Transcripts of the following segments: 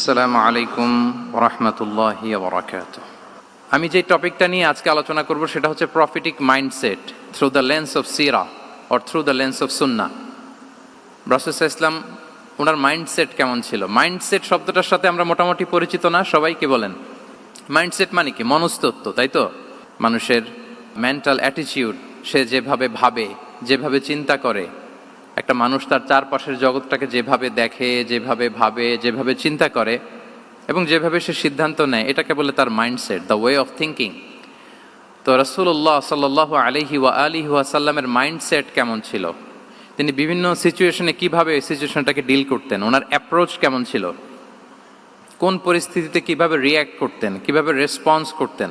আসসালামু আলাইকুম ওয়া রাহমাতুল্লাহি ওয়া বারাকাতুহু। আমি যে টপিকটা নিয়ে আজকে আলোচনা করব সেটা হচ্ছে prophetic mindset through the lens of সিরা or through the lens of সুন্নাহ। রাসূল সাল্লাল্লাহু আলাইহি ওয়াসাল্লাম ওনার মাইন্ডসেট কেমন ছিল? মাইন্ডসেট শব্দটার সাথে আমরা মোটামুটি পরিচিত না, সবাই কি বলেন? মাইন্ডসেট মানে কি? মনস্তত্ত্ব, তাই তো? মানুষের মেন্টাল অ্যাটিটিউড, সে যেভাবে ভাবে, যেভাবে চিন্তা করে, একটা মানুষ তার চারপাশের জগৎটাকে যেভাবে দেখে, যেভাবে ভাবে, যেভাবে চিন্তা করে এবং যেভাবে সে সিদ্ধান্ত নেয়, এটাকে বলে তার mindset, the way of thinking. তো রাসূলুল্লাহ সাল্লাল্লাহু আলাইহি ওয়া আলিহি ওয়াসাল্লামের মাইন্ডসেট কেমন ছিল? তিনি বিভিন্ন সিচুয়েশনে কিভাবে এই সিচুয়েশনটাকে ডিল করতেন, ওনার অ্যাপ্রোচ কেমন ছিল, কোন পরিস্থিতিতে কিভাবে রিয়্যাক্ট করতেন, কিভাবে রেসপন্স করতেন,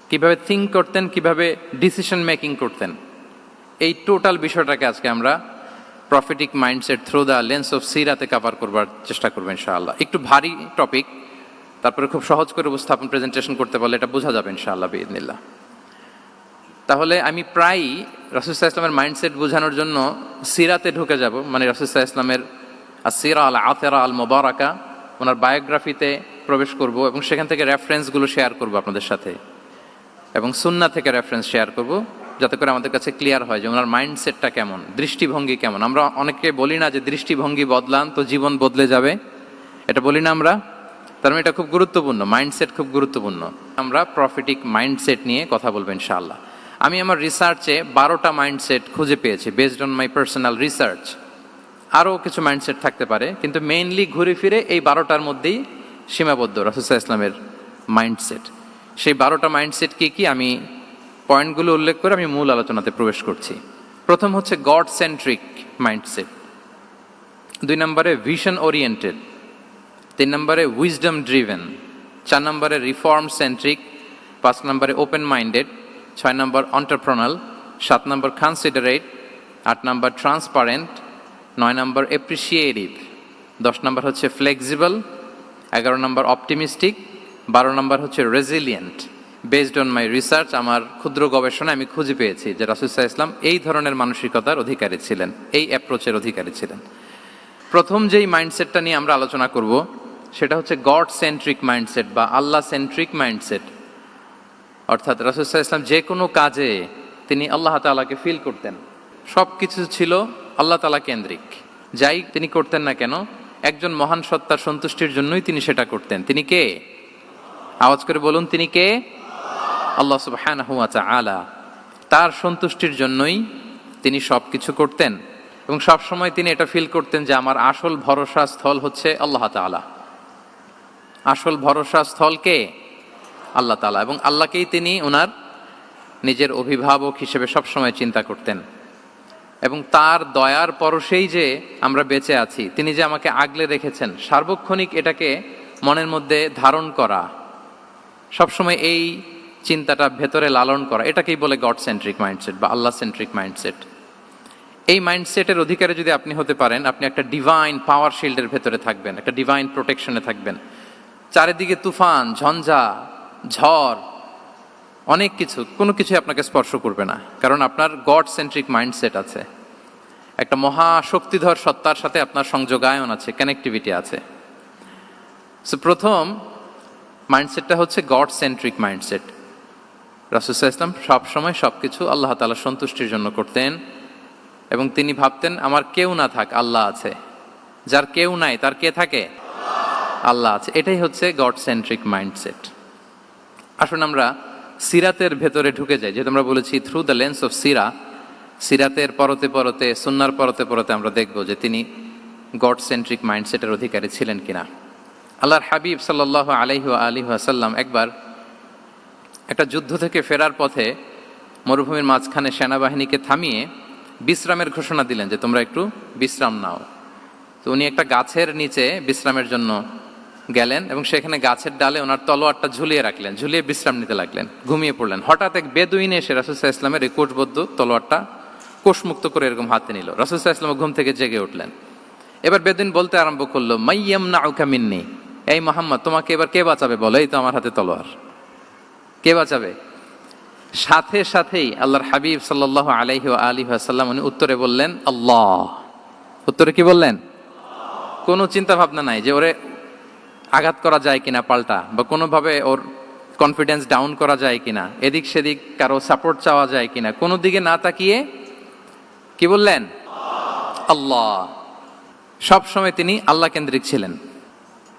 কিভাবে থিঙ্ক করতেন, কিভাবে ডিসিশন মেকিং করতেন, এই টোটাল বিষয়টাকে আজকে আমরা prophetic mindset through the lens of সিরাতে কভার করবার চেষ্টা করবো ইনশাআল্লাহ। একটু ভারী টপিক, তারপরে খুব সহজ করে উপস্থাপন প্রেজেন্টেশন করতে পারলে এটা বোঝা যাবে ইনশাআল্লাহ বিইذنিল্লাহ। তাহলে আমি প্রায়ই রাসূল সাল্লাল্লাহু আলাইহি ওয়াসাল্লামের মাইন্ডসেট বোঝানোর জন্য সিরাতে ঢুকে যাব, মানে রাসূল সাল্লাল্লাহু আলাইহি ওয়াসাল্লামের আসিরা আল আতিরা আল মুবারাকা, ওনার বায়োগ্রাফিতে প্রবেশ করব এবং সেখান থেকে রেফারেন্সগুলো শেয়ার করব আপনাদের সাথে, এবং সুন্নাহ থেকে রেফারেন্স শেয়ার করব, যাতে করে আমাদের কাছে ক্লিয়ার হয় যে ওনার মাইন্ডসেটটা কেমন, দৃষ্টিভঙ্গি কেমন। আমরা অনেকে বলি না যে দৃষ্টিভঙ্গি বদলান তো জীবন বদলে যাবে, এটা বলি না আমরা? তার মানে এটা খুব গুরুত্বপূর্ণ, মাইন্ডসেট খুব গুরুত্বপূর্ণ। আমরা প্রফিটিক মাইন্ডসেট নিয়ে কথা বলবো ইনশাআল্লাহ। আমি আমার রিসার্চে 12টা মাইন্ডসেট খুঁজে পেয়েছি, based on my personal research. আরও কিছু মাইন্ডসেট থাকতে পারে, কিন্তু মেইনলি ঘুরে ফিরে এই 12টার মধ্যেই সীমাবদ্ধ রাসূল সাল্লাল্লাহু আলাইহি ওয়াসাল্লামের মাইন্ডসেট। সেই 12টা মাইন্ডসেট কি কি, আমি পয়েন্টগুলো উল্লেখ করে আমি মূল আলোচনাতে প্রবেশ করছি। প্রথম হচ্ছে গড সেন্ট্রিক মাইন্ডসেট, 2 নম্বরে ভিশন ওরিয়েন্টেড, 3 নম্বরে উইজডম ড্রিভেন, 4 নম্বরে রিফর্ম সেন্ট্রিক, 5 নম্বরে ওপেন মাইন্ডেড, 6 নম্বর এন্টারপ্রেনাল, 7 নম্বর কনসিডারেট, 8 নম্বর ট্রান্সপারেন্ট, 9 নম্বর অ্যাপ্রিসিয়েটিভ, 10 নম্বর হচ্ছে ফ্লেক্সিবল, 11 নম্বর অপটিমিস্টিক, 12 নম্বর হচ্ছে resilient. Based on my research, আমার ক্ষুদ্র গবেষণা আমি খুঁজে পেয়েছি যে রাসূল সাল্লাল্লাহু আলাইহি ওয়াসাল্লাম এই ধরনের মানসিকতার অধিকারী ছিলেন, এই অ্যাপ্রোচের অধিকারী ছিলেন। প্রথম যেই মাইন্ডসেটটা নিয়ে আমরা আলোচনা করব সেটা হচ্ছে গড সেন্ট্রিক মাইন্ডসেট বা আল্লাহ সেন্ট্রিক মাইন্ডসেট। অর্থাৎ রাসূল সাল্লাল্লাহু আলাইহি ওয়াসাল্লাম যে কোনো কাজে তিনি আল্লাহ তাআলাকে ফিল করতেন, সব কিছু ছিল আল্লাহ তাআলা কেন্দ্রিক। যাই তিনি করতেন না কেন, একজন মহান সত্তার সন্তুষ্টির জন্যই তিনি সেটা করতেন। তিনি কে? আওয়াজ করে বলুন, তিনি কে? আল্লাহ সুবহানাহু ওয়া তাআলা। তার সন্তুষ্টির জন্যই তিনি সব কিছু করতেন এবং সব সময় তিনি এটা ফিল করতেন যে আমার আসল ভরসা স্থল হচ্ছে আল্লাহ তাআলা। আসল ভরসা স্থল কে? আল্লাহ তাআলা। এবং আল্লাহকেই তিনি ওনার নিজের অভিভাবক হিসেবে সবসময় চিন্তা করতেন এবং তার দয়ার পরশেই যে আমরা বেঁচে আছি, তিনি যে আমাকে আগলে রেখেছেন, সার্বক্ষণিক এটাকে মনের মধ্যে ধারণ করা, সবসময় এই চিন্তাটা ভেতরে লালন করা, এটাকেই বলে গড সেন্ট্রিক মাইন্ডসেট বা আল্লাহ সেন্ট্রিক মাইন্ডসেট। এই মাইন্ডসেটের অধিকারী যদি আপনি হতে পারেন, আপনি একটা ডিভাইন পাওয়ার শিল্ডের ভেতরে থাকবেন, একটা ডিভাইন প্রোটেকশনে থাকবেন। চারিদিকে তুফান, ঝঞ্ঝা, ঝড়, অনেক কিছু, কোনো কিছুই আপনাকে স্পর্শ করবে না, কারণ আপনার গড সেন্ট্রিক মাইন্ডসেট আছে। একটা মহাশক্তিধর সত্তার সাথে আপনার সংযোগায়ন আছে, কানেক্টিভিটি আছে। সো প্রথম মাইন্ডসেটটা হচ্ছে গড সেন্ট্রিক মাইন্ডসেট। রাসূল সাল্লাল্লাহু আলাইহি ওয়াসাল্লাম সবসময় সব কিছু আল্লাহ তাআলার সন্তুষ্টির জন্য করতেন এবং তিনি ভাবতেন আমার কেউ না থাক, আল্লাহ আছে। যার কেউ নাই তার কে থাকে? আল্লাহ আছে। এটাই হচ্ছে গড সেন্ট্রিক মাইন্ডসেট। আসুন আমরা সিরাতের ভেতরে ঢুকে যাই, যেহেতু আমরা বলেছি থ্রু দ্য লেন্স অফ সিরা। সিরাতের পরতে পরতে, সুন্নাহর পরতে পরতে আমরা দেখব যে তিনি গড সেন্ট্রিক মাইন্ডসেটের অধিকারী ছিলেন কিনা। আল্লাহর হাবিব সাল্লাল্লাহু আলাইহি ওয়া আলিহি ওয়াসাল্লাম একবার একটা যুদ্ধ থেকে ফেরার পথে মরুভূমির মাঝখানে সেনাবাহিনীকে থামিয়ে বিশ্রামের ঘোষণা দিলেন যে তোমরা একটু বিশ্রাম নাও। তো উনি একটা গাছের নিচে বিশ্রামের জন্য গেলেন এবং সেখানে গাছের ডালে ওনার তলোয়ারটা ঝুলিয়ে রাখলেন, ঝুলিয়ে বিশ্রাম নিতে লাগলেন, ঘুমিয়ে পড়লেন। হঠাৎ এক বেদুইন এসে রাসূল সাল্লাল্লাহু আলাইহি ওয়াসাল্লামের এই কোষবদ্ধ তলোয়ারটা কোষমুক্ত করে এরকম হাতে নিল। রাসূল সাল্লাল্লাহু আলাইহি ওয়াসাল্লাম ঘুম থেকে জেগে উঠলেন। এবার বেদুইন বলতে আরম্ভ করলো, মাইয়ামনাউকা মিন্নি, এই মুহাম্মদ তোমাকে এবার কে বাঁচাবে বলো, এই তো আমার হাতে তলোয়ার, কে বাঁচাবে? সাথে সাথেই আল্লাহর হাবিব সাল্লাল্লাহু আলাইহি ওয়া আলিহি ওয়াসাল্লাম উনি উত্তরে বললেন আল্লাহ। উত্তরে কি বললেন? কোনো চিন্তা ভাবনা নাই যে ওরে আঘাত করা যায় কিনা পাল্টা, বা কোনোভাবে ওর কনফিডেন্স ডাউন করা যায় কিনা, এদিক সেদিক কারো সাপোর্ট চাওয়া যায় কিনা, কোনো দিকে না তাকিয়ে কি বললেন? আল্লাহ। সব সময় তিনি আল্লাহ কেন্দ্রিক ছিলেন।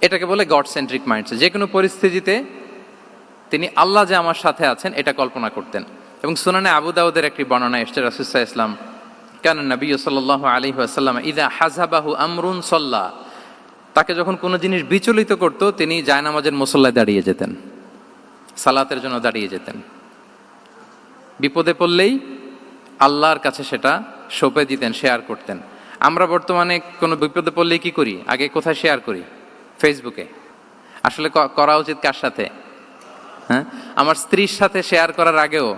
এটাকে বলে গড সেন্ট্রিক মাইন্ডসেট। যে কোনো পরিস্থিতিতে তিনি আল্লাহ যে আমার সাথে আছেন এটা কল্পনা করতেন। এবং সুনানে আবু দাউদের একটি বর্ণনা এসেছে, রাসূল সাল্লাল্লাহু আলাইহি ওয়াসাল্লাম কানা নবী সাল্লাল্লাহু আলাইহি ওয়াসাল্লাম ইযা হাযাবাহু আমরুন সাল্লা, তাকে যখন কোনো জিনিস বিচলিত করত তিনি জায়নামাজের মুসল্লায় দাঁড়িয়ে যেতেন, সালাতের জন্য দাঁড়িয়ে যেতেন। বিপদে পড়লেই আল্লাহর কাছে সেটা সঁপে দিতেন, শেয়ার করতেন। আমরা বর্তমানে কোনো বিপদে পড়লেই কি করি? আগে কোথায় শেয়ার করি? ফেসবুকে। আসলে করা উচিত কার সাথে? হ্যাঁ, আমার স্ত্রীর সাথে শেয়ার করার আগেও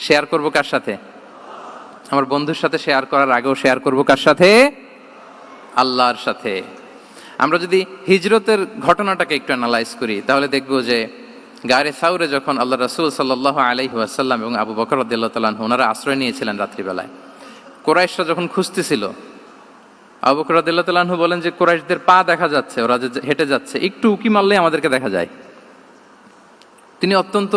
শেয়ার করব কার সাথে? আমার বন্ধুর সাথে শেয়ার করার আগেও শেয়ার করব কার সাথে? আল্লাহর সাথে। আমরা যদি হিজরতের ঘটনাটাকে একটু অ্যানালাইজ করি তাহলে দেখব যে গারে সাউরে যখন আল্লাহ রাসূল সাল্লাল্লাহু আলাইহি ওয়াসাল্লাম এবং আবু বকর রাদিয়াল্লাহু তাআলা আনহু ওনারা আশ্রয় নিয়েছিলেন রাত্রিবেলায়, কুরাইশরা যখন খুঁজতেছিল, আবু বকর রাদিয়াল্লাহু তাআলা আনহু বলেন যে কুরাইশদের পা দেখা যাচ্ছে, ওরা যে হেঁটে যাচ্ছে, একটু উকি মারলেই আমাদেরকে দেখা যায়। তিনি অত্যন্ত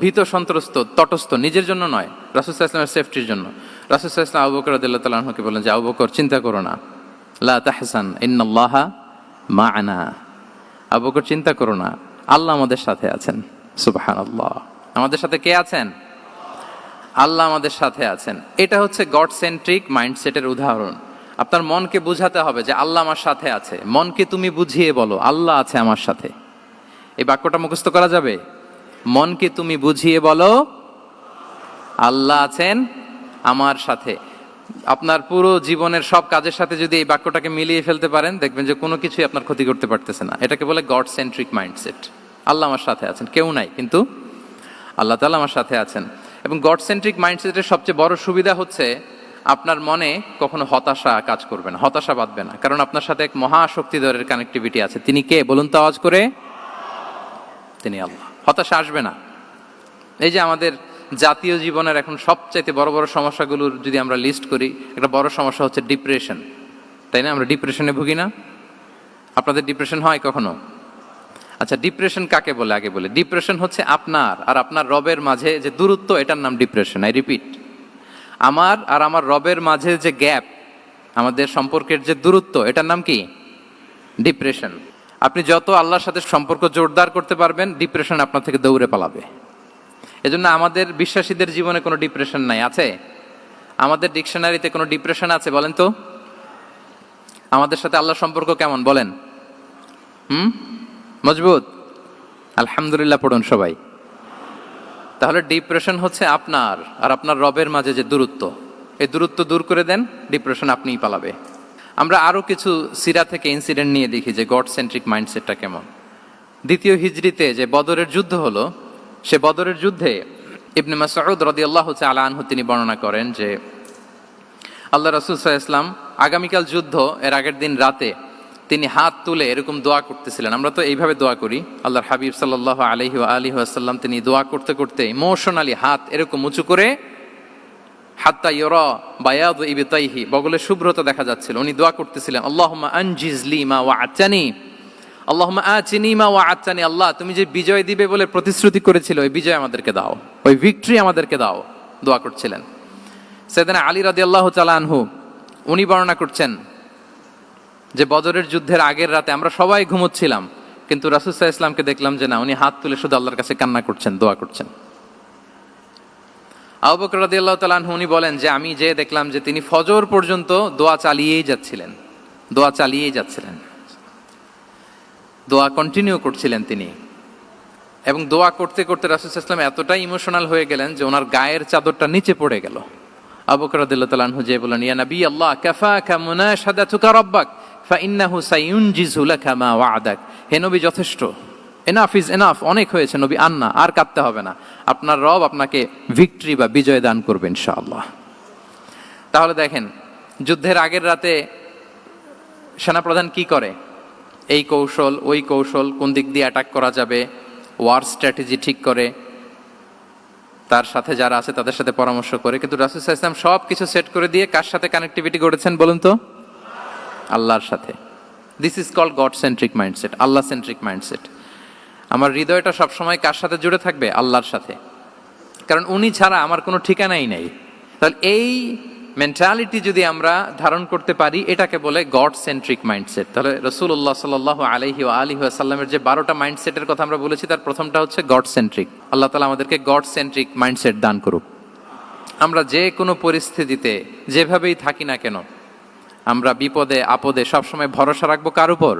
ভীত সন্ত্রস্ত, তটস্থ, নিজের জন্য নয়, রাসূল সাল্লাল্লাহু আলাইহি ওয়াসাল্লামের সেফটির জন্য। রাসূল সাল্লাল্লাহু আলাইহি ওয়াসাল্লাম আবু বকর রাদিয়াল্লাহু তাআলা আনহুকে বলেন যে আবু বকর চিন্তা করো না, লা তাহসান ইন্নাল্লাহা মা'ানা, আবু বকর চিন্তা করো না, আল্লাহ আমাদের সাথে আছেন। সুবহানাল্লাহ। আমাদের সাথে কে আছেন? আল্লাহ আমাদের সাথে আছেন। এটা হচ্ছে গড সেন্ট্রিক মাইন্ডসেটের উদাহরণ। আপনার মনকে বুঝাতে হবে যে আল্লাহ আমার সাথে আছে। মনকে তুমি বুঝিয়ে বলো আল্লাহ আছে আমার সাথে। এই বাক্যটা মুখস্থ করা যাবে? মনকে তুমি বুঝিয়ে বলো আল্লাহ আছেন আমার সাথে। আপনার পুরো জীবনের সব কাজের সাথে যদি এই বাক্যটাকে মিলিয়ে ফেলতে পারেন দেখবেন যে কোনো কিছুই আপনার ক্ষতি করতে পারতেছে না। এটাকে বলে গড সেন্ট্রিক মাইন্ডসেট। আল্লাহ আমার সাথে আছেন, কেউ নাই কিন্তু আল্লাহ তাআলা আমার সাথে আছেন। এবং গড সেন্ট্রিক মাইন্ডসেটের সবচেয়ে বড় সুবিধা হচ্ছে আপনার মনে কখনো হতাশা কাজ করবে না, হতাশা বাঁধবে না, কারণ আপনার সাথে এক মহাশক্তিধরের কানেক্টিভিটি আছে। তিনি কে বলুন তো আওয়াজ করে? তিনি আল্লাহ। হতাশা আসবে না। এই যে আমাদের জাতীয় জীবনের এখন সবচাইতে বড় বড় সমস্যাগুলোর যদি আমরা লিস্ট করি, একটা বড় সমস্যা হচ্ছে ডিপ্রেশন, তাই না? আমরা ডিপ্রেশনে ভুগি না? আপনাদের ডিপ্রেশন হয় কখনো? আচ্ছা, ডিপ্রেশন কাকে বলে আগে বলে। ডিপ্রেশন হচ্ছে আপনার আর আপনার রবের মাঝে যে দূরত্ব, এটার নাম ডিপ্রেশন। আই রিপিট, আমার আর আমার রবের মাঝে যে গ্যাপ, আমাদের সম্পর্কের যে দূরত্ব, এটার নাম কি? ডিপ্রেশন। আপনি যত আল্লাহর সাথে সম্পর্ক জোরদার করতে পারবেন, ডিপ্রেশন আপনার থেকে দৌড়ে পালাবে। এজন্য আমাদের বিশ্বাসীদের জীবনে কোনো ডিপ্রেশন নাই। আছে? আমাদের ডিকশনারিতে কোনো ডিপ্রেশন আছে বলেন তো? আমাদের সাথে আল্লাহর সম্পর্ক কেমন বলেন? মজবুত? আলহামদুলিল্লাহ পড়ুন সবাই। তাহলে ডিপ্রেশন হচ্ছে আপনার আর আপনার রবের মাঝে যে দূরত্ব, এই দূরত্ব দূর করে দেন, ডিপ্রেশন আপনিই পালাবে। আমরা আরো কিছু সিরা থেকে ইনসিডেন্ট নিয়ে দেখি যে গড সেন্ট্রিক মাইন্ডসেটটা কেমন। দ্বিতীয় হিজরিতে যে বদরের যুদ্ধ হলো, সে বদরের যুদ্ধে ইবনে মাসউদ রাদিয়াল্লাহু তাআলা আনহু তিনি বর্ণনা করেন যে আল্লাহ রাসূল সাল্লাল্লাহু আলাইহি ওয়াসাল্লাম আগামীকাল যুদ্ধ, এর আগের দিন রাতে তিনি হাত তুলে এরকম দোয়া করতেছিলেন। আমরা তো এইভাবে দোয়া করি, আল্লাহর হাবিব সাল্লাল্লাহু আলাইহি ওয়া আলিহি ওয়াসাল্লাম তিনি দোয়া করতে করতে ইমোশনালি হাত এরকম উঁচু করে, হাত্তা ইউরা বায়াদু ইবতাইহি, বগলের শুভ্রতা দেখা যাচ্ছিল, উনি দোয়া করতেছিলেন আল্লাহুম্মা আনজিজ লি মা ওয়া'আতানি, আল্লাহুম্মা আতিনি মা ওয়া'আতানি, আল্লাহ তুমি যে বিজয় দিবে বলে প্রতিশ্রুতি করেছিল, ওই বিজয় আমাদেরকে দাও, ওই ভিক্টরি আমাদেরকে দাও, দোয়া করছিলেন। সাইয়েদনা আলী রাদিয়াল্লাহু তাআলা আনহু উনি বর্ণনা করছেন যে বদরের যুদ্ধের আগের রাতে আমরা সবাই ঘুমোচ্ছিলাম, কিন্তু রাসূল সাল্লাল্লাহু আলাইহি ওয়াসাল্লামকে দেখলাম যে না, উনি হাত তুলে শুধু আল্লাহর কাছে কান্না করছেন, দোয়া করছেন। আবু বকর রাদিয়াল্লাহু তাআলা আনহু উনি বলেন যে আমি যে দেখলাম যে তিনি ফজর পর্যন্ত দোয়া চালিয়েই যাচ্ছিলেন, দোয়া চালিয়েই যাচ্ছিলেন, দোয়া কন্টিনিউ করছিলেন তিনি। এবং দোয়া করতে করতে রাসূল সাল্লাল্লাহু আলাইহি ওয়াসাল্লাম এতটাই ইমোশনাল হয়ে গেলেন যে ওনার গায়ের চাদরটা নিচে পড়ে গেল। আবু বকর রাদিয়াল্লাহু তাআলা আনহু যে বলেন ইয়া নবী আল্লাহ কাফাকা মুনাশাদাতুকা রাব্বাক ফাইন্নাহু সায়ুনজিজু লাকা মা ওয়া'দাক, হে নবী যথেষ্ট, এনাফ ইজ এনাফ, অনেক হয়েছে নবী, আন্না, আর কাঁদতে হবে না, আপনার রব আপনাকে ভিক্টরি বা বিজয় দান করবে ইনশাআল্লাহ। তাহলে দেখেন, যুদ্ধের আগের রাতে সেনাপ্রধান কি করে? এই কৌশল ওই কৌশল, কোন দিক দিয়ে অ্যাটাক করা যাবে, ওয়ার স্ট্র্যাটেজি ঠিক করে, তার সাথে যারা আছে তাদের সাথে পরামর্শ করে। কিন্তু রাসূল সাল্লাল্লাহু আলাইহি ওয়াসাল্লাম সব কিছু সেট করে দিয়ে কার সাথে কানেক্টিভিটি গড়েছেন বলুন তো? আল্লাহর সাথে। This is called God centric mindset, আল্লাহ সেন্ট্রিক মাইন্ডসেট। আমার হৃদয়টা সবসময় কার সাথে জুড়ে থাকবে? আল্লাহর সাথে, কারণ উনি ছাড়া আমার কোনো ঠিকানাই নেই। তাহলে এই মেন্টালিটি যদি আমরা ধারণ করতে পারি, এটাকে বলে গড সেন্ট্রিক মাইন্ডসেট। তাহলে রাসূলুল্লাহ সাল্লাল্লাহু আলাইহি ওয়া আলিহি ওয়াসাল্লামের যে 12টা মাইন্ডসেটের কথা আমরা বলেছি, তার প্রথমটা হচ্ছে গড সেন্ট্রিক। আল্লাহ তাআলা আমাদেরকে গড সেন্ট্রিক মাইন্ডসেট দান করুক। আমরা যে কোনো পরিস্থিতিতে যেভাবেই থাকি না কেন, আমরা বিপদে আপদে সবসময় ভরসা রাখবো কার উপর?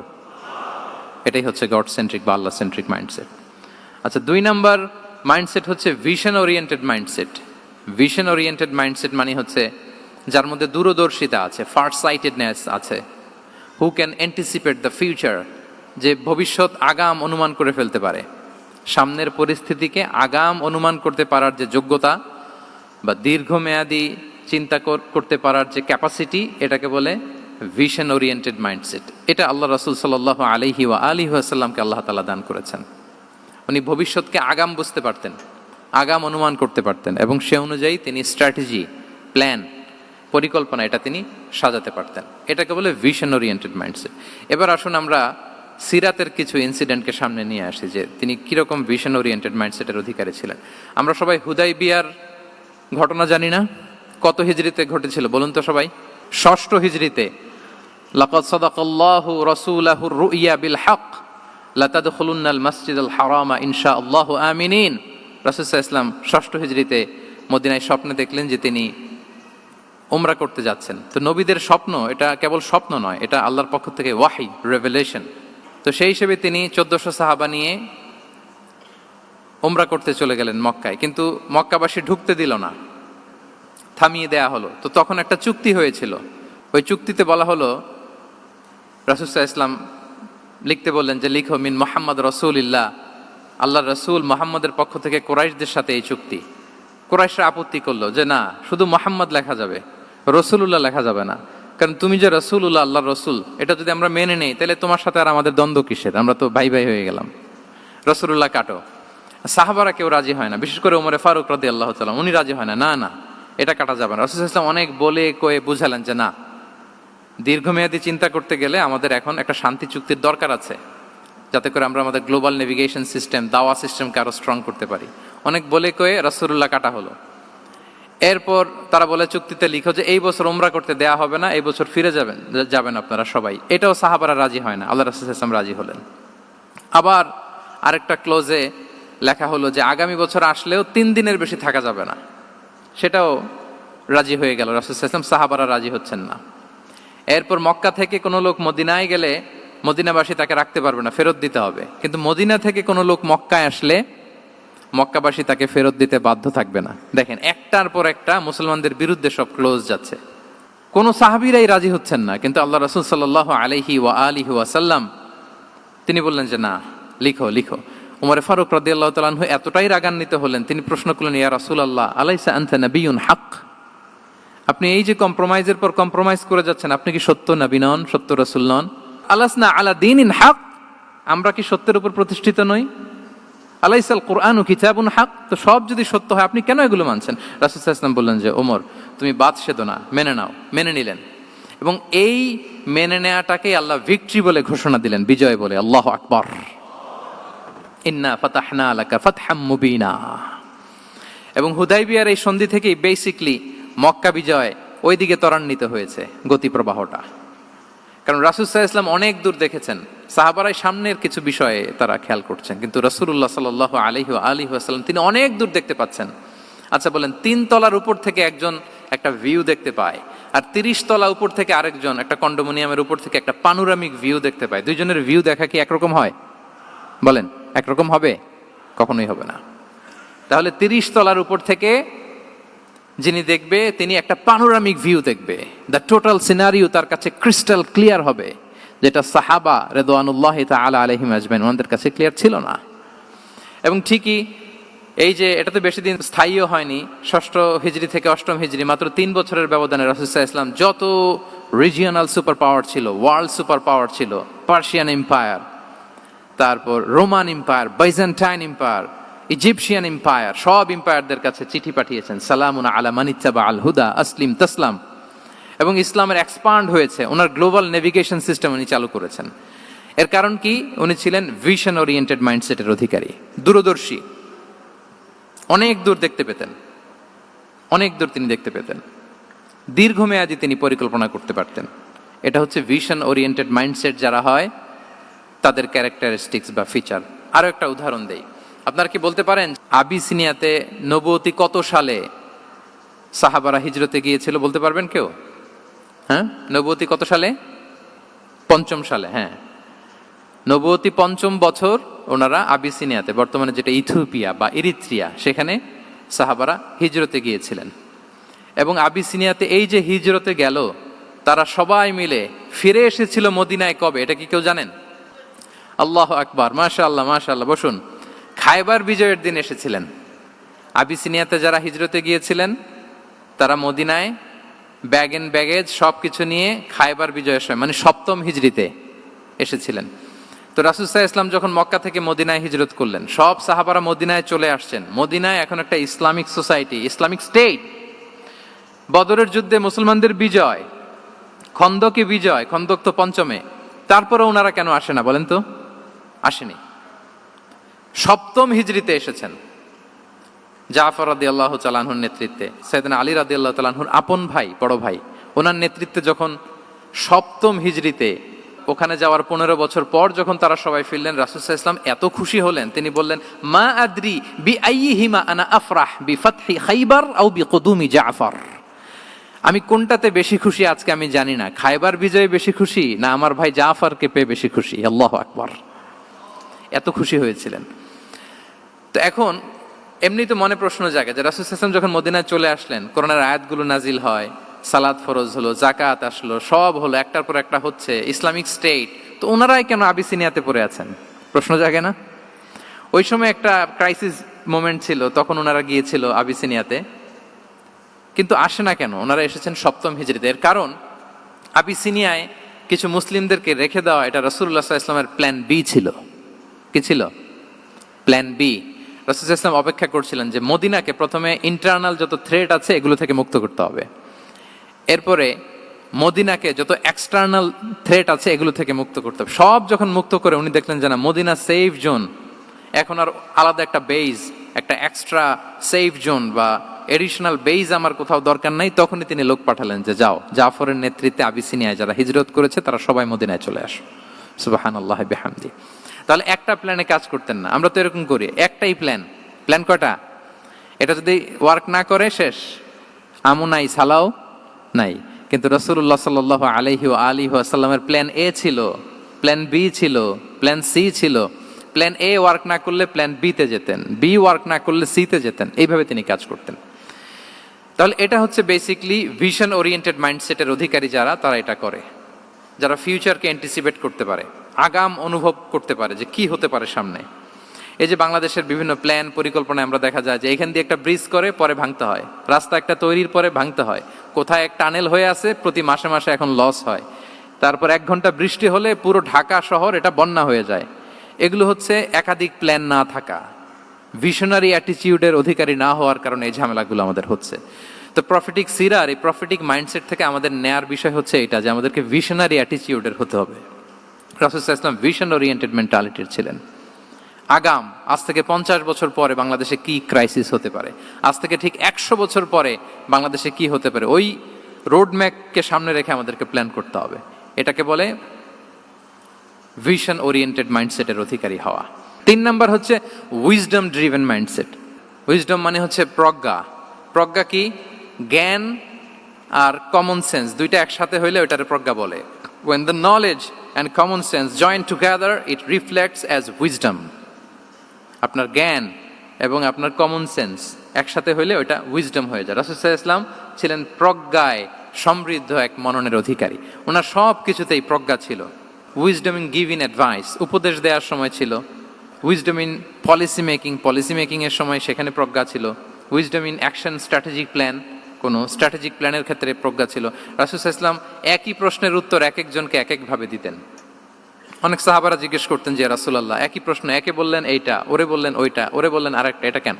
এটাই হচ্ছে গড সেন্ট্রিক বা আল্লাহ সেন্ট্রিক মাইন্ডসেট। আচ্ছা, 2 নাম্বার মাইন্ডসেট হচ্ছে vision oriented mindset. Vision oriented mindset মানে হচ্ছে যার মধ্যে দূরদর্শিতা আছে, ফার সাইটেডনেস আছে, who can anticipate the future, যে ভবিষ্যৎ আগাম অনুমান করে ফেলতে পারে, সামনের পরিস্থিতিকে আগাম অনুমান করতে পারার যে যোগ্যতা বা দীর্ঘমেয়াদী চিন্তা করতে পারার যে ক্যাপাসিটি, এটাকে বলে ভিশন ওরিয়েন্টেড মাইন্ডসেট। এটা আল্লাহ রাসূল সাল্লাল্লাহু আলাইহি ওয়া আলিহি ওয়াসাল্লামকে আল্লাহ তাআলা দান করেছেন। উনি ভবিষ্যৎকে আগাম বুঝতে পারতেন, আগাম অনুমান করতে পারতেন, এবং সে অনুযায়ী তিনি স্ট্র্যাটেজি, প্ল্যান, পরিকল্পনা এটা তিনি সাজাতে পারতেন। এটাকে বলে ভিশন ওরিয়েন্টেড মাইন্ডসেট। এবার আসুন আমরা সিরাতের কিছু ইনসিডেন্টকে সামনে নিয়ে আসি যে তিনি কিরকম ভিশন ওরিয়েন্টেড মাইন্ডসেটের অধিকারী ছিলেন। আমরা সবাই হুদাইবিয়ার ঘটনা জানি না? কত হিজরিতে ঘটেছিল বলুন তো সবাই? 6ষ্ঠ হিজরিতে। লাকাদ সাদাকাল্লাহু রাসূলাহুর রুইয়া বিল হক লাতাদখুলুন্নাল মাসজিদাল হারামা ইনশাআল্লাহু আমিনিন। রাসূল সাল্লাল্লাহু আলাইহি ওয়াসাল্লাম 6ষ্ঠ হিজরিতে মদিনায় স্বপ্নে দেখলেন যে তিনি উমরা করতে যাচ্ছেন। তো নবীদের স্বপ্ন এটা কেবল স্বপ্ন নয়, এটা আল্লাহর পক্ষ থেকে ওয়াহি, রেভেলেশন। তো সেই হিসেবে তিনি 1400 সাহাবা নিয়ে উমরা করতে চলে গেলেন মক্কায়, কিন্তু মক্কাবাসী ঢুকতে দিল না, থামিয়ে দেয়া হলো। তো তখন একটা চুক্তি হয়েছিল, ওই চুক্তিতে বলা হলো, রাসূল সাল্লাল্লাহু আলাইহি ওয়াসাল্লাম লিখতে বললেন যে লিখো মিন মুহাম্মদ রাসূলুল্লাহ, আল্লাহর রাসূল মুহাম্মদের পক্ষ থেকে কুরাইশদের সাথে এই চুক্তি। কুরাইশরা আপত্তি করলো যে না, শুধু মুহাম্মদ লেখা যাবে, রাসূলুল্লাহ লেখা যাবে না, কারণ তুমি যে রাসূলুল্লাহ, আল্লাহর রাসূল, এটা যদি আমরা মেনে নেই তাহলে তোমার সাথে আর আমাদের দ্বন্দ্ব কিসের, আমরা তো ভাই ভাই হয়ে গেলাম, রাসূলুল্লাহ কাটো। সাহাবারা কেউ রাজি হয় না, বিশেষ করে ওমরে ফারুক রাদিয়াল্লাহু তাআলা, উনি রাজি হয় না, না না এটা কাটা যাবে না। রাসূল সাল্লাল্লাহু আলাইহি ওয়াসাল্লাম অনেক বলে কয়ে বুঝালেন যে না, দীর্ঘমেয়াদী চিন্তা করতে গেলে আমাদের এখন একটা শান্তি চুক্তির দরকার আছে, যাতে করে আমরা আমাদের গ্লোবাল নেভিগেশন সিস্টেম, দাওয়া সিস্টেমকে আরো স্ট্রং করতে পারি। অনেক বলে কয়ে রাসূলুল্লাহ কাটা হলো। এরপর তারা বলে চুক্তিতে লিখো যে এই বছর উমরা করতে দেয়া হবে না, এই বছর ফিরে যাবেন আপনারা সবাই। এটাও সাহাবারা রাজি হয় না, আল্লাহ রাসূল সাল্লাল্লাহু আলাইহি ওয়াসাল্লাম রাজি হলেন। আবার আরেকটা ক্লোজে লেখা হলো যে আগামী বছর আসলেও 3 দিনের বেশি থাকা যাবে না, সেটাও রাজি হয়ে গেল রাসূল সাল্লাল্লাহু আলাইহি ওয়াসাল্লাম। সাহাবারা রাজি হচ্ছেন না। এরপর মক্কা থেকে কোনো লোক মদিনায় গেলে মদিনাবাসী তাকে রাখতে পারবে না, ফেরত দিতে হবে। কিন্তু মদিনা থেকে কোনো লোক মক্কায় আসলে মক্কাবাসী তাকে ফেরত দিতে বাধ্য থাকবে না। দেখেন, একটার পর একটা মুসলমানদের বিরুদ্ধে সব ক্লোজ যাচ্ছে, কোনো সাহাবীরাই রাজি হচ্ছেন না। কিন্তু আল্লাহ রাসূল সাল্লাল্লাহু আলাইহি ওয়া আলিহি ওয়াসাল্লাম তিনি বললেন যে না, লিখো লিখো। উমর ফারুক রাদিয়াল্লাহু তাআলা আনহু এতটাই রাগান্বিত হলেন, তিনি প্রশ্ন করলেন, ইয়া রাসূলুল্লাহ, আলাইসা আনতা নাবিয়্যুন হক, আপনি এই যে কম্প্রোমাইজের পর কম্প্রোমাইজ করে যাচ্ছেন, আপনি কি সত্য নবী নন, সত্য রাসূল নন? আলাসনা আলা দীনিন হক, আমরা কি সত্যের উপর প্রতিষ্ঠিত নই? আলাইসাল কুরআনু কিতাবুন হক, তো সব যদি সত্য হয় আপনি কেন এগুলো মানছেন? রাসূল সাল্লাল্লাহু আলাইহি ওয়াসাল্লাম বললেন যে ওমর, তুমি বাদ সেদো না, মেনে নাও। মেনে নিলেন, এবং এই মেনে নেওয়াটাকে আল্লাহ ভিক্টরি বলে ঘোষণা দিলেন, বিজয় বলে। আল্লাহু আকবার। ইন্না ফাতাহনা লাকা ফাতহাম মুবিনা। এবং হুদাইবিয়ার এই সন্ধি থেকেই বেসিকলি মক্কা বিজয় ওইদিকে ত্বরান্বিত হয়েছে গতি প্রবাহটা। কারণ রাসূল সাল্লাল্লাহু আলাইহি ওয়াসাল্লাম অনেক দূর দেখেছেন, সাহাবারাই সামনের কিছু বিষয়ে তারা খেয়াল করছেন, কিন্তু রাসূলুল্লাহ সাল্লাল্লাহু আলাইহি ওয়াসাল্লাম তিনি অনেক দূর দেখতে পাচ্ছেন। আচ্ছা বলেন, 3 তলার উপর থেকে একজন একটা ভিউ দেখতে পায়, আর 30 তলা উপর থেকে আরেকজন একটা কন্ডোমিনিয়ামের উপর থেকে একটা পানোরামিক ভিউ দেখতে পায়। দুইজনের ভিউ দেখা কি একরকম হয়? বলেন, একরকম হবে? কখনোই হবে না। তাহলে 30 তলার উপর থেকে যিনি দেখবে, তিনি একটা পানোরামিক ভিউ দেখবে, দ্য টোটাল সিনারিও তার কাছে ক্রিস্টাল ক্লিয়ার হবে, যেটা সাহাবা রিদওয়ানুল্লাহি তাআলা আলাইহিম আজমাইন ওনাদের কাছে ক্লিয়ার ছিল না। এবং ঠিকই এই যে এটা তো বেশি দিন স্থায়ীও হয়নি, 6ষ্ঠ হিজরি থেকে 8ম হিজরি, মাত্র 3 বছরের ব্যবধানে রাসূল সাল্লাল্লাহু আলাইহি ওয়াসাল্লাম যত রিজিওনাল সুপার পাওয়ার ছিল, ওয়ার্ল্ড সুপার পাওয়ার ছিল, পার্সিয়ান এম্পায়ার, তারপর Roman empire, Byzantine empire, Egyptian empire, সব এম্পায়ারদের কাছে চিঠি পাঠিয়েছেন, সালামুন আলা মান ইত্তাবা আল হুদা আসলিম তাসলাম। এবং ইসলামের এক্সপান্ড হয়েছে, ওনার গ্লোবাল নেভিগেশন সিস্টেম উনি চালু করেছেন। এর কারণ কি? উনি ছিলেন ভিশন ওরিয়েন্টেড মাইন্ডসেটের অধিকারী, দূরদর্শী, অনেক দূর দেখতে পেতেন, অনেক দূর তিনি দেখতে পেতেন, দীর্ঘমেয়াদী তিনি পরিকল্পনা করতে পারতেন। এটা হচ্ছে ভিশন ওরিয়েন্টেড মাইন্ডসেট যারা হয় তাদের ক্যারেক্টারিস্টিক্স বা ফিচার। আরো একটা উদাহরণ দেই, আপনারা কি বলতে পারেন আবিসিনিয়াতে নবুয়তি কত সালে সাহাবারা হিজরতে গিয়েছিল? বলতে পারবেন কেউ? হ্যাঁ, নবুয়তি কত সালে? 5ম সালে। হ্যাঁ, নবুয়তি 5ম বছর ওনারা আবিসিনিয়াতে, বর্তমানে যেটা ইথিওপিয়া বা ইরিত্রিয়া, সেখানে সাহাবারা হিজরতে গিয়েছিলেন। এবং আবিসিনিয়াতে এই যে হিজরতে গেল, তারা সবাই মিলে ফিরে এসেছিল মদিনায় কবে? এটা কি কেউ জানেন? আল্লাহ আকবার, মাশাআল্লাহ মাশাআল্লাহ। বসুন। খায়বার বিজয়ের দিন এসেছিলেন। আবিসিনিয়াতে যারা হিজরতে গিয়েছিলেন তারা মদিনায় ব্যাগ এন্ড ব্যাগেজ সব কিছু নিয়ে খায়বার বিজয়ের সময়, মানে 7ম হিজরিতে এসেছিলেন। তো রাসূল সাল্লাল্লাহু আলাইহি ওয়াসাল্লাম যখন মক্কা থেকে মদিনায় হিজরত করলেন, সব সাহাবারা মদিনায় চলে আসছেন। মদিনায় এখন একটা ইসলামিক সোসাইটি, ইসলামিক স্টেট। বদরের যুদ্ধে মুসলমানদের বিজয়, খন্দকে বিজয়, খন্দক তো 5মে। তারপরে ওনারা কেন আসে না বলেন তো? আসেনি। 7ম হিজরিতে এসেছেন। জাফর রাদিয়াল্লাহু তাআলা আনহুর নেতৃত্বে, সাইয়েদনা আলী রাদিয়াল্লাহু তাআলা আনহুর আপন ভাই, বড় ভাই, ওনার নেতৃত্বে যখন 7ম হিজরিতে ওখানে যাওয়ার 15 বছর পর যখন তারা সবাই ফিরলেন, রাসূল সাল্লাল্লাহু আলাইহি ওয়াসাল্লাম এত খুশি হলেন, তিনি বললেন, মা আদরি বি আইয়িহিমা আনা আফরাহ বি ফাতহি খাইবার আও বি কুদুমি জাফর। আমি কোনটাতে বেশি খুশি আজকে আমি জানি না, খায়বার বিজয়ে বেশি খুশি না আমার ভাই জাফরকে পেয়ে বেশি খুশি। আল্লাহু আকবার, এত খুশি হয়েছিলেন। তো এখন এমনি তো মনে প্রশ্ন জাগে যে রাসূল সাল্লাল্লাহু আলাইহি ওয়াসাল্লাম যখন মদিনায় চলে আসলেন, কোরআনের আয়াতগুলো নাজিল হয়, সালাত ফরজ হলো, জাকাত আসলো, সব হলো, একটার পর একটা হচ্ছে, ইসলামিক স্টেট, তো ওনারাই কেন আবিসিনিয়াতে পড়ে আছেন? প্রশ্ন জাগে না? ওই সময় একটা ক্রাইসিস মোমেন্ট ছিল, তখন ওনারা গিয়েছিল আবিসিনিয়াতে, কিন্তু আসে না কেন? ওনারা এসেছেন 7ম হিজরিতে। এর কারণ আবিসিনিয়ায় কিছু মুসলিমদেরকে রেখে দেওয়া, এটা রাসূলুল্লাহ সাল্লাল্লাহু আলাইহি ওয়াসাল্লামের প্ল্যান বি ছিল। কি ছিল? Plan B. রাসূল সাল্লাল্লাহু আলাইহি ওয়াসাল্লাম অপেক্ষা করছিলেন যে মদিনাকে প্রথমে ইন্টারনাল যত থ্রেট আছে এগুলো থেকে মুক্ত করতে হবে, এরপরে মদিনাকে যত এক্সটার্নাল থ্রেট আছে এগুলো থেকে মুক্ত করতে হবে। সব যখন মুক্ত করে উনি দেখলেন যে না, মদিনা সেফ জোন, এখন আর আলাদা একটা বেজ, একটা এক্সট্রা সেফ জোন বা এডিশনাল বেজ আমার কোথাও দরকার নাই। তখনই তিনি লোক পাঠালেন যে যাও, জাফরের নেতৃত্বে আবিসিনিয়ায় যারা হিজরত করেছে তারা সবাই মদিনায় চলে আসো। সুবহানাল্লাহ বিহামদি। তাহলে একটা প্ল্যানে কাজ করতেন না। আমরা তো এরকম করি, একটাই প্ল্যান। প্ল্যান কয়টা? এটা যদি ওয়ার্ক না করে শেষ, আমু নাই সালাও নাই। কিন্তু রাসূলুল্লাহ সাল্লাল্লাহু আলাইহি ওয়াসাল্লামের প্ল্যান এ ছিল, প্ল্যান বি ছিল, প্ল্যান সি ছিল। প্ল্যান এ ওয়ার্ক না করলে প্ল্যান বি তে যেতেন, বি ওয়ার্ক না করলে সি তে যেতেন, এইভাবে তিনি কাজ করতেন। তাহলে এটা হচ্ছে বেসিকলি ভিশন ওরিয়েন্টেড মাইন্ডসেটের অধিকারী যারা, তারা এটা করে, যারা ফিউচারকে অ্যান্টিসিপেট করতে পারে, আগাম অনুভব করতে পারে যে কি হতে পারে সামনে। এই যে বাংলাদেশের বিভিন্ন প্ল্যান পরিকল্পনায় আমরা দেখা যায় যে এখান দিয়ে একটা ব্রিজ করে পরে ভাঙতে হয়, রাস্তা একটা তৈরির পরে ভাঙতে হয়, কোথায় এক টানেল হয়ে আছে প্রতি মাসে মাসে এখন লস হয়, তারপর 1 ঘন্টা বৃষ্টি হলে পুরো ঢাকা শহর এটা বন্যা হয়ে যায়। এগুলো হচ্ছে একাধিক প্ল্যান না থাকা, ভিশনারি অ্যাটিটিউডের অধিকারী না হওয়ার কারণে এই ঝামেলাগুলো আমাদের হচ্ছে। তো প্রফেটিক সিরার এই প্রফেটিক মাইন্ডসেট থেকে আমাদের নেয়ার বিষয় হচ্ছে এটা, যে আমাদেরকে ভিশনারি অ্যাটিটিউডের হতে হবে। রাসূল সাল্লাল্লাহু আলাইহি ওয়াসাল্লাম ভিশন ওরিয়েন্টেড মেন্টালিটির ছিলেন। আগাম, আজ থেকে 50 বছর পরে বাংলাদেশে কি ক্রাইসিস হতে পারে, আজ থেকে ঠিক 100 বছর পরে বাংলাদেশে কি হতে পারে, ওই রোড ম্যাপকে সামনে রেখে আমাদেরকে প্ল্যান করতে হবে। এটাকে বলে ভিশন ওরিয়েন্টেড মাইন্ডসেটের অধিকারী হওয়া। 3 নাম্বার হচ্ছে উইজডম ড্রিভেন মাইন্ডসেট। উইজডম মানে হচ্ছে প্রজ্ঞা। প্রজ্ঞা কি? জ্ঞান আর কমন সেন্স দুইটা একসাথে হইলে ওইটারে প্রজ্ঞা বলে। When the knowledge and common sense join together, it reflects as wisdom. আপনার জ্ঞান এবং আপনার কমন সেন্স একসাথে হইলে ওইটা উইজডম হয়ে যায়। রাসূল সাল্লাল্লাহু আলাইহি ওয়াসাল্লাম ছিলেন প্রজ্ঞায় সমৃদ্ধ এক মননের অধিকারী। ওনার সব কিছুতেই প্রজ্ঞা ছিল। উইজডম ইন গিভিং অ্যাডভাইস, উপদেশ দেওয়ার সময় ছিল। উইজডম ইন পলিসি মেকিং এর সময় সেখানে প্রজ্ঞা ছিল। Wisdom in action strategic plan, কোনো স্ট্র্যাটেজিক প্ল্যানের ক্ষেত্রে প্রজ্ঞা ছিল। রাসূল সাল্লাল্লাহু আলাইহি ওয়াসাল্লাম একই প্রশ্নের উত্তর এক একজনকে এক একভাবে দিতেন। অনেক সাহাবারা জিজ্ঞেস করতেন যে রাসূলুল্লাহ একই প্রশ্ন, একে বললেন এইটা, ওরে বললেন ওইটা, ওরে বললেন আরেকটা, এটা কেন?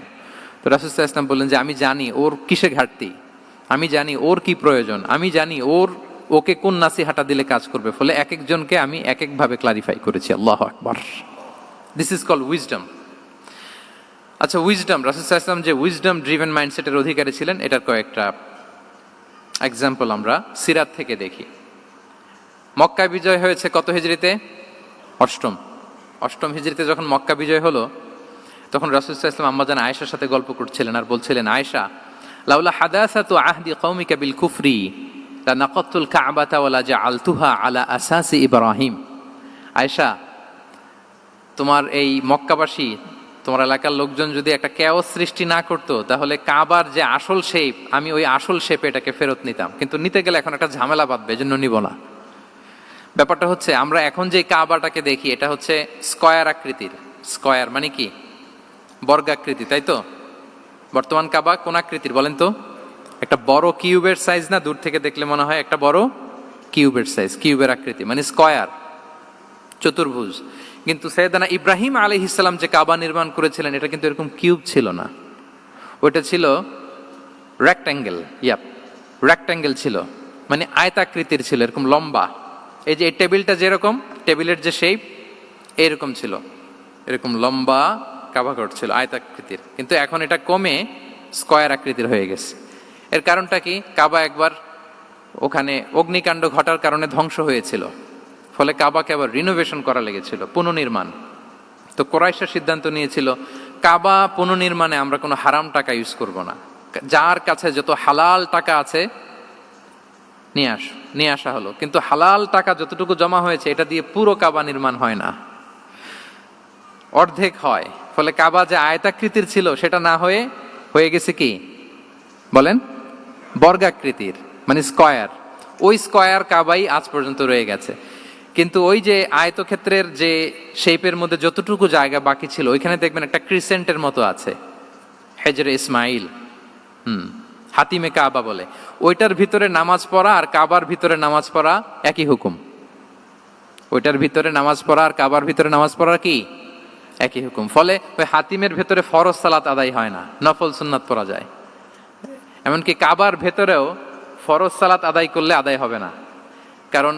তো রাসূল সাল্লাল্লাহু আলাইহি ওয়াসাল্লাম বললেন যে আমি জানি ওর কিসে ঘাটতি, আমি জানি ওর কি প্রয়োজন, আমি জানি ওকে কোন নাসিহাটা দিলে কাজ করবে, ফলে এক একজনকে আমি এক একভাবে ক্লারিফাই করেছি। আল্লাহু আকবার। This is called wisdom. আচ্ছা, উইজডম, রাসূল সাল্লাল্লাহু আলাইহি ওয়াসাল্লাম যে উইজডম ড্রিভেন মাইন্ডসেটের অধিকারী ছিলেন, এটার কয়েকটা এক্সাম্পল আমরা সিরাত থেকে দেখি। মক্কা বিজয় হয়েছে কত হিজরিতে? অষ্টম হিজরিতে যখন মক্কা বিজয় হলো, তখন রাসূল সাল্লাল্লাহু আলাইহি ওয়াসাল্লাম আম্মাজান আয়েশার সাথে গল্প করছিলেন আর বলছিলেন, আয়েশা, লাউলা হাদাসাতু আহদি কওমিকা বিল কুফরি লা নাকাতুল কাবাতা ওয়া লা জাআলতুহা আলা আসাসি ইব্রাহিম। আয়েশা, তোমার এই মক্কাবাসী, তোমার এলাকার লোকজন যদি একটা ক্যাওস সৃষ্টি না করতো, তাহলে কাবার যে আসল শেপ, আমি ওই আসল শেপে এটাকে ফেরত নিতাম, কিন্তু নিতে গেলে এখন একটা ঝামেলা বাঁধবে, এজন্য নিব না। ব্যাপারটা হচ্ছে, আমরা এখন যে কাবাটাকে দেখি, এটা হচ্ছে স্কয়ার আকৃতির। স্কয়ার মানে কি? বর্গাকৃতি, তাই তো? বর্তমান কাবা কোন আকৃতির বলেন তো? একটা বড় কিউবের সাইজ না? দূর থেকে দেখলে মনে হয় একটা বড় কিউবের সাইজ, কিউবের আকৃতি মানে স্কয়ার, চতুর্ভুজ। কিন্তু সাইয়েদনা ইব্রাহিম আলাইহিস সালাম যে কাবা নির্মাণ করেছিলেন, এটা কিন্তু এরকম কিউব ছিল না, ওইটা ছিল রেক্ট্যাঙ্গেল। রেক্ট্যাঙ্গেল ছিল, মানে আয়তাকৃতির ছিল, এরকম লম্বা। এই যে এই টেবিলটা যেরকম, টেবিলের যে শেপ এরকম ছিল, এরকম লম্বা কাবা ঘর ছিল আয়তাকৃতির। কিন্তু এখন এটা কমে স্কয়ার আকৃতির হয়ে গেছে। এর কারণটা কি? কাবা একবার ওখানে অগ্নিকাণ্ড ঘটার কারণে ধ্বংস হয়েছিল, ফলে কাবাকে আবার রিনোভেশন করা লেগেছিল, পুনর্নির্মাণ। তো কোরাইশরা সিদ্ধান্ত নিয়েছিল, কাবা পুনর্নির্মাণে আমরা কোনো হারাম টাকা ইউজ করব না, যার কাছে যত হালাল টাকা আছে নিয়ে আসা হলো। কিন্তু হালাল টাকা যতটুকু জমা হয়েছে, এটা দিয়ে পুরো কাবা নির্মাণ হয় না, অর্ধেক হয়। ফলে কাবা যে আয়তাকৃতির ছিল, সেটা না হয়ে গেছে কি বলেন? বর্গাকৃতির, মানে স্কয়ার। ওই স্কয়ার কাবাই আজ পর্যন্ত রয়ে গেছে। কিন্তু ওই যে আয়তক্ষেত্রের যে শেপের মধ্যে যতটুকু জায়গা বাকি ছিল, ওইখানে দেখবেন একটা ক্রিসেন্টের মতো আছে, হেজরে ইসমাইল, হাতিমে কাবা বলে। ওইটার ভিতরে নামাজ পড়া আর কাবার ভিতরে নামাজ পড়া একই হুকুম। ওইটার ভিতরে নামাজ পড়া আর কাবার ভিতরে নামাজ পড়া কি একই হুকুম। ফলে ওই হাতিমের ভেতরে ফরজ সালাত আদায় হয় না, নফল সুন্নাত পড়া যায়। এমনকি কাবার ভেতরেও ফরজ সালাত আদায় করলে আদায় হবে না, কারণ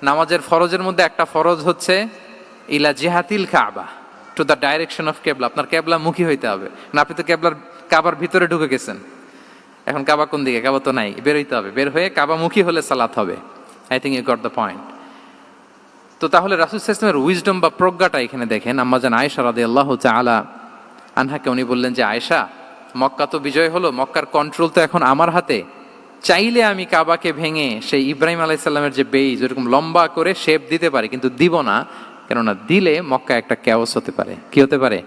নামাজের ফরজের মধ্যে একটা ফরজ হচ্ছে ইলা জিহাতিল কাবা, টু দ্য ডাইরেকশন অফ কেবলা। আপনার কেবলা মুখী হইতে হবে না। আপনি তো কাবার ভিতরে ঢুকে গেছেন, এখন কাবা কোন দিকে? কাবা তো নাই, বের হইতে হবে। বের হয়ে কাবা মুখী হলে সালাত হবে। I think you got the point. তো তাহলে রাসূল সাল্লাল্লাহু আলাইহি ওয়াসাল্লামের উইজডম বা প্রজ্ঞাটা এখানে দেখেন। আম্মাজান আয়েশা রাদিয়াল্লাহু তাআলা আনহাকে উনি বললেন যে, আয়েশা, মক্কা তো বিজয় হলো, মক্কার কন্ট্রোল তো এখন আমার হাতে। চাইলে আমি কাবাকে ভেঙে সেই ইব্রাহিম আলাইহিস সালামের যে বেইজ, ওরকম লম্বা করে শেপ দিতে পারি, কিন্তু দিব না। কেননা দিলে মক্কা একটা ক্যাওস হতে পারে। কি হতে পারে?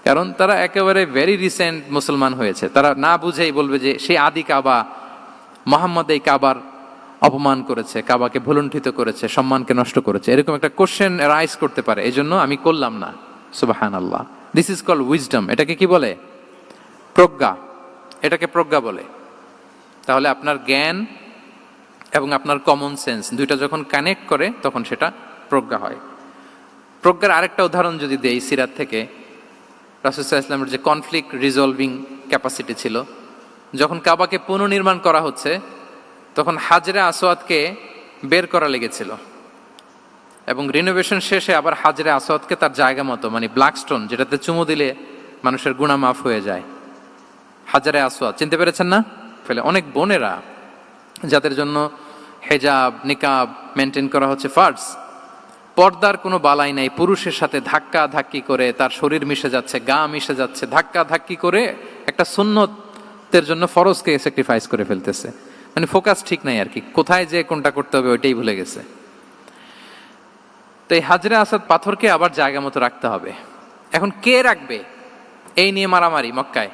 কারণ তারা একেবারে ভেরি রিসেন্ট মুসলমান হয়েছে, তারা না বুঝেই বলবে যে সেই আদি কাবা, মুহাম্মদ এই কাবার অপমান করেছে, কাবাকে ভুলুণ্ঠিত করেছে, সম্মানকে নষ্ট করেছে, এরকম একটা কোশ্চেন রাইজ করতে পারে। এই জন্য আমি করলাম না। সুবহানাল্লাহ। This is called wisdom. এটাকে কি বলে? প্রজ্ঞা। এটাকে প্রজ্ঞা বলে। তাহলে আপনার জ্ঞান এবং আপনার কমন সেন্স দুইটা যখন কানেক্ট করে, তখন সেটা প্রজ্ঞা হয়। প্রজ্ঞার আরেকটা উদাহরণ যদি দেই সিরাত থেকে, রাসূল সাল্লাল্লাহু আলাইহি ওয়াসাল্লামের যে কনফ্লিক্ট রিজলভিং ক্যাপাসিটি ছিল, যখন কাবাকে পুনর্নির্মাণ করা হচ্ছে, তখন হাজরে আসওয়াদকে বের করা লেগেছিল, এবং রিনোভেশন শেষে আবার হাজরে আসওয়াদকে তার জায়গা মতো, মানে ব্ল্যাক স্টোন, যেটাতে চুমু দিলে মানুষের গুনাহ মাফ হয়ে যায়, হাজরে আসওয়াদ, চিনতে পেরেছেন না? ফলে অনেক বোনেরা যাদের জন্য হেজাব নিকাব মেনটেন করা হচ্ছে ফার্জ, পর্দার কোনো বালাই নাই, পুরুষের সাথে ধাক্কা ধাক্কি করে তার শরীর মিশে যাচ্ছে, গা মিশে যাচ্ছে, ধাক্কা ধাক্কি করে একটা সুন্নতের জন্য ফরজকে স্যাক্রিফাইস করে ফেলতেছে। মানে ফোকাস ঠিক নাই আর কি, কোথায় যে কোনটা করতে হবে ওইটাই ভুলে গেছে। তো এই হাজরে আসওয়াদ পাথরকে আবার জায়গা মতো রাখতে হবে। এখন কে রাখবে, এই নিয়ে মারামারি মক্কায়।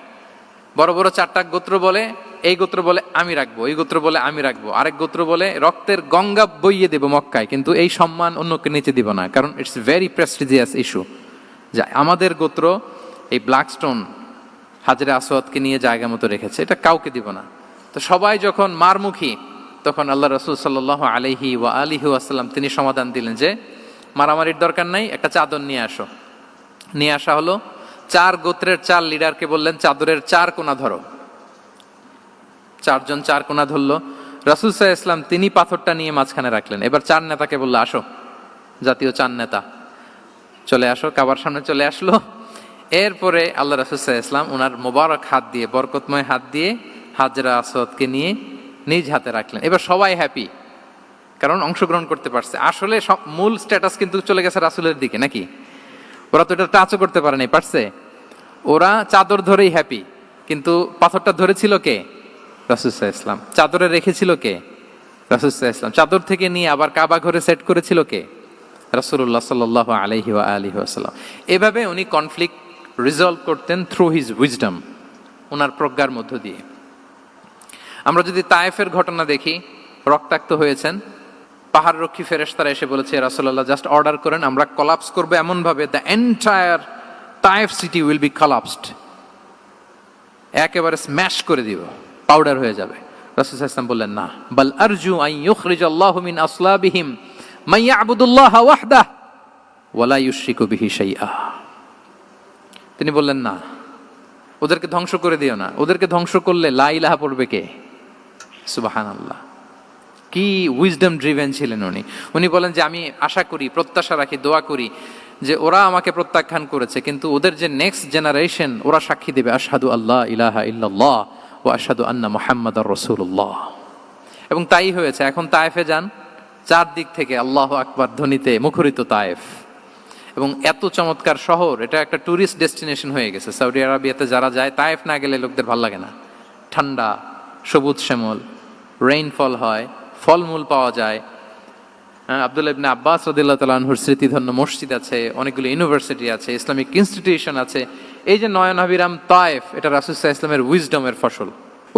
বড় বড় চারটা গোত্র বলে, এই গোত্র বলে আমি রাখবো, এই গোত্র বলে আমি রাখবো, আরেক গোত্র বলে রক্তের গঙ্গা বইয়ে দেবো মক্কায়, কিন্তু এই সম্মান অন্যকে নিচে দিব না, কারণ ইটস ভেরি প্রেস্টিজিয়াস ইস্যু। যা আমাদের গোত্র এই ব্ল্যাক স্টোন হাজরে আসওয়াদকে নিয়ে জায়গা মতো রেখেছে, এটা কাউকে দিব না। তো সবাই যখন মারমুখী, তখন আল্লাহ রাসূল সাল্লাল্লাহু আলাইহি ওয়া আলিহি ওয়াসাল্লাম তিনি সমাধান দিলেন যে মারামারির দরকার নাই, একটা চাদর নিয়ে আসো। নিয়ে আসা হলো। 4 গোত্রের 4 লিডারকে বললেন, চাদরের 4 কোনা ধরো। চারজন চার কোনা ধরলো, রাসূল সাল্লাল্লাহু আলাইহি ওয়াসাল্লাম তিনি পাথরটা নিয়ে মাঝখানে রাখলেন। এবার চার নেতাকে বললো, আসো, জাতীয় চার নেতা চলে আসো, কাবার সামনে চলে আসলো। এরপরে আল্লাহ রাসূল সাল্লাল্লাহু আলাইহি ওয়াসাল্লাম ওনার মোবারক হাত দিয়ে, বরকতময় হাত দিয়ে হাজরা আসওয়াদকে নিয়ে নিজ হাতে রাখলেন। এবার সবাই হ্যাপি, কারণ অংশগ্রহণ করতে পারছে। আসলে মূল স্ট্যাটাস কিন্তু চলে গেছে রাসূলের দিকে, নাকি? ওরা তো এটা টাচও করতে পারে নাই, পারছে? ওরা চাদর ধরেই হ্যাপি, কিন্তু পাথরটা ধরেছিল কে? রাসূল সাল্লাল্লাহু আলাইহি ওয়াসাল্লাম। চাদরে রেখেছিল কে? রাসূল সাল্লাল্লাহু আলাইহি ওয়াসাল্লাম। চাদর থেকে নিয়ে আবার কাবা ঘরে সেট করেছিল কে? রাসূলুল্লাহ সাল্লাল্লাহু আলাইহি ওয়া আলিহি ওয়াসাল্লাম। এভাবে উনি কনফ্লিক্ট রিজলভ করতেন থ্রু হিজ উইজডম, ওনার প্রজ্ঞার মধ্য দিয়ে। আমরা যদি তায়েফের ঘটনা দেখি, রক্তাক্ত হয়েছেন, পাহাড়রক্ষী ফেরেশতারা এসে বলেছে, রাসূলুল্লাহ জাস্ট অর্ডার করেন, আমরা কলাপস করবো এমন ভাবে the entire Taif city will be collapsed, একেবারে স্ম্যাশ করে দিব, পাউডার হয়ে যাবে। রাসূল সাল্লাল্লাহু আলাইহি ওয়াসাল্লাম বললেন, না, বাল আরজু আন ইউখরিজাল্লাহু মিন আসলাবিহিম মান ইয়াবুদুল্লাহ ওয়াহদাহ ওয়া লা ইউশরিকু বিহি শাইআ। তিনি বললেন, না, ওদেরকে ধ্বংস করে দিও না, ওদেরকে ধ্বংস করলে লা ইলাহা পড়বে কে? সুবহানাল্লাহ। কি উইজডম ড্রিভেন ছিলেন উনি। উনি বলেন যে আমি আশা করি, প্রত্যাশা রাখি, দোয়া করি যে ওরা আমাকে প্রত্যাখ্যান করেছে, কিন্তু ওদের যে নেক্সট জেনারেশন, ওরা সাক্ষী দেবে আশহাদু আল্লাহ ইলাহা ইল্লাল্লাহ ওয়া আশহাদু আন্না মুহাম্মাদার রাসূলুল্লাহ। এবং তাই হয়েছে। এখন তায়েফে যান, চারদিক থেকে আল্লাহু আকবার ধ্বনিতে মুখরিত তায়েফ, এবং এত চমৎকার শহর, এটা একটা ট্যুরিস্ট ডেস্টিনেশন হয়ে গেছে। সৌদি আরবিয়াতে যারা যায়, তায়েফ না গেলে লোকদের ভালো লাগে না। ঠান্ডা, সবুজ শ্যামল, রেইনফল হয়, ফলমূল পাওয়া যায়। আব্দুল্লাহ ইবনে আব্বাস রাদিয়াল্লাহু তাআলা আনহুর স্মৃতিধন্য মসজিদ আছে, অনেকগুলো ইউনিভার্সিটি আছে, ইসলামিক ইনস্টিটিউশন আছে। এই যে নয়নাভিরাম তায়েফ, এটা রাসূল সাল্লাল্লাহু আলাইহি ওয়াসাল্লামের উইজডমের ফসল।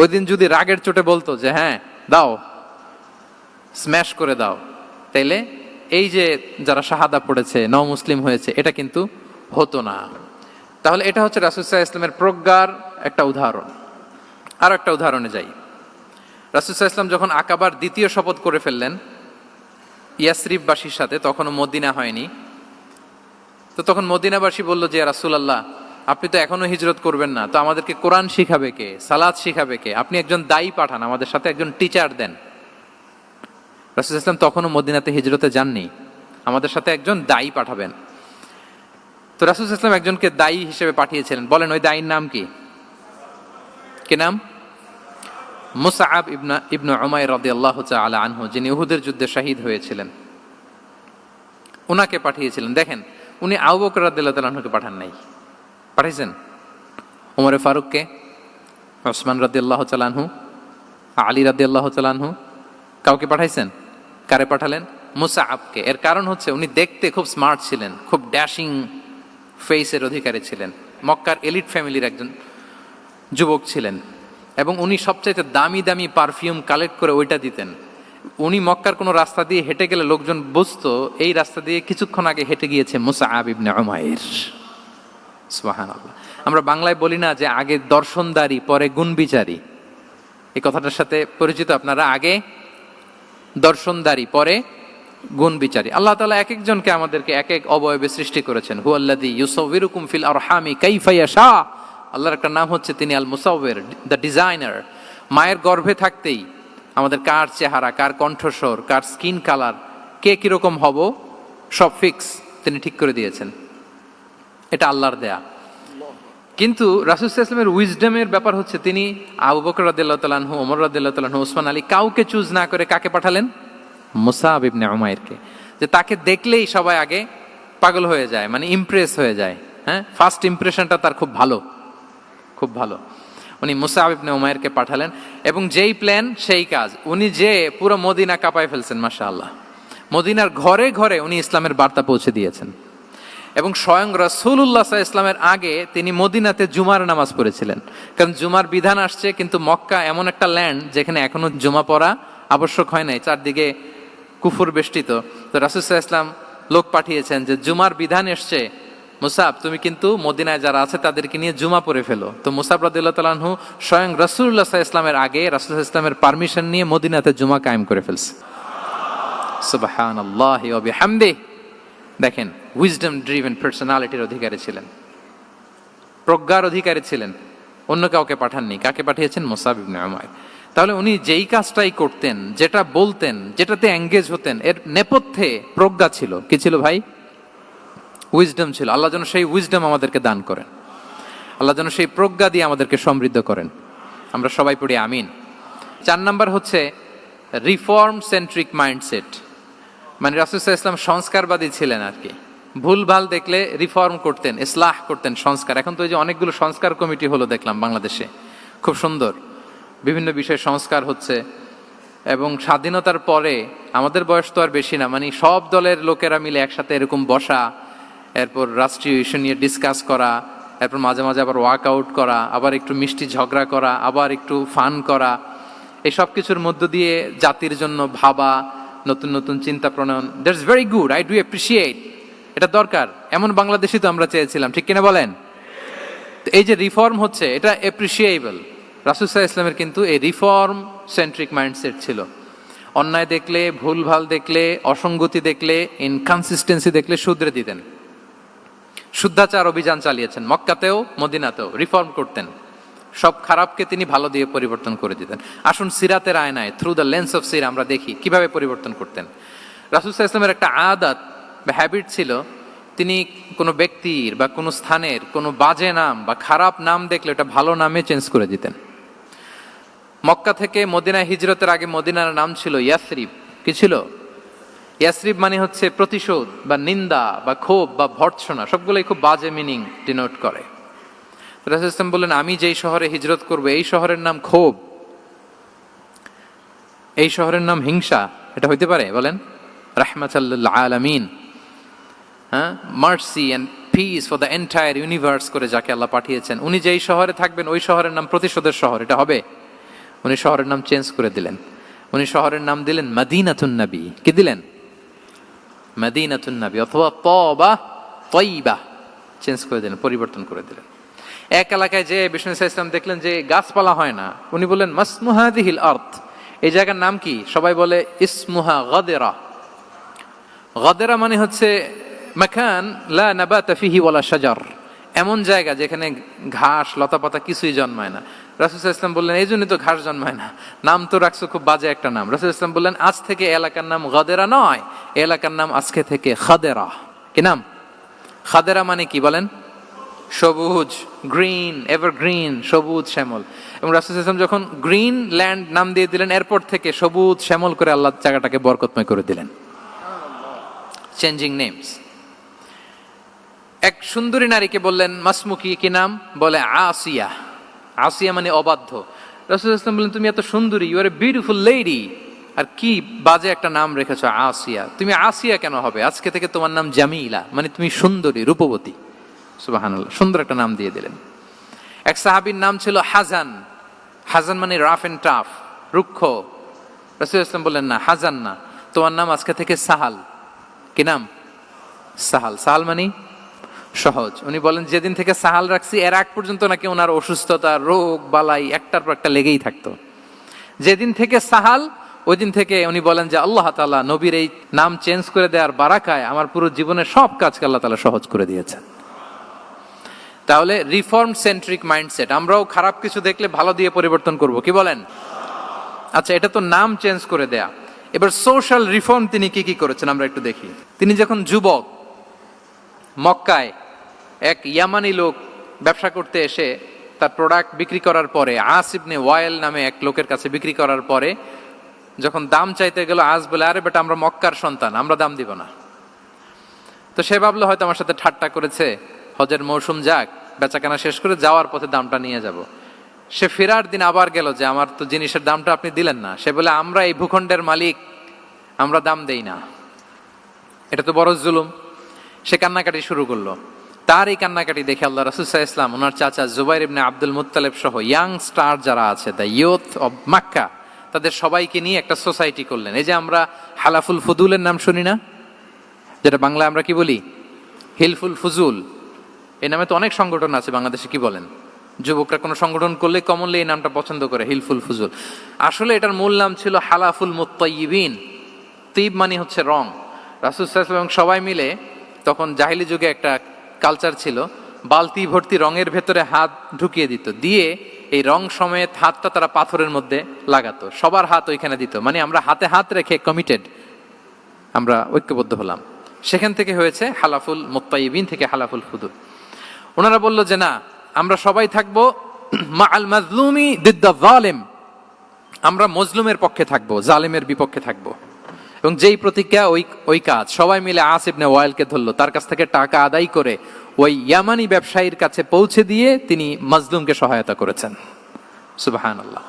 ওই দিন যদি রাগের চোটে বলতো যে হ্যাঁ দাও, স্ম্যাশ করে দাও, তাইলে এই যে যারা শাহাদা পড়েছে, নও মুসলিম হয়েছে, এটা কিন্তু হতো না। তাহলে এটা হচ্ছে রাসূল সাল্লাল্লাহু আলাইহি ওয়াসাল্লামের প্রজ্ঞার একটা উদাহরণ। আর একটা উদাহরণে যাই। রাসূল সাল্লাল্লাহু আলাইহি ওয়াসাল্লাম যখন আকাবার দ্বিতীয় শপথ করে ফেললেন ইয়াসরিববাসীর সাথে, তখনও মদিনা হয়নি, তো তখন মদিনাবাসী বলল যে রাসূলুল্লাহ, আপনি তো এখনো হিজরত করবেন না, তো আমাদেরকে কোরআন শিখাবে কে, সালাত শিখাবে কে? আপনি একজন দায়ী পাঠান, আমাদের সাথে একজন টিচার দেন। রাসূল সাল্লাল্লাহু আলাইহি ওয়াসাল্লাম তখনও মদিনাতে হিজরতে যাননি, আমাদের সাথে একজন দায়ী পাঠাবেন। তো রাসূল সাল্লাল্লাহু আলাইহি ওয়াসাল্লাম একজনকে দায়ী হিসেবে পাঠিয়েছিলেন। বলেন ওই দায়ীর নাম কি? কি নাম? মুসআব ইবনে উমাইর রাদিয়াল্লাহু তাআলা আনহু, যিনি উহুদের যুদ্ধে শহীদ হয়েছিলেন, উনাকে পাঠিয়েছিলেন। দেখেন, উনি আবু বকর রাদিয়াল্লাহু তাআলা আনহুকে পাঠান নাই, পাঠিয়েছেন ওমর ফারুককে, ওসমান রাদিয়াল্লাহু তাআলা আনহু, আলী রাদিয়াল্লাহু তাআলা আনহু, কাউকে পাঠাইছেন? কারে পাঠালেন? মুসআবকে। এর কারণ হচ্ছে উনি দেখতে খুব স্মার্ট ছিলেন, খুব ড্যাশিং ফেসের অধিকারী ছিলেন, মক্কার এলিট ফ্যামিলির একজন যুবক ছিলেন, এবং উনি সবচাইতে দামি দামি পারফিউম কালেক্ট করে ওইটা দিতেন। উনি মক্কার কোনো রাস্তা দিয়ে হেঁটে গেলে লোকজন বুঝতো এই রাস্তা দিয়ে কিছুক্ষণ আগে হেঁটে গিয়েছে মুসআব ইবনে উমাইর। সুবহানাল্লাহ। আমরা বাংলায় বলি না যে আগে দর্শনদারি পরে গুণবিচারী? এই কথাটার সাথে পরিচিত আপনারা? আগে দর্শনদারি পরে গুণবিচারী। আল্লাহ তাআলা এক একজনকে আমাদেরকে এক এক অবয়বে সৃষ্টি করেছেন। হুয়াল্লাযী ইউসাউবিরুকুম ফিল আরহামি কাইফা ইয়াশা। আল্লাহর একটা নাম হচ্ছে তিনি আল মুসাউবির, দ্য ডিজাইনার। মায়ের গর্ভে থাকতেই আমাদের কার চেহারা, কার কণ্ঠস্বর, কার স্কিন কালার, কে কিরকম হব, সব ফিক্স তিনি ঠিক করে দিয়েছেন। এটা আল্লাহর দেয়া। কিন্তু রাসূল সাল্লাল্লাহু আলাইহি ওয়াসাল্লামের উইজডমের ব্যাপার হচ্ছে তিনি আবু বকর রাদিয়াল্লাহু তাআলা আনহু, ওমর রাদিয়াল্লাহু তাআলা আনহু, ওসমান আলী, কাউকে চুজ না করে কাকে পাঠালেন? মুসআব ইবনে উমাইরকে। যে তাকে দেখলেই সবাই আগে পাগল হয়ে যায়, মানে ইমপ্রেস হয়ে যায়। হ্যাঁ, ফার্স্ট ইমপ্রেশনটা তার খুব ভালো, খুব ভালো। উনি মুসআব ইবনে উমাইরকে পাঠালেন, এবং যেই প্ল্যান সেই কাজ। উনি যে পুরো মদিনা কাঁপায় ফেলছেন, মাশাআল্লাহ। মদিনার ঘরে ঘরে উনি ইসলামের বার্তা পৌঁছে দিয়েছেন, এবং স্বয়ং রাসূলুল্লাহ সাল্লাল্লাহু আলাইহি ওয়াসাল্লামের আগে তিনি মদিনাতে জুমার নামাজ পড়েছিলেন। কারণ জুমার বিধান আসছে, কিন্তু মক্কা এমন একটা ল্যান্ড যেখানে এখনো জুমা পড়া আবশ্যক হয় নাই, চারদিকে কুফর বেষ্টিত। তো রাসূল সাল্লাল্লাহু আলাইহি ওয়াসাল্লাম লোক পাঠিয়েছেন যে জুমার বিধান এসছে, মুসাব তুমি কিন্তু মদিনায় যারা আছে তাদেরকে নিয়ে জুমা পড়ে ফেলো। তো মুসাব রাদিয়াল্লাহু তাআলা আনহু স্বয়ং রাসূলুল্লাহ সাল্লাল্লাহু আলাইহি ওয়াসাল্লামের আগে রাসূল সাল্লাল্লাহু আলাইহি ওয়াসাল্লামের পারমিশন নিয়ে মদিনাতে জুমা কায়েম করে ফেলছে। সুবহানাল্লাহি ওয়া বিহামদিহি। দেখেন, উইজডম ড্রিভেন পার্সোনালিটির অধিকারী ছিলেন, প্রজ্ঞার অধিকারী ছিলেন, অন্য কাউকে পাঠাননি। কাকে পাঠিয়েছেন? মুসআব ইবনে উমাইর। তাহলে উনি যেই কাজটাই করতেন, যেটা বলতেন, যেটাতে এঙ্গেজ হতেন, এর নেপথ্যে প্রজ্ঞা ছিল। কি ছিল ভাই? উইজডম ছিল। আল্লাহ যেন সেই উইজডম আমাদেরকে দান করেন, আল্লাহ যেন সেই প্রজ্ঞা দিয়ে আমাদেরকে সমৃদ্ধ করেন। আমরা সবাই পড়ি আমিন। 4 নাম্বার হচ্ছে রিফর্ম সেন্ট্রিক মাইন্ডসেট। মানে রাসূল সাল্লাল্লাহু আলাইহি ওয়াসাল্লাম সংস্কারবাদী ছিলেন আর কি। ভুলভাল দেখলে রিফর্ম করতেন, ইসলাহ করতেন, সংস্কার। এখন তো এই যে অনেকগুলো সংস্কার কমিটি হলো দেখলাম বাংলাদেশে, খুব সুন্দর, বিভিন্ন বিষয়ে সংস্কার হচ্ছে। এবং স্বাধীনতার পরে আমাদের বয়স তো আর বেশি না, মানে সব দলের লোকেরা মিলে একসাথে এরকম বসা, এরপর রাষ্ট্রীয় ইস্যু নিয়ে ডিসকাস করা, এরপর মাঝে মাঝে আবার ওয়ার্কআউট করা, আবার একটু মিষ্টি ঝগড়া করা, আবার একটু ফান করা, এই সব কিছুর মধ্য দিয়ে জাতির জন্য ভাবা, নতুন নতুন চিন্তা প্রণয়ন। That's very good, I do appreciate. এটা দরকার, এমন বাংলাদেশই তো আমরা চেয়েছিলাম, ঠিক কিনা বলেন? এই যে রিফর্ম হচ্ছে, এটা অ্যাপ্রিসিয়েবল। রাসূল সাল্লাল্লাহু আলাইহি ওয়াসাল্লামের কিন্তু এই রিফর্ম সেন্ট্রিক মাইন্ডসেট ছিল। অন্যায় দেখলে, ভুলভাল দেখলে, অসঙ্গতি দেখলে, ইনকনসিস্টেন্সি দেখলে শুধরে দিতেন। শুদ্ধাচার অভিযান চালিয়েছেন মক্কাতেও, মদিনাতেও, রিফর্ম করতেন। সব খারাপকে তিনি ভালো দিয়ে পরিবর্তন করে দিতেন। আসুন সিরাতের আয়নায়, থ্রু দ্য লেন্স অফ সিরা আমরা দেখি কিভাবে পরিবর্তন করতেন। রাসূল সাল্লাল্লাহু আলাইহি ওয়াসাল্লামের একটা আদত বা হ্যাবিট ছিল, তিনি কোনো ব্যক্তির বা কোনো স্থানের কোনো বাজে নাম বা খারাপ নাম দেখলে ওটা ভালো নামে চেঞ্জ করে দিতেন। মক্কা থেকে মদিনায় হিজরতের আগে মদিনার নাম ছিল ইয়াসরিব। কি ছিল? ইয়াসরিব মানে হচ্ছে প্রতিশোধ বা নিন্দা বা ক্ষোভ বা ভর্ৎসনা, সবগুলোই খুব বাজে মিনিং ডিনোট করে। রাসূল সাল্লাল্লাহু আলাইহি ওয়াসাল্লাম বললেন, আমি যেই শহরে হিজরত করব এই শহরের নাম ক্ষোভ, এই শহরের নাম হিংসা, এটা হইতে পারে? বলেন। রাহমাতাল লিল আলামিন, mercy and peace for the entire universe করে যাকে আল্লাহ পাঠিয়েছেন, উনি যেই শহরে থাকবেন ওই শহরের নাম প্রতিশোধের শহর, এটা হবে? উনি শহরের নাম চেঞ্জ করে দিলেন। উনি শহরের নাম দিলেন মদিনাতুন নবী। কি দিলেন? মদিনাতুন নবী, অথবা তবা তয়্যিবা, চেঞ্জ করে দিলেন, পরিবর্তন করে দিলেন। এক এলাকায় যে বিষ্ণু ইসলাম দেখলেন যে গাছপালা হয় না, উনি বললেন মাসমুহা দিহিল আরদ, এই জায়গার নাম কি? সবাই বলে ইসমুহা গাদেরা। গাদেরা মানে হচ্ছে মাকান লা নাবাতা ফিহি ওয়ালা শাজার, এমন জায়গা যেখানে ঘাস লতাপাতা কিছুই জন্মায় না। রাসূল সাল্লাল্লাহু আলাইহি ওয়াসাল্লাম বললেন, এই জন্যই তো ঘাস জন্মায় না, নাম তো রাখছো খুব বাজে একটা নাম। রাসূল সাল্লাল্লাহু আলাইহি ওয়াসাল্লাম বললেন, আজ থেকে এলাকার নাম গাদেরা নয়, এলাকার নাম আজকে থেকে খাদেরা। কি নাম? খাদেরা মানে কি বলেন? সবুজ, গ্রিন, এভারগ্রিন, সবুজ শ্যামল। এবং রাসূল সাল্লাল্লাহু আলাইহি ওয়াসাল্লাম যখন গ্রিন ল্যান্ড নাম দিয়ে দিলেন, এরপর থেকে সবুজ শ্যামল করে আল্লাহ জায়গাটাকে বরকতময় করে দিলেন। Changing names. এক সুন্দরী নারীকে বললেন মাসমুকি, কি নাম? বলে আসিয়া। আসিয়া মানে অবাধ্য। রাসূল সাল্লাল্লাহু আলাইহি ওয়াসাল্লাম বললেন, তুমি এত সুন্দরী, you are a beautiful lady, আর কি বাজে একটা নাম রেখেছো আসিয়া। তুমি আসিয়া কেন হবে? আজকে থেকে তোমার নাম জামিলা, মানে তুমি সুন্দরী, রূপবতী। সুবহানাল্লাহ, সুন্দর একটা নাম দিয়ে দিলেন। এক সাহাবীর নাম ছিল হাজান। হাজান মানে রাফ এন্ড টাফ, রুক্ষ। রাসূল সাল্লাল্লাহু আলাইহি ওয়াসাল্লাম বললেন, না, হাজান না, তোমার নাম আজকে থেকে সাহাল। কি নাম? সাহাল। সাহাল মানে সহজ। উনি বলেন, যেদিন থেকে সাহাল রাখছি এর আগ পর্যন্ত নাকি ওনার অসুস্থতা, রোগ বালাই একটার পর একটা লেগেই থাকতো। যেদিন থেকে সাহাল, ওই দিন থেকে উনি বলেন যে আল্লাহ তাআলা নবীর এই নাম চেঞ্জ করে দেওয়ার বারাকায় আমার পুরো জীবনের সব কাজকে আল্লাহ তাআলা সহজ করে দিয়েছেন। তাহলে রিফর্ম সেন্ট্রিক মাইন্ডসেট, আমরাও খারাপ কিছু দেখলে ভালো দিয়ে পরিবর্তন করব। কি বলেন? আচ্ছা, এটা তো নাম চেঞ্জ করে দেয়া। এবার সোশ্যাল রিফর্ম তিনি কি কি করেছেন আমরা একটু দেখি। তিনি যখন যুবক, মক্কায় এক ইয়ামানি লোক ব্যবসা করতে এসে তার প্রোডাক্ট বিক্রি করার পরে, আস ইবনে ওয়াইল নামে এক লোকের কাছে বিক্রি করার পরে যখন দাম চাইতে গেল, আস বলে, আরে বেটা, আমরা মক্কার সন্তান, আমরা দাম দিব না। তো সে ভাবলো হয়তো আমার সাথে ঠাট্টা করেছে, হজের মৌসুম যাক, বেচাকেনা শেষ করে যাওয়ার পথে দামটা নিয়ে যাব। সে ফেরার দিন আবার গেল যে আমার তো জিনিসের দামটা আপনি দিলেন না। সে বলে, আমরা এই ভূখণ্ডের মালিক, আমরা দাম দেই না, এটা তো বড় জুলুম। সে কান্নাকাটি শুরু করলো। তার এই কান্নাকাটি দেখে আল্লাহ রাসূল সাল্লাল্লাহু আলাইহি ওয়াসাল্লাম ওনার চাচা জুবাইর ইবনে আব্দুল মুত্তালিব সহ ইয়াং স্টার যারা আছে, দ্য ইয়ুথ অব মক্কা, তাদের সবাইকে নিয়ে একটা সোসাইটি করলেন। এই যে আমরা হালাফুল ফুদুলের নাম শুনি না, যেটা বাংলা আমরা কি বলি? হিলফুল ফুজুল। এই নামে তো অনেক সংগঠন আছে বাংলাদেশে। কি বলেন? যুবকরা কোনো সংগঠন করলে কমনলি এই নামটা পছন্দ করে, হিলফুল ফুজুল। আসলে এটার মূল নাম ছিল হালাফুল মুত্তাইয়িবিন। তিব মানে হচ্ছে রং। রাসূল সাল্লাল্লাহু আলাইহি ওয়াসাল্লাম সবাই মিলে, তখন জাহিলি যুগে একটা কালচার ছিল, বালতি ভর্তি রঙের ভেতরে হাত ঢুকিয়ে দিত, দিয়ে এই রং সমেত হাতটা তারা পাথরের মধ্যে লাগাতো, সবার হাত ওইখানে দিত, মানে আমরা হাতে হাত রেখে কমিটেড, আমরা ঐক্যবদ্ধ হলাম। সেখান থেকে হয়েছে হালাফুল মুত্তাইবিন থেকে হালাফুল ফুদুল। ওনারা বলল যে না, আমরা সবাই থাকবো মা আল মাজলুমি দিদ্দা জালেম, আমরা মজলুমের পক্ষে থাকবো, জালেমের বিপক্ষে থাকবো। এবং যেই প্রতিজ্ঞা ওই কাজ, সবাই মিলে আস ইবনে ওয়াইলকে ধরলো, তার কাছ থেকে টাকা আদায় করে ওই ইয়ামানি ব্যবসায়ীর কাছে পৌঁছে দিয়ে তিনি মাজলুমকে সহায়তা করেছেন। সুবহানাল্লাহ।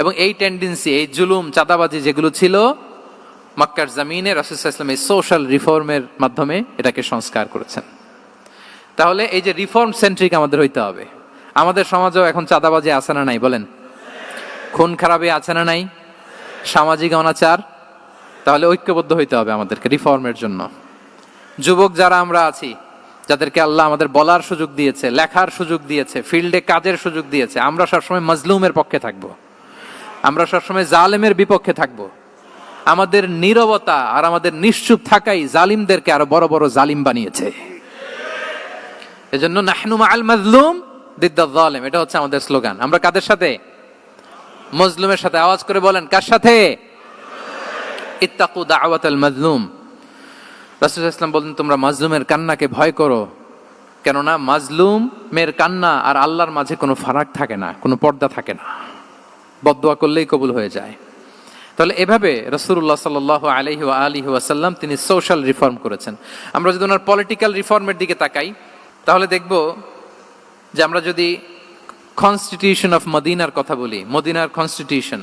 এবং এই টেন্ডেন্সি, এই জুলুম, চাঁদাবাজি যেগুলো ছিল মক্কার জমিনে, রাসূল সাল্লাল্লাহু আলাইহি ওয়াসাল্লাম এই সোশ্যাল রিফর্মের মাধ্যমে এটাকে সংস্কার করেছেন। তাহলে এই যে রিফর্ম সেন্ট্রিক আমাদের হইতে হবে। আমাদের সমাজেও এখন চাঁদাবাজি আছে না নাই বলেন? খুন খারাপি আছে না নাই? সামাজিক অনাচার? তাহলে ঐক্যবদ্ধ হইতে হবে আমাদেরকে রিফর্মের জন্য। যুবক যারা আমরা আছি, যাদেরকে আল্লাহ আমাদের বলার সুযোগ দিয়েছে, লেখার সুযোগ দিয়েছে, ফিল্ডে কাজের সুযোগ দিয়েছে, আমরা সবসময় মাজলুমের পক্ষে থাকবো, আমরা সবসময় জালেমের বিপক্ষে থাকবো। আমাদের নীরবতা আর আমাদের নিশ্চুপ থাকাই জালিমদেরকে আরো বড় বড় জালিম বানিয়েছে। এজন্য নাহনু মাআল মাজলুম দিদ্দা যালিম, এটা হচ্ছে আমাদের স্লোগান। আমরা কাদের সাথে? মজলুমের সাথে। আওয়াজ করে বলেন, কার সাথে? ইত্তাকু দাওয়াতাল মাজলুম। রাসূল সাল্লাল্লাহু আলাইহি ওয়াসাল্লাম বলেন, তোমরা মাজলুমের কান্নাকে ভয় করো, কেননা মাজলুমের কান্না আর আল্লাহর মাঝে কোনো ফারাক থাকে না, কোনো পর্দা থাকে না, বদদোয়া করলেই কবুল হয়ে যায়। তাহলে এভাবে রাসূলুল্লাহ সাল্লাল্লাহু আলাইহি ওয়া আলিহি ওয়াসাল্লাম তিনি সোশ্যাল রিফর্ম করেছেন। আমরা যদি ওনার পলিটিক্যাল রিফর্মের দিকে তাকাই, তাহলে দেখব যে আমরা যদি কনস্টিটিউশন অফ মদিনার কথা বলি, মদিনার কনস্টিটিউশন,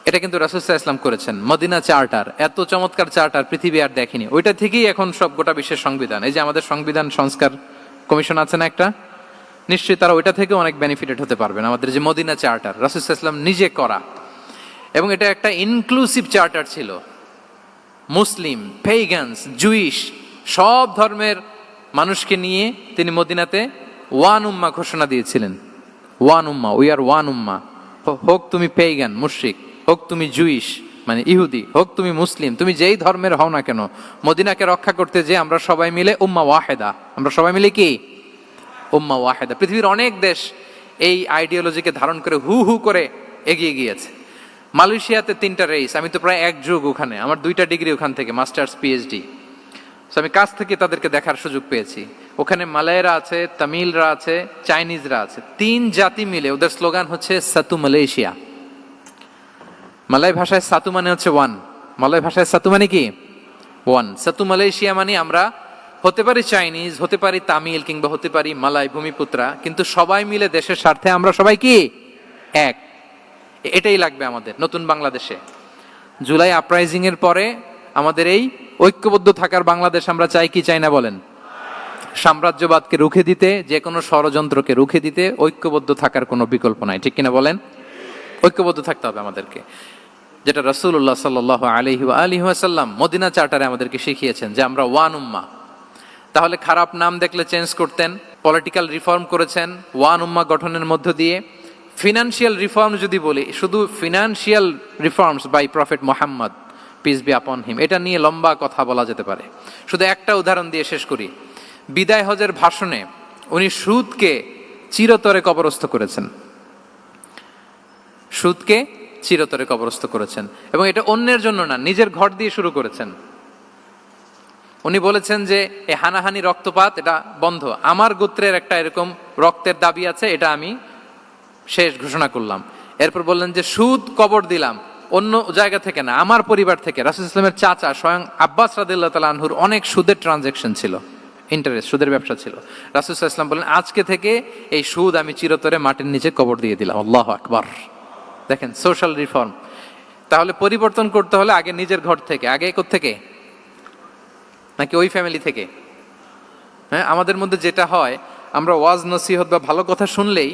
এটা কিন্তু রাসূল সাল্লাল্লাহু আলাইহি ওয়াসাল্লাম করেছেন। মদিনা চার্টার, এত চমৎকার চার্টার পৃথিবী আর দেখেনি। ওইটা থেকেই এখন সব গোটা বিশ্বের সংবিধান। এই যে আমাদের সংবিধান সংস্কার কমিশন আছে না একটা, নিশ্চয়ই তারা ওইটা থেকে অনেক বেনিফিটেড হতে পারবেন। আমাদের যে মদিনা চার্টার, রাসূল সাল্লাল্লাহু আলাইহি ওয়াসাল্লাম নিজে করা, এবং এটা একটা ইনক্লুসিভ চার্টার ছিল। মুসলিম, পেগানস, জুইশ, সব ধর্মের মানুষকে নিয়ে তিনি মদিনাতে ওয়ান উম্মাহ ঘোষণা দিয়েছিলেন। ওয়ান উম্মাহ, উই আর ওয়ান উম্মাহ। হোক তুমি পেগান মুশরিক, হোক তুমি জুইশ মানে ইহুদি, হোক তুমি মুসলিম, তুমি যেই ধর্মের হও না কেন, মদিনাকে রক্ষা করতে যে আমরা সবাই মিলে উম্মাহ ওয়াহেদা, আমরা সবাই মিলে কি উম্মাহ ওয়াহেদা। পৃথিবীর অনেক দেশ এই আইডিওলজিকে ধারণ করে হু হু করে এগিয়ে গিয়েছে। মালয়েশিয়াতে 3টা রেস, আমি তো প্রায় এক যুগ ওখানে, আমার 2টা ডিগ্রি ওখান থেকে, মাস্টার্স পিএইচডি। আমি কাছ থেকে তাদেরকে দেখার সুযোগ পেয়েছি। ওখানে মালয়েরা আছে, তামিলরা আছে, চাইনিজরা আছে, 3 জাতি মিলে ওদের স্লোগান হচ্ছে সাতু মালয়েশিয়া। মালয় ভাষায় সাতু মানে হচ্ছে ওয়ান, মালয় ভাষায় সাতু মানে কি ওয়ান। সাতু মালয়েশিয়া মানে আমরা হতে পারি চাইনিজ, হতে পারি তামিল, কিংবা হতে পারি মালয় ভূমিপুত্রা, কিন্তু সবাই মিলে দেশের স্বার্থে আমরা সবাই কি এক। এটাই লাগবে আমাদের নতুন বাংলাদেশে। জুলাই আপরাইজিং এর পরে আমাদের এই ঐক্যবদ্ধ থাকার বাংলাদেশ আমরা চাই কি চাই না বলেন? সাম্রাজ্যবাদকে রুখে দিতে, যে কোনো ষড়যন্ত্রকে রুখে দিতে ঐক্যবদ্ধ থাকার কোনো বিকল্প নাই, ঠিক কিনা বলেন? ঐক্যবদ্ধ থাকতে হবে আমাদেরকে, যেটা রাসূলুল্লাহ সাল্লাল্লাহু আলাইহি ওয়া আলিহি ওয়াসাল্লাম মদিনা চার্টারে আমাদেরকে শিখিয়েছেন যে আমরা ওয়ান উম্মাহ। তাহলে খারাপ নাম দেখলে চেঞ্জ করতেন, পলিটিক্যাল রিফর্ম করেছেন ওয়ান উম্মাহ গঠনের মধ্য দিয়ে। ফিনান্সিয়াল রিফর্ম যদি বলি, শুধু financial reforms by prophet Muhammad peace be upon him, এটা নিয়ে লম্বা কথা বলা যেতে পারে। শুধু একটা উদাহরণ দিয়ে শেষ করি। বিদায় হজের ভাষণে উনি সুদকে চিরতরে কবরস্থ করেছেন, সুদকে চিরতরে কবরস্থ করেছেন, এবং এটা অন্যের জন্য না, নিজের ঘর দিয়ে শুরু করেছেন। উনি বলেছেন যে এই হানাহানি, রক্তপাত এটা বন্ধ, আমার গোত্রের একটা এরকম রক্তের দাবি আছে, এটা আমি শেষ ঘোষণা করলাম। এরপর বললেন যে সুদ কবর দিলাম, অন্য জায়গা থেকে না, আমার পরিবার থেকে। রাসূল সাল্লাল্লাহু আলাইহি ওয়াসাল্লামের চাচা স্বয়ং আব্বাস রাদিয়াল্লাহু তাআলা আনহুর অনেক সুদের ট্রানজাকশন ছিল, ইন্টারেস্ট, সুদের ব্যবসা ছিল। রাসূল সাল্লাল্লাহু আলাইহি ওয়াসাল্লাম বলেন আজকে থেকে এই সুদ আমি চিরতরে মাটির নিচে কবর দিয়ে দিলাম। আল্লাহু আকবার। দেখেন সোশ্যাল রিফর্ম। তাহলে পরিবর্তন করতে হলে আগে নিজের ঘর থেকে, আগে কোত্থেকে? নাকি ওই ফ্যামিলি থেকে? হ্যাঁ, আমাদের মধ্যে যেটা হয়, আমরা ওয়াজ নসিহত বা ভালো কথা শুনলেই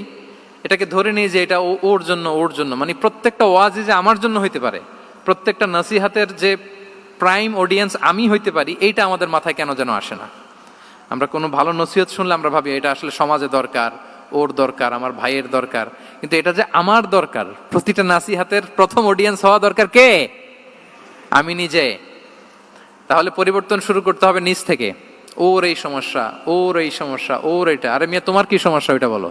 এটাকে ধরে নিই যে এটা ওর জন্য, ওর জন্য, মানে প্রত্যেকটা ওয়াজই যে আমার জন্য হইতে পারে, প্রত্যেকটা নসিহাতের যে প্রাইম অডিয়েন্স আমি হইতে পারি, এইটা আমাদের মাথায় কেন যেন আসে না। আমরা কোনো ভালো নসিহত শুনলে আমরা ভাবি এটা আসলে সমাজে দরকার, ওর দরকার, আমার ভাইয়ের দরকার, কিন্তু এটা যে আমার দরকার, প্রতিটা নাসিহাতের প্রথম অডিয়েন্স হওয়া দরকার কে? আমি নিজে। তাহলে পরিবর্তন শুরু করতে হবে নিজ থেকে। ওর এই সমস্যা, ওর এই সমস্যা, ওর এটা, আরে মিয়া তোমার কি সমস্যা ওইটা বলো।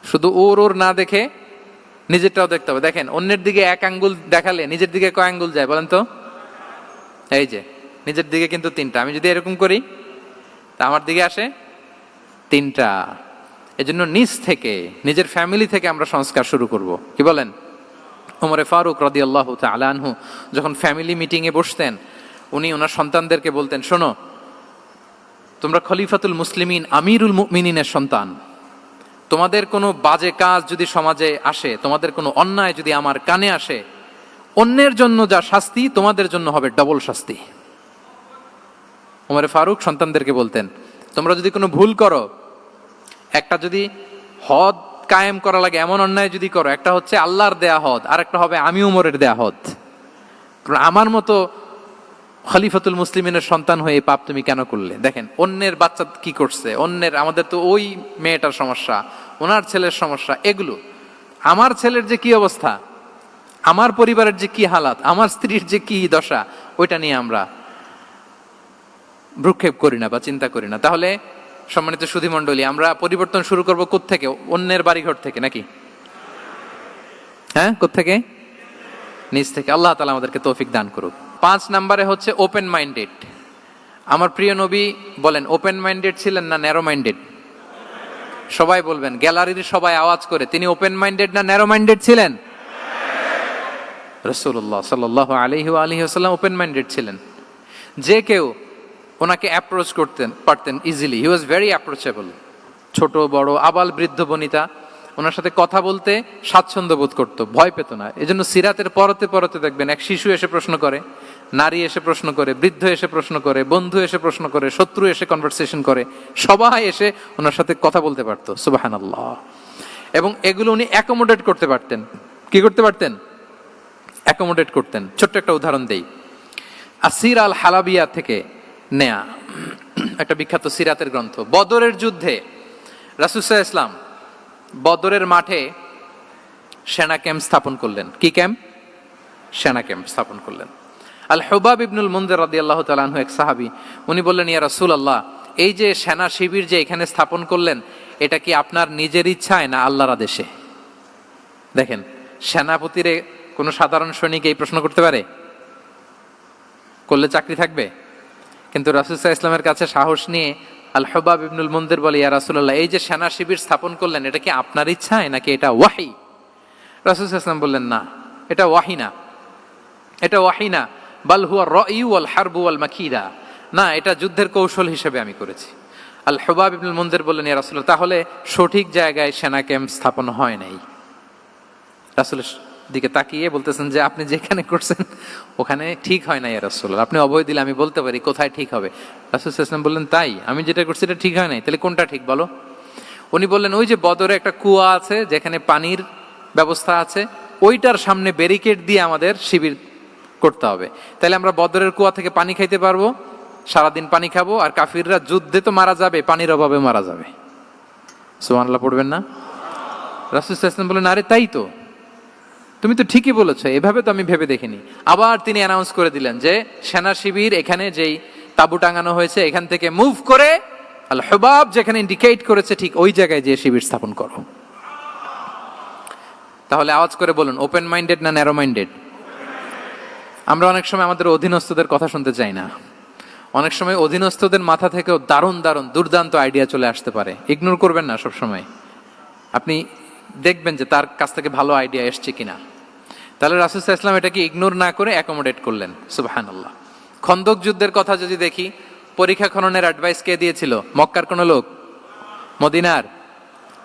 শুধু ওর ওর না দেখে নিজেরটাও দেখতে হবে। দেখেন, অন্যের দিকে এক আঙ্গুল দেখালে নিজের দিকে কয় আঙ্গুল যায় বলেন তো? এই যে নিজের দিকে কিন্তু তিনটা। আমি যদি এরকম করি তা আমার দিকে আসে তিনটা। এজন্য নিজ থেকে, নিজের ফ্যামিলি থেকে আমরা সংস্কার শুরু করব। কি বলেন? ওমরে ফারুক রাদিয়াল্লাহু তাআলা আনহু যখন ফ্যামিলি মিটিংয়ে বসতেন, উনি ওনার সন্তানদেরকে বলতেন, শোনো, তোমরা খলিফাতুল মুসলিমিন, আমিরুল মুমিনিনের সন্তান। তোমাদের কোনো বাজে কাজ যদি সমাজে আসে, তোমাদের কোনো অন্যায় যদি আমার কানে আসে, অন্যের জন্য যা শাস্তি তোমাদের জন্য হবে ডবল শাস্তি। ওমরে ফারুক সন্তানদেরকে বলতেন, তোমরা যদি কোনো ভুল করো, একটা যদি হদ কায়েম করা লাগে এমন অন্যায় যদি করো, একটা হচ্ছে আল্লাহর দেয়া হদ, আর একটা হবে আমি উমরের দেয়া হদ। আমার মতো খলিফাতুল মুসলিমিনের সন্তান হয়ে পাপ তুমি কেন করলে? দেখেন অন্যের বাচ্চা কি করছে, অন্যের, আমাদের তো ওই মেয়েটার সমস্যা, ওনার ছেলের সমস্যা, এগুলো আমার ছেলের যে কি অবস্থা, আমার পরিবারের যে কি হালাত, আমার স্ত্রীর যে কি দশা, ওইটা নিয়ে আমরা ভ্রুক্ষেপ করি না বা চিন্তা করি না। তাহলে সম্মানিত সুধী মণ্ডলী, আমরা পরিবর্তন শুরু করবো কোত্থেকে? অন্যের বাড়িঘর থেকে নাকি? হ্যাঁ, কোত্থেকে? নিজ থেকে। আল্লাহ তাআলা আমাদেরকে তৌফিক দান করুক। 5 নম্বরে হচ্ছে ওপেন মাইন্ডেড। আমার প্রিয় নবী বলেন, ওপেন মাইন্ডেড ছিলেন না ন্যারো মাইন্ডেড? সবাই বলবেন, গ্যালারির সবাই আওয়াজ করে, তিনি ওপেন মাইন্ডেড না ন্যারো মাইন্ডেড ছিলেন? রাসূলুল্লাহ সাল্লাল্লাহু আলাইহি ওয়া আলিহি ওয়াসাল্লাম ওপেন মাইন্ডেড ছিলেন। যে কেউ ওনাকে অ্যাপ্রোচ করতেন পারতেন easily. He was very approachable. ছোট বড় আবাল বৃদ্ধ বনিতা ওনার সাথে কথা বলতে স্বাচ্ছন্দ্য বোধ করতো, ভয় পেত না। এজন্য সিরাতের পরতে পরতে দেখবেন এক শিশু এসে প্রশ্ন করে, নারী এসে প্রশ্ন করে, বৃদ্ধ এসে প্রশ্ন করে, বন্ধু এসে প্রশ্ন করে, শত্রু এসে কনভারসেশন করে, সবাই এসে ওনার সাথে কথা বলতে পারতো। সুবহানাল্লাহ। এবং এগুলো উনি অ্যাকোমোডেট করতে পারতেন। কি করতে পারতেন? অ্যাকোমোডেট করতেন। ছোট্ট একটা উদাহরণ দেই, আসির আল হালাবিয়া থেকে নেয়া একটা বিখ্যাত সিরাতের গ্রন্থ। বদরের যুদ্ধে রাসূল সাল্লাল্লাহু আলাইহি ওয়াসাল্লাম বদরের মাঠে সেনা ক্যাম্প স্থাপন করলেন। কি ক্যাম্প? সেনা ক্যাম্প স্থাপন করলেন। আল হুবাব ইবনুল মুনজির রাদিয়াল্লাহু তাআলা আনহু এক সাহাবী, উনি বললেন, ইয়া রাসূলুল্লাহ, এই যে সেনা শিবির যে এখানে স্থাপন করলেন, এটা কি আপনার নিজের ইচ্ছায় না আল্লাহর আদেশে? দেখেন, সেনাপতিরে কোনো সাধারণ সৈনিক এই প্রশ্ন করতে পারে? করলে চাকরি থাকবে? কিন্তু রাসূল সাল্লাল্লাহু আলাইহি ওয়াসাল্লামের কাছে সাহস নিয়ে আল হুবাব ইবনুল মুনজির বলে, ইয়া রাসূলুল্লাহ, এই যে সেনা শিবির স্থাপন করলেন, এটা কি আপনার ইচ্ছায় নাকি এটা ওয়াহি? রাসূল সাল্লাল্লাহু আলাইহি ওয়াসাল্লাম বললেন, না, এটা ওয়াহি না, এটা ওয়াহি না, বাল হুয়া রায়ু ওয়াল হারবু ওয়াল মাকিদা, না, এটা যুদ্ধের কৌশল হিসেবে আমি করেছি। আল হুবাব ইবনুল মুনজির বললেন, ইয়া রাসূলুল্লাহ, তাহলে সঠিক জায়গায় সেনা ক্যাম্প স্থাপন হয় নাই। রাসূলের দিকে তাকিয়ে বলতেছেন যে আপনি যেখানে করছেন ওখানে ঠিক হয় না ইয়া রাসূলুল্লাহ, আপনি অভয় দিলে আমি বলতে পারি কোথায় ঠিক হবে। রাসূল সাল্লাল্লাহু আলাইহি ওয়াসাল্লাম বললেন, তাই? আমি যেটা করছি এটা ঠিক হয় নাই, তাহলে কোনটা ঠিক বলো? উনি বললেন, ওই যে বদরে একটা কুয়া আছে যেখানে পানির ব্যবস্থা আছে, ওইটার সামনে ব্যারিকেড দিয়ে আমাদের শিবির করতে হবে। তাহলে আমরা বদরের কুয়া থেকে পানি খাইতে পারবো, সারাদিন পানি খাবো, আর কাফিররা যুদ্ধে তো মারা যাবে, পানির অভাবে মারা যাবে। সুবহানাল্লাহ পড়বেন না? রাসূল সাল্লাল্লাহু আলাইহি ওয়াসাল্লাম বললেন, আরে তাই তো, তুমি তো ঠিকই বলেছো, এভাবে তো আমি ভেবে দেখিনি। আবার তিনি অ্যানাউন্স করে দিলেন যে সেনা শিবির এখানে যেই তাবু টাঙানো হয়েছে এখান থেকে মুভ করে আল হুবাব যেখানে ইন্ডিকেট করেছে ঠিক ওই জায়গায় যে শিবির স্থাপন করো। তাহলে আওয়াজ করে বলুন, ওপেন মাইন্ডেড না ন্যারো মাইন্ডেড? আমরা অনেক সময় আমাদের অধীনস্থদের কথা শুনতে চাই না। অনেক সময় অধীনস্থদের মাথা থেকেও দারুণ দারুণ দুর্দান্ত আইডিয়া চলে আসতে পারে। ইগনোর করবেন না সব সময়, আপনি দেখবেন যে তার কাছ থেকে ভালো আইডিয়া এসছে কিনা। তাহলে রাসূল সাল্লাল্লাহু আলাইহি ওয়াসাল্লাম এটাকে ইগনোর না করে অ্যাকোমোডেট করলেন। সুবহানাল্লাহ। খন্দক যুদ্ধের কথা যদি দেখি, পরীক্ষা খননের অ্যাডভাইস কে দিয়েছিল? মক্কার কোন লোক? মদিনার?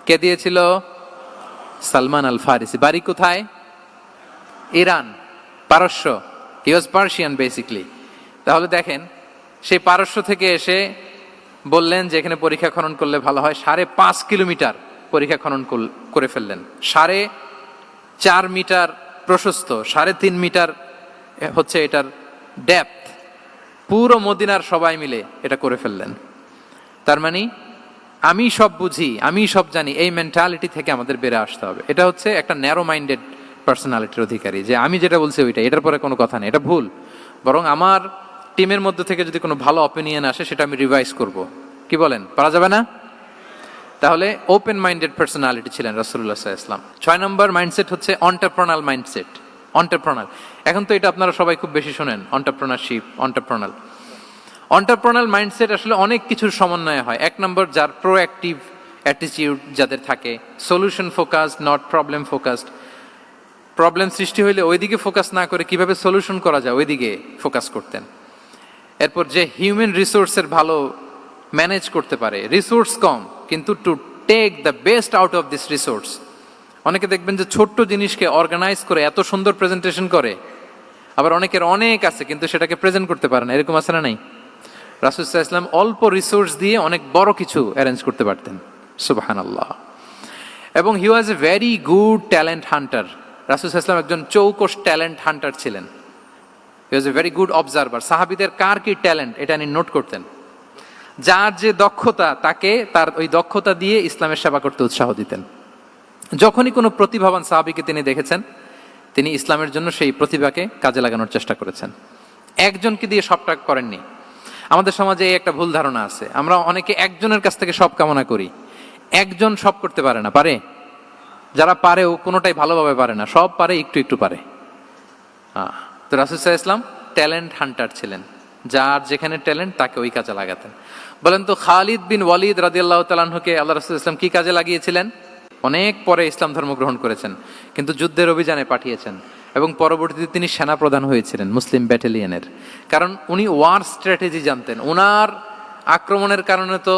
কে দিয়েছিল? সালমান আল ফারিসি। বাড়ি কোথায়? ইরান, পারস্য। হি ওয়াজ পার্সিয়ান বেসিকলি। তাহলে দেখেন, সেই পারস্য থেকে এসে বললেন যে এখানে পরীক্ষা খনন করলে ভালো হয়। 5.5 কিলোমিটার পরীক্ষা খনন করে ফেললেন। 4.5 মিটার প্রশস্ত, 3.5 মিটার হচ্ছে এটার ডেপথ। পুরো মদিনার সবাই মিলে এটা করে ফেললেন। তার মানে আমি সব বুঝি, আমি সব জানি, এই মেন্টালিটি থেকে আমাদের বেড়ে আসতে হবে। এটা হচ্ছে একটা ন্যারো মাইন্ডেড পার্সোনালিটির অধিকারী, যে আমি যেটা বলছি ওইটা, এটার পরে কোনো কথা নেই, এটা ভুল। বরং আমার টিমের মধ্যে থেকে যদি কোনো ভালো অপিনিয়ন আসে সেটা আমি রিভাইজ করব। কি বলেন, পারা যাবে না? তাহলে ওপেন মাইন্ডেড পার্সোনালিটি ছিলেন রাসূলুল্লাহ সাল্লাল্লাহু আলাইহি ওয়াসাল্লাম। 6 নম্বর মাইন্ডসেট হচ্ছে অন্টারপ্রেনাল মাইন্ডসেট। অন্টারপ্রেনাল, এখন তো এটা আপনারা সবাই খুব বেশি শোনেন, অন্টারপ্রেনারশিপ, অন্টারপ্রেনাল মাইন্ডসেট আসলে অনেক কিছুর সমন্বয় হয়। 1 নম্বর, যার প্রোঅ্যাক্টিভ অ্যাটিটিউড যাদের থাকে, solution focused not problem focused. Problem সৃষ্টি হইলে ওইদিকে ফোকাস না করে কিভাবে সলিউশন করা যায় ওইদিকে ফোকাস করতেন। এরপর যে হিউম্যান রিসোর্সের ভালো ম্যানেজ করতে পারে, রিসোর্স কম কিন্তু to take the best out of this resource. অনেকে দেখবেন যে ছোট্ট জিনিসকে অর্গানাইজ করে এত সুন্দর প্রেজেন্টেশন করে, আবার অনেকের অনেক আছে কিন্তু সেটাকে প্রেজেন্ট করতে পারে না, এরকম আছে না নাই? রাসূল সাল্লাল্লাহু আলাইহি ওয়াসাল্লাম অল্প রিসোর্স দিয়ে অনেক বড় কিছু অ্যারেঞ্জ করতে পারতেন, সুবহানাল্লাহ। এবং he was a very good talent hunter. রাসূল সাল্লাল্লাহু আলাইহি ওয়াসাল্লাম একজন চৌকস ট্যালেন্ট হান্টার ছিলেন। He was a very good observer. সাহাবীদের কার কি ট্যালেন্ট এটা তিনি নোট করতেন। যার যে দক্ষতা তাকে তার ওই দক্ষতা দিয়ে ইসলামের সেবা করতে উৎসাহ দিতেন। যখনই কোনো প্রতিভাবান সাহাবীকে তিনি দেখেছেন, তিনি ইসলামের জন্য সেই প্রতিভাকে কাজে লাগানোর চেষ্টা করেছেন। একজনকে দিয়ে সবটা করেননি। আমাদের সমাজে এই একটা ভুল ধারণা আছে, আমরা অনেকে একজনের কাছ থেকে সব কামনা করি। একজন সব করতে পারে না, পারে? যারা পারেও কোনোটাই ভালোভাবে পারে না, সব পারে, একটু একটু পারে। তো রাসূল সাল্লাল্লাহু আলাইহি ওয়াসাল্লাম ট্যালেন্ট হান্টার ছিলেন, যার যেখানে ট্যালেন্ট তাকে ওই কাজে লাগাতেন। বলেন তো খালিদ বিন ওয়ালিদ রাদিয়াল্লাহু তাআলা আনহুকে আল্লাহ রাসূল সাল্লাল্লাহু আলাইহি ওয়াসাল্লাম কি কাজে লাগিয়েছিলেন? অনেক পরে ইসলাম ধর্ম গ্রহণ করেছেন, কিন্তু যুদ্ধের অভিযানে পাঠিয়েছেন এবং পরবর্তীতে তিনি সেনাপ্রধান হয়েছিলেন মুসলিম ব্যাটালিয়নের। কারণ উনি ওয়ার স্ট্র্যাটেজি জানতেন। ওনার আক্রমণের কারণে তো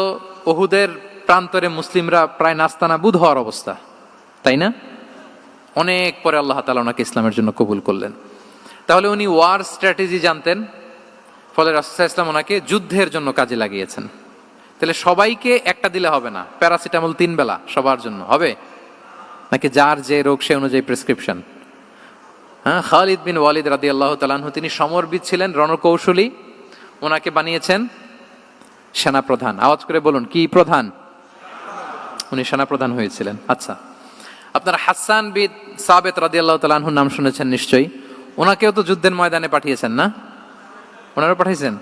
উহুদের প্রান্তরে মুসলিমরা প্রায় নাস্তানাবুদ হওয়ার অবস্থা, তাই না? অনেক পরে আল্লাহ তাআলা ওনাকে ইসলামের জন্য কবুল করলেন। তাহলে উনি ওয়ার স্ট্র্যাটেজি জানতেন, ফলে রাসূল সাল্লাল্লাহু আলাইহি ওয়াসাল্লাম ওনাকে যুদ্ধের জন্য কাজে লাগিয়েছেন। তাহলে সবাইকে একটা দিলে হবে না, প্যারাসিটামল 3 বেলা সবার জন্য হবে নাকি যার যে রোগ সে অনুযায়ী প্রেসক্রিপশন? হ্যাঁ, খালিদ বিন ওয়ালিদ রাদিয়াল্লাহু তাআলা আনহু তিনি সমরবিদ ছিলেন, রণকৌশলী। ওনাকে বানিয়েছেন সেনাপ্রধান। আওয়াজ করে বলুন, কি প্রধান? উনি সেনাপ্রধান হয়েছিলেন। আচ্ছা, আপনারা হাসান বিন সাবিত রাদিয়াল্লাহু তাআলা আনহুর নাম শুনেছেন নিশ্চয়ই। ওনাকেও তো যুদ্ধের ময়দানে পাঠিয়েছেন না? ওনারা পাঠিয়েছেন।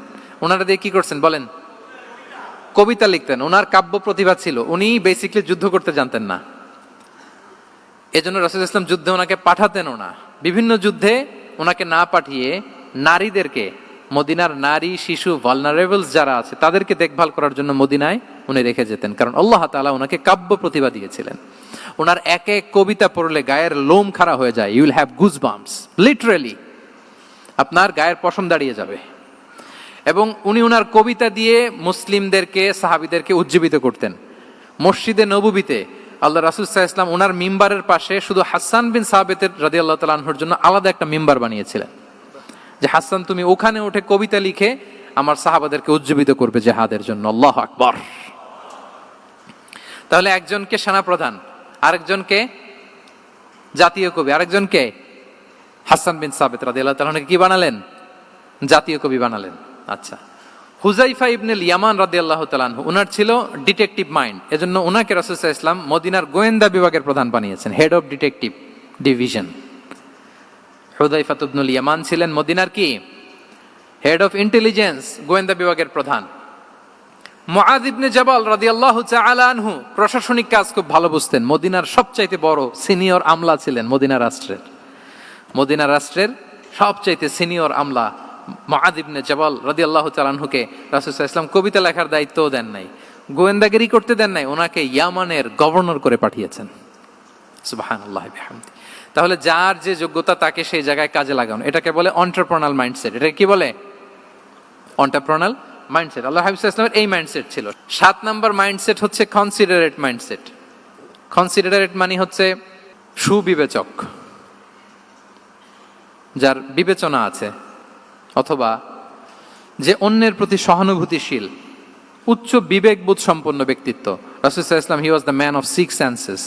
ওনারা দিয়ে কি করছেন বলেন? কবিতা লিখতেন। ওনার কাব্য প্রতিভা ছিল। উনি বেসিক্যালি যুদ্ধ করতে জানতেন না, এজন্য রাসূল সাল্লাল্লাহু আলাইহি ওয়াসাল্লাম যুদ্ধে ওনাকে পাঠাতেনও না। বিভিন্ন যুদ্ধে ওনাকে না পাঠিয়ে নারীদেরকে, মদিনার নারী শিশু ভালনারেবলস যারা আছে তাদেরকে দেখভাল করার জন্য মদিনায় উনি রেখে যেতেন, কারণ আল্লাহ তাআলা ওনাকে কাব্য প্রতিভা দিয়েছিলেন। ওনার এক এক কবিতা পড়লে গায়ের লোম খাড়া হয়ে যায়। You will have goosebumps, literally আপনার গায়ের পশম দাঁড়িয়ে যাবে। এবং উনি ওনার কবিতা দিয়ে মুসলিমদেরকে, সাহাবীদেরকে উজ্জীবিত করতেন। মসজিদে নববীতে আল্লাহ রাসূল সাল্লাল্লাহু আলাইহি ওয়াসাল্লাম ওনার মিম্বারের পাশে শুধু হাসান বিন সাবিতের রাদিয়াল্লাহু তাআলা আনহুর জন্য আলাদা একটা মিম্বার বানিয়েছিলেন, যে হাসান তুমি ওখানে উঠে কবিতা লিখে আমার সাহাবাদেরকে উজ্জীবিত করবে জিহাদের জন্য। আল্লাহু আকবার। তাহলে একজনকে সেনাপ্রধান, আরেকজনকে জাতীয় কবি, আরেকজনকে হাসান বিন সাবিত রাদিয়াল্লাহু তাআলা আনহুকে কি বানালেন? জাতীয় কবি বানালেন। আচ্ছা, হুযাইফা ইবনুল ইয়ামান রাদিয়াল্লাহু তাআলা আনহু, ওনার ছিল ডিটেকটিভ মাইন্ড, এজন্য ওনাকে রাসূল সাল্লাল্লাহু আলাইহি ওয়াসাল্লাম মদিনার গোয়েন্দা বিভাগের প্রধান বানিয়েছেন, হেড অফ ডিটেকটিভ ডিভিশন। হুযাইফা ইবনুল ইয়ামান ছিলেন মদিনার কি? হেড অফ ইন্টেলিজেন্স, গোয়েন্দা বিভাগের প্রধান। মুআয ইবনে জাবাল রাদিয়াল্লাহু তাআলা আনহু প্রশাসনিক কাজ খুব ভালো বুঝতেন। মদিনার সবচাইতে বড় সিনিয়র আমলা ছিলেন মদিনা রাষ্ট্রের। মদিনা রাষ্ট্রের সবচাইতে সিনিয়র আমলা মুআয ইবনে জাবাল রাদিয়াল্লাহু তাআলা আনহুকে রাসূল সাল্লাল্লাহু আলাইহি ওয়াসাল্লাম কবিতা লেখার দায়িত্বও দেন নাই, গোয়েন্দাগিরি করতে দেন নাই, ওনাকে ইয়ামানের গভর্নর করে পাঠিয়েছেন। সুবহানাল্লাহি বিহামদি। তাহলে যার যে যোগ্যতা তাকে সেই জায়গায় কাজে লাগানো, এটাকে বলে এন্টারপ্রেনাল মাইন্ডসেট। এটা কি বলে? এন্টারপ্রেনাল মাইন্ডসেট। আল্লাহ হাবিব সাল্লাল্লাহু আলাইহি ওয়াসাল্লামের এই মাইন্ডসেট ছিল। 7 নাম্বার মাইন্ডসেট হচ্ছে কনসিডারেট মাইন্ডসেট। কনসিডারেট মানে হচ্ছে সুবিবেচক, যার বিবেচনা আছে, অথবা যে অন্যের প্রতি সহানুভূতিশীল, উচ্চ বিবেকবোধ সম্পন্ন ব্যক্তিত্ব। রাসূল সাল্লাল্লাহু আলাইহি ওয়াসাল্লাম he was the man of 6 senses.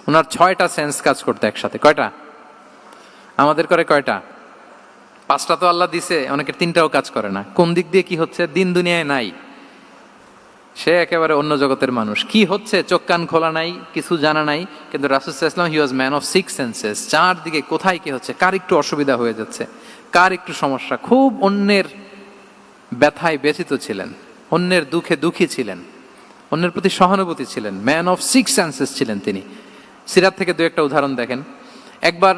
ওনার 6টা সেন্স কাজ করতে একসাথে। কয়টা? আমাদের করে কয়টা? 5টা তো আল্লাহ দিছে, অনেকের 3টাও কাজ করে না। কোন দিক দিয়ে কি হচ্ছে দিন দুনিয়ায় নাই, সে একেবারে অন্য জগতের মানুষ। কি হচ্ছে চোখ কান খোলা নাই, কিছু জানা নাই। কিন্তু রাসূল সাল্লাল্লাহু আলাইহি ওয়াসাল্লাম he was man of 6 senses. চারদিকে কোথায় কি হচ্ছে, কার একটু অসুবিধা হয়ে যাচ্ছে, কার একটু সমস্যা, খুব অন্যের ব্যথায় ব্যথিত ছিলেন, অন্যের দুঃখে দুঃখী ছিলেন। অন্যের প্রতি সহানুভূতি ছিলেন, ম্যান অফ সিক্স সেন্সেস ছিলেন তিনি। সিরাত থেকে দু একটা উদাহরণ দেখেন। একবার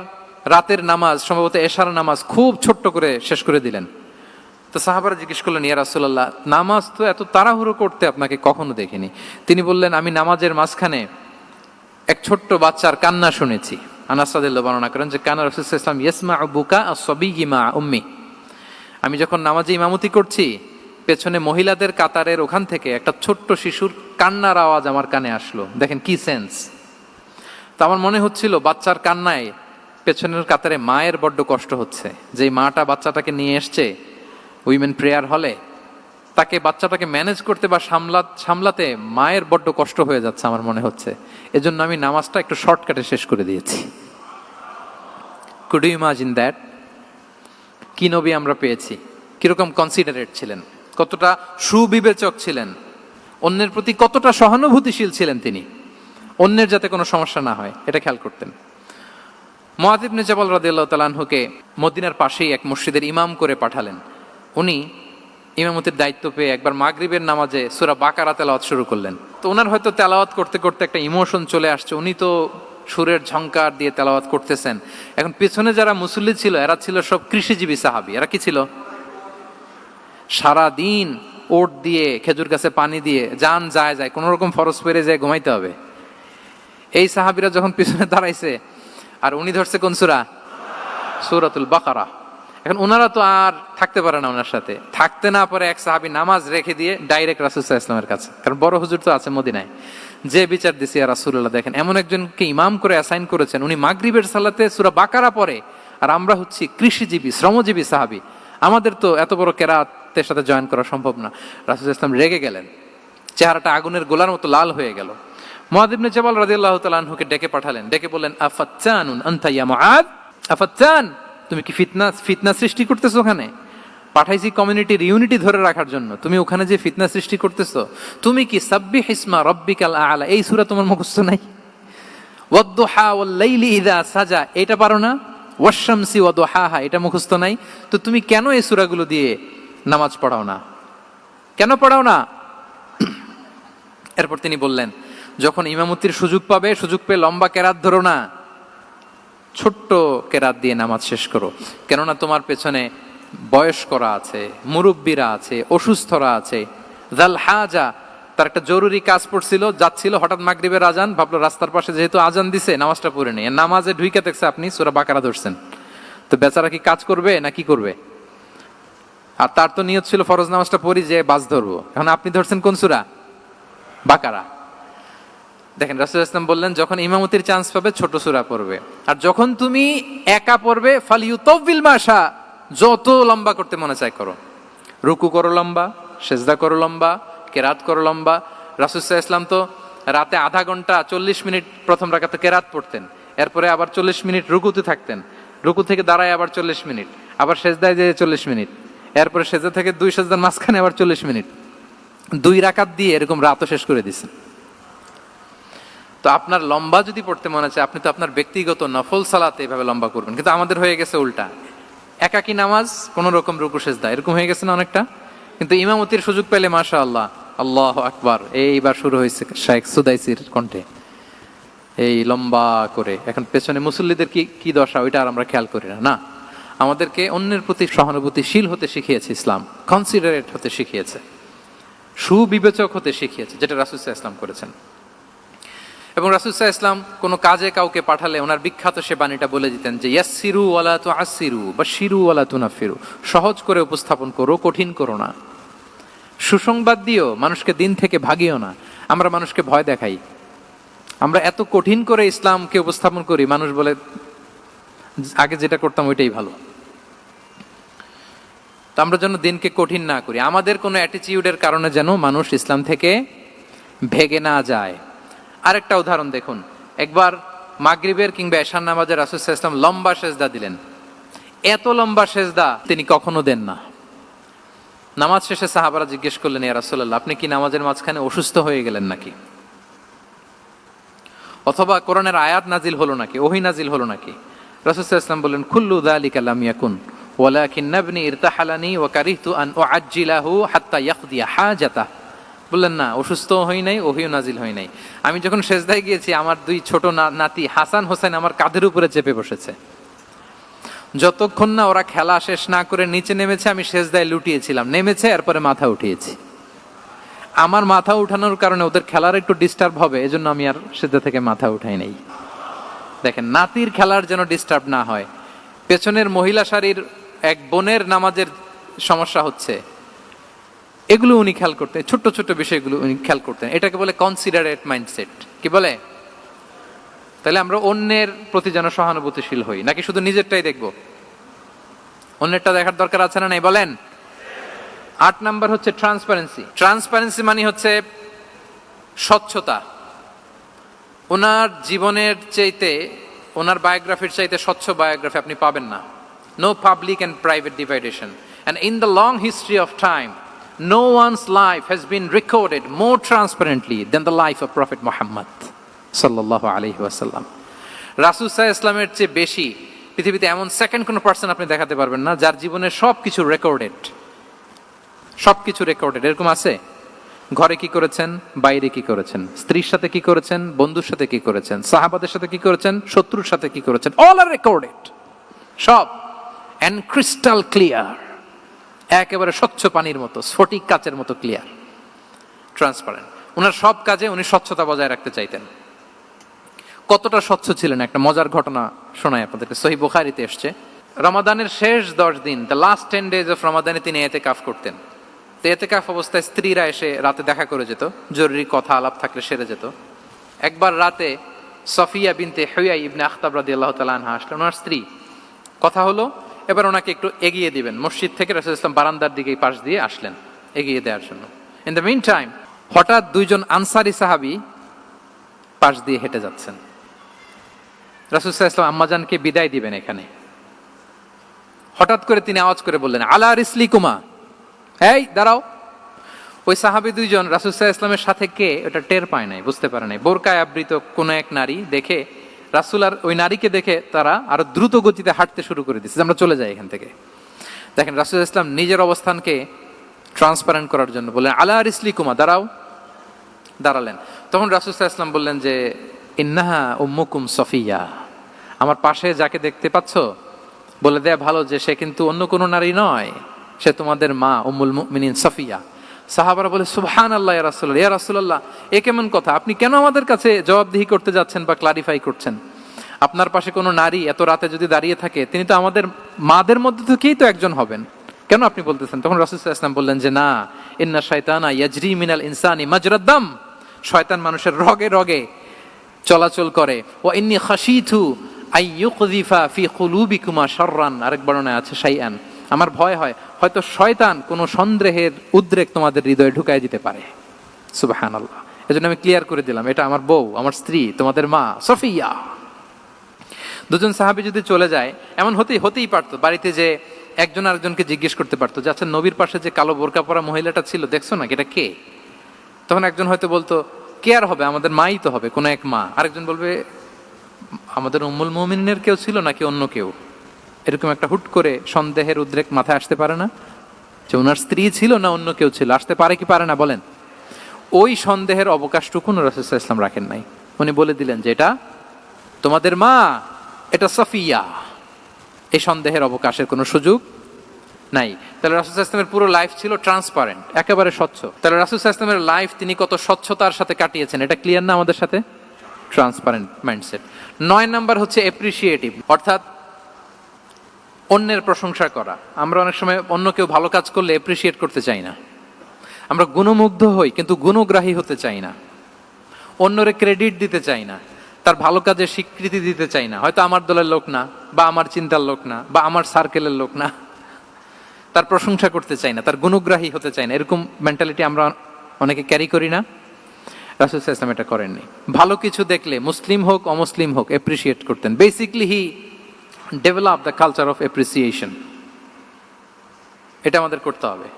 রাতের নামাজ, সম্ভবত এশার নামাজ, খুব ছোট্ট করে শেষ করে দিলেন। তো সাহাবারা জিজ্ঞেস করলেন, ইয়া রাসূলুল্লাহ, নামাজ তো এত তাড়াহুড়ো করতে আপনাকে কখনো দেখিনি। তিনি বললেন, আমি নামাজের মাঝখানে এক ছোট্ট বাচ্চার কান্না শুনেছি। আনাস রাদিয়াল্লাহু বর্ণনা করেন যে কানা রাসূলুল্লাহ সাল্লাল্লাহু আলাইহি ওয়াসাল্লাম ইয়াসমাউ বুকা আস-সাবিয়্যি মা উম্মি। আমি যখন নামাজে ইমামতি করছি, পেছনে মহিলাদের কাতারের ওখান থেকে একটা ছোট্ট শিশুর কান্নার আওয়াজ আমার কানে আসলো। দেখেন কি সেন্স। তো আমার মনে হচ্ছিল বাচ্চার কান্নায় পেছনের কাতারে মায়ের বড্ড কষ্ট হচ্ছে। যেই মাটা বাচ্চাটাকে নিয়ে এসছে উইমেন প্রেয়ার হলে, তাকে বাচ্চাটাকে ম্যানেজ করতে বা সামলাতে মায়ের বড্ড কষ্ট হয়ে যাচ্ছে আমার মনে হচ্ছে। এজন্য আমি নামাজটা একটু শর্টকাটে শেষ করে দিয়েছি। Could you imagine that? কি নবী আমরা পেয়েছি, কিরকম কনসিডারেট ছিলেন, কতটা সুবিবেচক ছিলেন, অন্যের প্রতি কতটা সহানুভূতিশীল ছিলেন তিনি, অন্যের যাতে কোনো সমস্যা না হয় এটা খেয়াল করতেন। মুআয ইবনে জাবাল রাদিয়াল্লাহু তাআলা আনহুকে মদিনার পাশেই এক মসজিদের ইমাম করে পাঠালেন। উনি ইমামতির দায়িত্ব পেয়ে একবার মাগরিবের নামাজে সূরা বাকারা তেলাওয়াত শুরু করলেন। তো ওনার হয়তো তেলাওয়াত করতে করতে একটা ইমোশন চলে আসছে, উনি তো সুরের ঝংকার দিয়ে তেলাওয়াত করতেছেন। এখন পিছনে যারা মুসল্লি ছিল এরা ছিল সব কৃষিজীবী সাহাবী। এরা কি ছিল? সারা দিন ওট দিয়ে, খেজুর গাছে পানি দিয়ে জান যায় কোন রকম ফরজ পেরে যায় ঘুমাইতে হবে। এই সাহাবীরা যখন পিছনে দাঁড়াইছে আর উনি ধরছে কোন সূরা? সূরাতুল বাকারা। এখন ওনারা তো আর থাকতে পারে না, ওনার সাথে থাকতে না পারে এক সাহাবী নামাজ রেখে দিয়ে ডাইরেক্ট রাসূল সাল্লাল্লাহু আলাইহি ওয়াসাল্লামের কাছে, কারণ বড় হুজুর তো আছে মদিনায়। যে বিচার দিছে ইয়া রাসূলুল্লাহ, দেখেন এমন একজনকে ইমাম করে অ্যাসাইন করেছেন, উনি মাগরিবের সালাতে সূরা বাকারা পড়ে, আর আমরা হচ্ছি কৃষিজীবী শ্রমজীবী সাহাবী, আমাদের তো এত বড় কেরাতের সাথে জয়েন করা সম্ভব না। রাসূল সাল্লাল্লাহু আলাইহি ওয়াসাল্লাম রেগে গেলেন, চেহারাটা আগুনের গোলার মতো লাল হয়ে গেল। মুআয ইবনে জাবাল রাদিয়াল্লাহু তাআলা আনহুকে ডেকে পাঠালেন, ডেকে বললেন, আফাত্তানুন আনতা ইয়া মুআয, আফাত্তান, তুমি কি ফিতনা সৃষ্টি করতেছো? ওখানে পাঠাইছি কমিউনিটির ইউনিটি ধরে রাখার জন্য, তুমি ওখানে যে ফিতনা সৃষ্টি করতেছো। তুমি কি সাব্বিহ ইসমা রাব্বিকাল আ'লা এই সূরা তোমার মুখস্থ নাই? ওয়াদ-দুহা ওয়াল-লাইলি ইযা সাজা এটা পারো না? ওয়াশ-শামসি ওয়া দুহাহা এটা মুখস্থ নাই? তো তুমি কেন এই সূরাগুলো দিয়ে নামাজ পড়াও না? কেন পড়াও না? এরপর তিনি বললেন, যখন ইমামতির সুযোগ পাবে, সুযোগ পেয়ে লম্বা কেরাত ধরো না, ছোট্ট কেরাত দিয়ে নামাজ শেষ করো। কেননা তোমার পেছনে বয়স্করা আছে, মুরব্বীরা আছে, অসুস্থরা আছে। জাল হাজা, তার একটা জরুরি কাজ পড়ছিল, যাচ্ছিল, হঠাৎ মাগরিবের আজান, ভাবলো রাস্তার পাশে যেহেতু আজান দিছে নামাজটা পড়ে নেই। নামাজে ঢুইকে দেখছে আপনি সূরা বাকারা ধরছেন, তো বেচারা কি কাজ করবে না কি করবে? আর তার তো নিয়ত ছিল ফরজ নামাজটা পড়ি যে বাস ধরবো, এখন আপনি ধরছেন কোন সূরা? বাকারা। দেখেন রাসূল সাল্লাল্লাহু আলাইহি ওয়াসাল্লাম বললেন, যখন ইমামতির চান্স পাবে ছোট সূরা পড়বে, আর যখন তুমি একা পড়বে ফালিউতাউবিল মাশা, যত লম্বা করতে মনে চায় করো, রুকু করো লম্বা, সেজদা করো লম্বা, কেরাত করো লম্বা। রাসূল সাল্লাল্লাহু আলাইহি ওয়াসাল্লাম তো রাতে আধা ঘন্টা 40 মিনিট প্রথম রাকাতে কেরাত পড়তেন, এরপরে আবার 40 মিনিট রুকুতে থাকতেন, রুকু থেকে দাঁড়ায় আবার 40 মিনিট, আবার সেজদায় যেয়ে 40 মিনিট, এরপরে সেজদা থেকে 2 সেজদার মাঝখানে আবার 40 মিনিট, 2 রাকাত দিয়ে এরকম রাতও শেষ করে দিয়েছেন। তো আপনার লম্বা যদি পড়তে মনে চায়, আপনি তো আপনার ব্যক্তিগত নফল সালাতে এভাবে লম্বা করবেন। কিন্তু আমাদের হয়ে গেছে উল্টা, একাকী নামাজ কোন রকম রুকু সেজদা এরকম হয়ে গেছে না অনেকটা। কিন্তু ইমামতির সুযোগ পেলে মাশাআল্লাহ, আল্লাহু আকবার, এইবার শুরু হয়েছে শাইখ সুদাইসির কণ্ঠে এই লম্বা করে। এখন পেছনে মুসল্লিদের কি দশা ওইটা আর আমরা খেয়াল করি না। আমাদেরকে অন্যের প্রতি সহানুভূতিশীল হতে শিখিয়েছে ইসলাম, কনসিডারেট হতে শিখিয়েছে, সুবিবেচক হতে শিখিয়েছে, যেটা রাসূল সাল্লাল্লাহু আলাইহি ওয়াসাল্লাম করেছেন। এবং রাসূল সাল্লাল্লাহু আলাইহি ওয়াসাল্লাম কোনো কাজে কাউকে পাঠালে ওনার বিখ্যাত সে বাণীটা বলে দিতেন যে ইয়াসসিরু ওয়ালা তুআসসিরু বাশশিরু ওয়ালা তুনাফিরু, সহজ করে উপস্থাপন করো, কঠিন করো না। সুসংবাদ দিও, মানুষকে দিন থেকে ভাগিও না। আমরা মানুষকে ভয় দেখাই, আমরা এত কঠিন করে ইসলামকে উপস্থাপন করি, মানুষ বলে আগে যেটা করতাম ওইটাই ভালো। তো আমরা যেন দিনকে কঠিন না করি, আমাদের কোনো অ্যাটিটিউডের কারণে যেন মানুষ ইসলাম থেকে ভেগে না যায়। আরেকটা উদাহরণ দেখুন, একবার মাগরিবের কিংবা এশার নামাজে রাসূল সাল্লাল্লাহু আলাইহি ওয়াসাল্লাম লম্বা সেজদা দিলেন। এত লম্বা সেজদা তিনি কখনো দেন না। নামাজ শেষে সাহাবারা জিজ্ঞেস করলেন, ইয়া রাসূলুল্লাহ, আপনি কি নামাজের মাঝখানে অসুস্থ হয়ে গেলেন নাকি? অথবা কোরআনের আয়াত নাজিল হলো নাকি, ওহী নাজিল হলো নাকি? রাসূল সাল্লাল্লাহু আলাইহি ওয়াসাল্লাম বললেন, কুল্লু যালিকা লাম ইয়াকুন ওয়ালাকিন নাবনি ইরতাহালানি ওয়া কারিহতু আন উআজ্জিলাহু হাত্তা ইয়াকদিয়া হাজাতাহ বললেন না, অসুস্থ হই নাই, ওহিও নাজিল হই নাই। আমি যখন সেজদায় গিয়েছি আমার দুই ছোট নাতি হাসান হোসেন আমার কাঁধের উপরে চেপে বসেছে। যতক্ষণ না ওরা খেলা শেষ না করে নিচে নেমেছে আমি সেজদায় লুটিয়েছিলাম, নেমেছে এরপরে মাথা উঠিয়েছি। আমার মাথা উঠানোর কারণে ওদের খেলার একটু ডিস্টার্ব হবে, এজন্য আমি আর সেজদা থেকে মাথা উঠাই নাই। দেখেন, নাতির খেলার যেন ডিস্টার্ব না হয়। পেছনের মহিলা সারির এক বোনের নামাজের সমস্যা হচ্ছে, এগুলো উনি খেয়াল করতেন, ছোট্ট ছোট্ট বিষয়গুলো উনি খেয়াল করতেন। এটাকে বলে কনসিডারেট মাইন্ডসেট। কি বলে? তাহলে আমরা অন্যের প্রতি যেন সহানুভূতিশীল হই, নাকি শুধু নিজেরটাই দেখবো? অন্যেরটা দেখার দরকার আছে না নাই বলেন? 8 নাম্বার হচ্ছে ট্রান্সপারেন্সি। ট্রান্সপারেন্সি মানে হচ্ছে স্বচ্ছতা। ওনার জীবনের চাইতে, ওনার বায়োগ্রাফির চাইতে স্বচ্ছ বায়োগ্রাফি আপনি পাবেন না। No public and private dividation, and in the long history of time no one's life has been recorded more transparently than the life of Prophet Muhammad sallallahu alaihi wasallam. রাসূল সাল্লাল্লাহু আলাইহি ওয়াসাল্লামের চেয়ে বেশি পৃথিবীতে এমন সেকেন্ড কোন পারসন আপনি দেখাতে পারবেন না যার জীবনের সবকিছু রেকর্ডেড। সবকিছু রেকর্ডেড। এরকম আছে? ঘরে কি করেছেন, বাইরে কি করেছেন, স্ত্রীর সাথে কি করেছেন, বন্ধুর সাথে কি করেছেন, সাহাবাদের সাথে কি করেছেন, শত্রুর সাথে কি করেছেন, অল আর রেকর্ডেড। সব এন্ড ক্রিস্টাল ক্লিয়ার, একেবারে স্বচ্ছ পানির মতো, স্ফটিক কাচের মতো ক্লিয়ার, ট্রান্সপারেন্ট। ওনার সব কাজে উনি স্বচ্ছতা বজায় রাখতে চাইতেন। কতটা স্বচ্ছ ছিলেন একটা মজার ঘটনা শোনায় আপনাদেরকে। সহিহ বুখারীতে এসেছে, রমাদানের শেষ 10 দিন, দ্য লাস্ট 10 days অফ রমাদানে তিনি ইতিকাফ করতেন। তো ইতিকাফ অবস্থায় স্ত্রীরা এসে রাতে দেখা করে যেত, জরুরি কথা আলাপ থাকলে সেরে যেত। একবার রাতে সফিয়া বিনতে হুয়াই ইবনে আখতাব রাদিয়াল্লাহু তাআলা আনহা আসলেন, ওনার স্ত্রী। কথা হলো এবার ওনাকে একটু এগিয়ে দিবেন। মসজিদ থেকে রাসূলুল্লাহ সাল্লাল্লাহু আলাইহি ওয়াসাল্লাম বারান্দার দিকে পাশ দিয়ে আসলেন এগিয়ে দেওয়ার জন্য। ইন দ্য মিন টাইম হঠাৎ দুইজন আনসারী সাহাবী পাশ দিয়ে হেঁটে যাচ্ছেন। রাসূলুল্লাহ সাল্লাল্লাহু আলাইহি ওয়াসাল্লাম আম্মাজানকে বিদায় দিবেন এখানে। হঠাৎ করে তিনি আওয়াজ করে বললেন, আলা রিসলিকুমা, এই দাঁড়াও। ওই সাহাবী দুইজন রাসূলুল্লাহ সাল্লাল্লাহু আলাইহি ওয়াসাল্লামের সাথে কে ওটা টের পায় নাই, বুঝতে পারে নাই। বোরকায় আবৃত কোন এক নারী দেখে রাসূল আর ওই নারীকে দেখে তারা আরো দ্রুত গতিতে হাঁটতে শুরু করে দিচ্ছে, আমরা চলে যাই এখান থেকে। দেখেন, রাসূল ইসলাম নিজের অবস্থানকে ট্রান্সপারেন্ট করার জন্য বললেন, আলা রিসলিকুমা, দাঁড়াও। দাঁড়ালেন। তখন রাসূল ইসলাম বললেন যে, ইন্নাহা উম্মুকুম সফিয়া, আমার পাশে যাকে দেখতে পাচ্ছ বলে দেয়া ভালো যে সে কিন্তু অন্য কোনো নারী নয়, সে তোমাদের মা উম্মুল মুমিনিন সফিয়া। সাহাবারা বলে, সুবহানাল্লাহ ইয়া রাসূলুল্লাহ, ইয়া রাসূলুল্লাহ, এ কেমন কথা? আপনি কেন আমাদের কাছে জবাবদিহি করতে যাচ্ছেন বা ক্লারিফাই করছেন? আপনার পাশে কোনো নারী এত রাতে যদি দাঁড়িয়ে থাকে, তিনি তো আমাদের মাদের মধ্যে থেকেই তো একজন হবেন, কেন আপনি বলতেছেন? তখন রাসূল সাল্লাল্লাহু আলাইহি ওয়াসাল্লাম বললেন যে, না, ইন্না শাইতানা ইয়াজরি মিনাল ইনসানি মাজরাদ দাম, শয়তান মানুষের রগে রগে চলাচল করে। ওয়া ইন্নী খাশিতু আই ইউকযিফা ফি কুলুবিকুমা শাররান, আরেক বর্ণনায় আছে শাইআন, আমার ভয় হয় হয়তো শয়তান কোনো সন্দেহের উদ্রেক তোমাদের হৃদয়ে ঢুকাই দিতে পারে। সুবহানাল্লাহ। এজন্য আমি ক্লিয়ার করে দিলাম, এটা আমার বউ, আমার স্ত্রী, তোমাদের মা সফিয়া। দুজন সাহাবী যদি চলে যায়, এমন হতেই পারতো বাড়িতে যে একজন আরেকজনকে জিজ্ঞেস করতে পারতো যে, আচ্ছা নবীর পাশে যে কালো বোরকা পরা মহিলাটা ছিল দেখছো না, এটা কে? তখন একজন হয়তো বলতো, কে আর হবে, আমাদের মাই তো হবে, কোনো এক মা। আরেকজন বলবে, আমাদের উম্মুল মুমিনিনের কেউ ছিল নাকি অন্য কেউ? এরকম একটা হুট করে সন্দেহের উদ্রেক মাথায় আসতে পারে না যে ওনার স্ত্রী ছিল না অন্য কেউ ছিল? আসতে পারে কি পারে না বলেন? ওই সন্দেহের অবকাশটুকু রাসূল সাল্লাল্লাহু আলাইহি ওয়াসাল্লাম রাখেন নাই। উনি বলে দিলেন যে, এটা তোমাদের মা, এটা সফিয়া। এই সন্দেহের অবকাশের কোনো সুযোগ নাই। তাহলে রাসূল সাল্লাল্লাহু আলাইহি ওয়াসাল্লামের পুরো লাইফ ছিল ট্রান্সপারেন্ট, একেবারে স্বচ্ছ। তাহলে রাসূল সাল্লাল্লাহু আলাইহি ওয়াসাল্লামের লাইফ তিনি কত স্বচ্ছতার সাথে কাটিয়েছেন, এটা ক্লিয়ার না আমাদের সাথে? Transparent mindset. 9 নাম্বার হচ্ছে অ্যাপ্রিশিয়েটিভ, অর্থাৎ অন্যের প্রশংসা করা। আমরা অনেক সময় অন্য কেউ ভালো কাজ করলে অ্যাপ্রিশিয়েট করতে চাই না, আমরা গুণমুগ্ধ হই কিন্তু গুণগ্রাহী হতে চাই না, অন্যরে ক্রেডিট দিতে চাই না, তার ভালো কাজের স্বীকৃতি দিতে চাই না। হয়তো আমার দলের লোক না, বা আমার চিন্তার লোক না, বা আমার সার্কেলের লোক না, তার প্রশংসা করতে চাই না, তার গুণগ্রাহী হতে চাই না। এরকম মেন্টালিটি আমরা অনেকে ক্যারি করি না? রাসূল সাল্লাল্লাহু আলাইহি ওয়াসাল্লাম এটা করেননি। ভালো কিছু দেখলে মুসলিম হোক অমুসলিম হোক অ্যাপ্রিশিয়েট করতেন। Basically he develop the culture of appreciation. এটা আমাদের করতে হবে।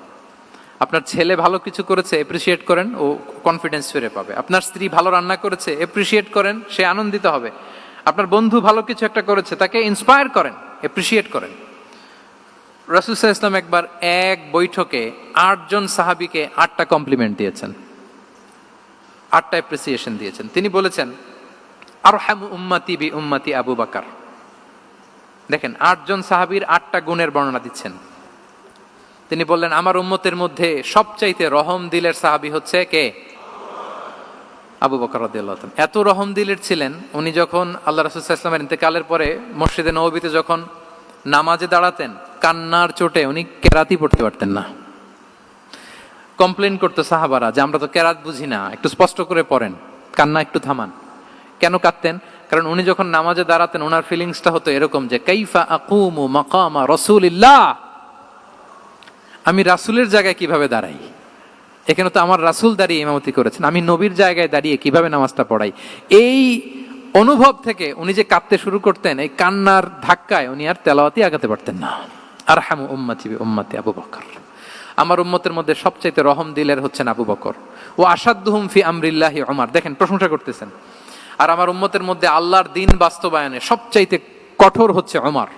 আপনার ছেলে ভালো কিছু করেছে, অ্যাপ্রিশিয়েট করেন, ও কনফিডেন্স ফিরে পাবে। আপনার স্ত্রী ভালো রান্না করেছে, অ্যাপ্রিশিয়েট করেন, সে আনন্দিত হবে। আপনার বন্ধু ভালো কিছু একটা করেছে, তাকে ইন্সপায়ার করেন, অ্যাপ্রিশিয়েট করেন। রাসূল সাল্লাল্লাহু আলাইহি ওয়াসাল্লাম একবার এক বৈঠকে 8 জন সাহাবীকে 8টা কমপ্লিমেন্ট দিয়েছেন। 8টা অ্যাপ্রিসিয়েশন দিয়েছেন। তিনি বলেছেন আরহামু উম্মতি বি উম্মতি আবু বকর। দেখেন 8 জন সাহাবীর 8টা গুণের বর্ণনা দিচ্ছেন। তিনি বললেন আমার উম্মতের মধ্যে সবচাইতে রহম দিলের সাহাবী হচ্ছে কে? আবু বকর রাদিয়াল্লাহু তাআলা। এত রহম দিলের ছিলেন, উনি যখন আল্লাহ রাসূল সাল্লাল্লাহু আলাইহি ওয়াসাল্লামের ইন্তেকালের পরে মসজিদে নববীতে যখন নামাজে দাঁড়াতেন, কান্নার চোটে উনি কেরাতই পড়তে পারতেন না। কমপ্লেন করতো সাহাবারা যে আমরা তো কেরাত বুঝি না, একটু স্পষ্ট করে পড়েন, কান্না একটু থামান। কেন কাঁদতেন? কারণ উনি যখন নামাজে দাঁড়াতেন ওনার ফিলিংসটা হতো এরকম যে কাইফা আকুমু মাকামা রাসূলিল্লাহ, আমি রাসূলের জায়গায় কিভাবে দাঁড়াই, এখানে তো আমার রাসূল দাঁড়িয়ে ইমামতি করেছেন, আমি নবীর জায়গায় দাঁড়িয়ে কিভাবে নামাজটা পড়াই। এই অনুভব থেকে উনি যে কাঁদতে শুরু করতেন, এই কান্নার ধাক্কায় উনি আর তেলাওয়াতই আগাতে পারতেন না। আরহামু উম্মতি বি উম্মতি আবু বকর, আমার উম্মতের মধ্যে সবচাইতে রহম দিলের হচ্ছেন আবু বকর। ও আসাদ্দুহুম ফি আমরিল্লাহি উমর, দেখেন প্রশংসা করতেছেন। আর আমার উম্মতের মধ্যে আল্লাহর দ্বীন বাস্তবায়নে সবচাইতে কঠোর হচ্ছে ওমর।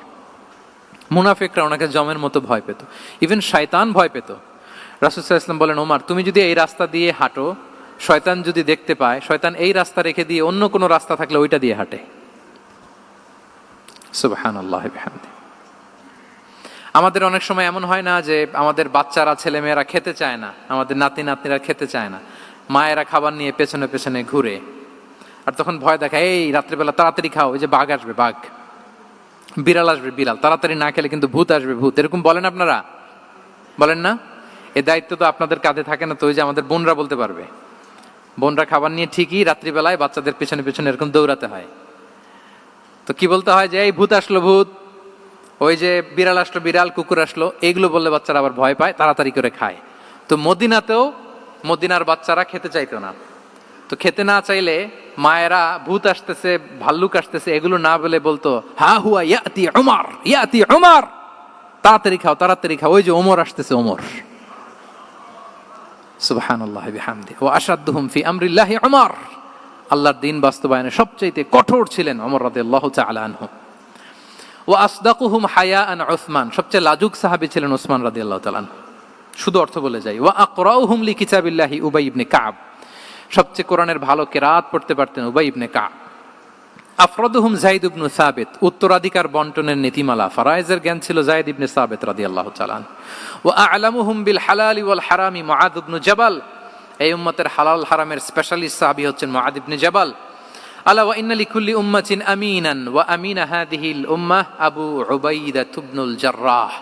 মুনাফিকরা ওনাকে জমের মতো ভয় পেত, ইভেন শয়তান ভয় পেত। রাসূল সাল্লাল্লাহু আলাইহি ওয়াসাল্লাম বলেন ওমর তুমি যদি এই রাস্তা দিয়ে হাঁটো, শয়তান যদি দেখতে পায়, শয়তান এই রাস্তা রেখে দিয়ে অন্য কোনো রাস্তা থাকলে ওইটা দিয়ে হাঁটে। সুবহানাল্লাহি বিহামদি। আমাদের অনেক সময় এমন হয় না যে আমাদের বাচ্চারা ছেলেমেয়েরা খেতে চায় না, আমাদের নাতি নাতনিরা খেতে চায় না, মায়েরা খাবার নিয়ে পেছনে পেছনে ঘুরে, আর তখন ভয় দেখায় এই রাত্রিবেলা তাড়াতাড়ি খাও, ওই যে বাঘ আসবে বাঘ, বিড়াল আসবে বিড়াল, তাড়াতাড়ি না খেলে কিন্তু ভূত আসবে ভূত, এরকম বলেন আপনারা? বলেন না? এই দায়িত্ব তো আপনাদের কাঁধে থাকে না? তো ওই যে আমাদের বোনরা বলতে পারবে, বোনরা খাবার নিয়ে ঠিকই রাত্রিবেলায় বাচ্চাদের পেছনে পেছনে এরকম দৌড়াতে হয়। তো কি বলতে হয় যে এই ভূত আসলো ভূত, ওই যে বিড়াল আসলো বিড়াল, কুকুর আসলো, এইগুলো বললে বাচ্চারা আবার ভয় পায়, তাড়াতাড়ি করে খায়। তো মদিনাতেও মদিনার বাচ্চারা খেতে চাইতো না। তো খেতে না চাইলে মায়েরা ভূত আসতেছে ভাল্লুক আসতেছে এগুলো না বলে বলতো হা হুয়া ইয়াতি উমর, ইয়াতি উমর, তাড়াতাড়ি খাও তাড়াতাড়ি খাও, ওই যে ওমর আসতেছে ওমর। সুবহানাল্লাহি বিহামদি। ওয়া আশাদ্দুহুম ফি আমরিল্লাহি উমর, আল্লাহর দ্বীন বাস্তবায়নে সবচেয়ে কঠোর ছিলেন ওমর রাদিয়াল্লাহু তাআলা আনহু। ওয়া আসদাকুহুম হায়াআন উসমান, সবচেয়ে লাজুক সাহাবী ছিলেন উসমান রাদিয়াল্লাহু তাআলা আনহু। শুধু অর্থ বলে যাই। ওয়া আকরাউহুম লিকিতাবিল্লাহি উবাই ইবনে কাব, সবচেয়ে কোরআনের ভালো কেরাত পড়তে পারতেন উবাই ইবনে কাব। আফরাদুহুম যায়েদ ইবনে সাবিত, উত্তরাধিকার বন্টনের নীতিমালা ফারায়েজের জ্ঞান ছিল যায়েদ ইবনে সাবিত রাদিয়াল্লাহু তাআলা আনহু। ওয়া আ'লামুহুম বিল হালালি ওয়াল হারামি মুআদ ইবনে জাবাল, এই উম্মতের হালাল হারামের স্পেশালিস্ট সাহাবী হচ্ছেন মুআদ ইবনে জাবাল। আলা ওয়া ইন্না লিকুল্লি উম্মাতিন আমিনান ওয়া আমিনা হাযিহিল উম্মাহ আবু উবাইদা ইবনুল জাররাহ,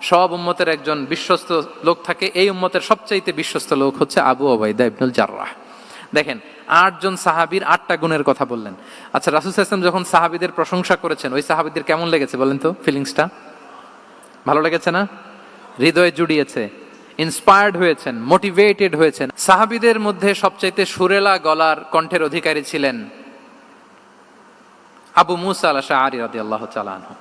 সব উম্মতের একজন বিশ্বস্ত লোক থাকে, এই উম্মতের সবচাইতে বিশ্বস্ত লোক হচ্ছে আবু উবাইদা ইবনুল জাররাহ। দেখেন 8 জন সাহাবীর 8টা গুণের কথা বললেন। আচ্ছা রাসূল সাল্লাল্লাহু আলাইহি ওয়াসাল্লাম যখন সাহাবীদের প্রশংসা করেছেন, ওই সাহাবীদের কেমন লেগেছে বলেন তো? ফিলিংসটা ভালো লেগেছে না? হৃদয়ে জুড়িয়েছে, ইন্সপায়ার্ড হয়েছেন, মোটিভেটেড হয়েছেন। সাহাবীদের মধ্যে সবচাইতে সুরেলা গলার কণ্ঠের অধিকারী ছিলেন আবু মুসা আল-আশআরী রাদিয়াল্লাহু তাআলা আনহু।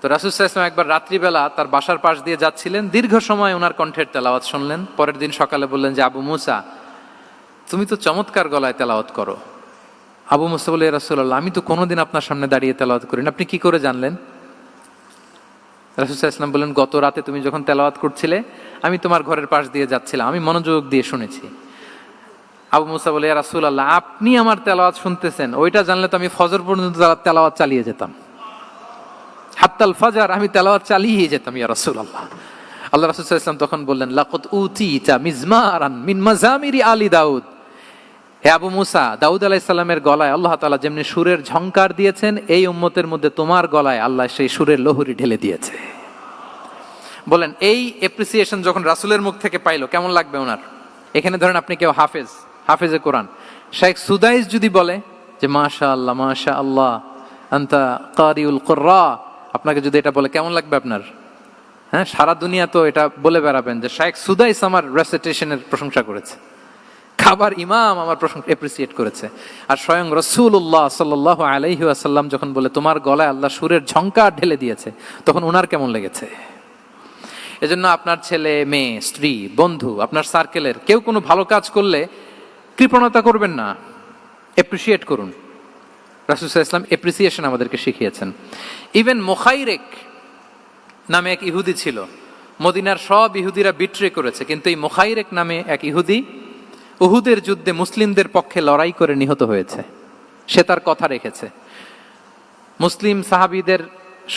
তো রাসূল সাল্লাল্লাহু আলাইহি ওয়াসাল্লাম একবার রাত্রিবেলা তার বাসার পাশ দিয়ে যাচ্ছিলেন, দীর্ঘ সময় ওনার কণ্ঠের তেলাওয়াত শুনলেন। পরের দিন সকালে বললেন যে আবু মুসা তুমি তো চমৎকার গলায় তেলাওয়াত করো। আবু মুসা বলে, ইয়া রাসূলুল্লাহ আমি তো কোনোদিন আপনার সামনে দাঁড়িয়ে তেলাওয়াত করি না, আপনি কি করে জানলেন? রাসূল সাল্লাল্লাহু আলাইহি ওয়াসাল্লাম বললেন গত রাতে তুমি যখন তেলাওয়াত করছিলে আমি তোমার ঘরের পাশ দিয়ে যাচ্ছিলাম, আমি মনোযোগ দিয়ে শুনেছি। আবু মুসা বলে, ইয়া রাসূলুল্লাহ আপনি আমার তেলাওয়াত শুনতেছেন, ওইটা জানলে তো আমি ফজর পর্যন্ত তেলাওয়াত চালিয়ে যেতাম, হাত্তাল ফাজর আমি তেলাওয়াত চালিয়ে যেতাম ইয়া রাসূলুল্লাহ। আল্লাহ রাসূল সাল্লাল্লাহু আলাইহি ওয়াসাল্লাম তখন বললেন লাকাদ উতিতা মিজমারান মিন মাজামিরি আলি দাউদ, হে আবু মুসা দাউদ আলাইহিস সালামের গলায় আল্লাহ তাআলা যেমনি সুরের ঝংকার দিয়েছেন, এই উম্মতের মধ্যে তোমার গলায় আল্লাহ সেই সুরের লহরী ঢেলে দিয়েছে। বলেন এই অ্যাপ্রিসিয়েশন যখন রাসূলের মুখ থেকে পাইলো কেমন লাগবে ওনার? এখানে ধরেন আপনি কেউ হাফেজে কোরআন শেখ সুদাইস যদি বলে যে মাশাআল্লাহ মাশাআল্লাহ আনতা কারিউল কুররা, আপনাকে যদি এটা বলে কেমন লাগবে আপনার? হ্যাঁ, সারা দুনিয়া তো এটা বলে বেড়াবেন যে শেখ সুদাইস আমার রেসিটেশনের প্রশংসা করেছে, খাবার ইমাম আমার প্রশংসা এপ্রিসিয়েট করেছে। আর স্বয়ং রাসূলুল্লাহ সাল্লাল্লাহু আলাইহি ওয়াসাল্লাম যখন বলে তোমার গলায় আল্লাহ সুরের ঝংকার ঢেলে দিয়েছে, তখন ওনার কেমন লেগেছে? এজন্য আপনার ছেলে মেয়ে স্ত্রী বন্ধু আপনার সার্কেলের কেউ কোনো ভালো কাজ করলে কৃপণতা করবেন না, এপ্রিসিয়েট করুন। রাসূল সাল্লাল্লাহু আলাইহি ওয়াসাল্লাম এপ্রিসিয়েশন আমাদেরকে শিখিয়েছেন। ইভেন মুখাইরেক নামে এক ইহুদি ছিল, মদিনার সব ইহুদিরা বিট্রে করেছে, কিন্তু এই মুখাইরেক নামে এক ইহুদি উহুদের যুদ্ধে মুসলিমদের পক্ষে লড়াই করে নিহত হয়েছে, সে তার কথা রেখেছে। মুসলিম সাহাবীদের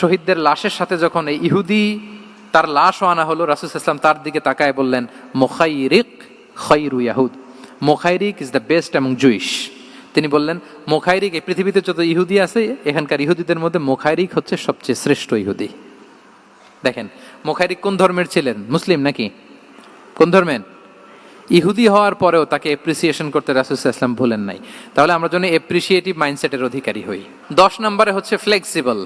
শহীদদের লাশের সাথে যখন এই ইহুদি তার লাশও আনা হলো, রাসূল সাল্লাল্লাহু আলাইহি ওয়াসাল্লাম তার দিকে তাকায় বললেন, মুখাইরিক খায়রু ইয়াহুদ, মুখাইরিক is the best among Jewish. তিনি বললেন মুখাইরিক, এই পৃথিবীতে যত ইহুদি আছে এখানকার ইহুদিদের মধ্যে মুখাইরিক হচ্ছে সবচেয়ে শ্রেষ্ঠ ইহুদি। দেখেন মুখাইরিক কোন ধর্মের ছিলেন? মুসলিম নাকি? কোন ধর্মের? ইহুদি হওয়ার পরেও তাকে এপ্রিসিয়েশন করতে রাসূল সাল্লাল্লাহু আলাইহি ওয়াসাল্লাম ভুলেন নাই। তাহলে আমরা যেন এপ্রিসিয়েটিভ মাইন্ডসেটের অধিকারী হই। 10 নম্বরে হচ্ছে ফ্লেক্সিবল,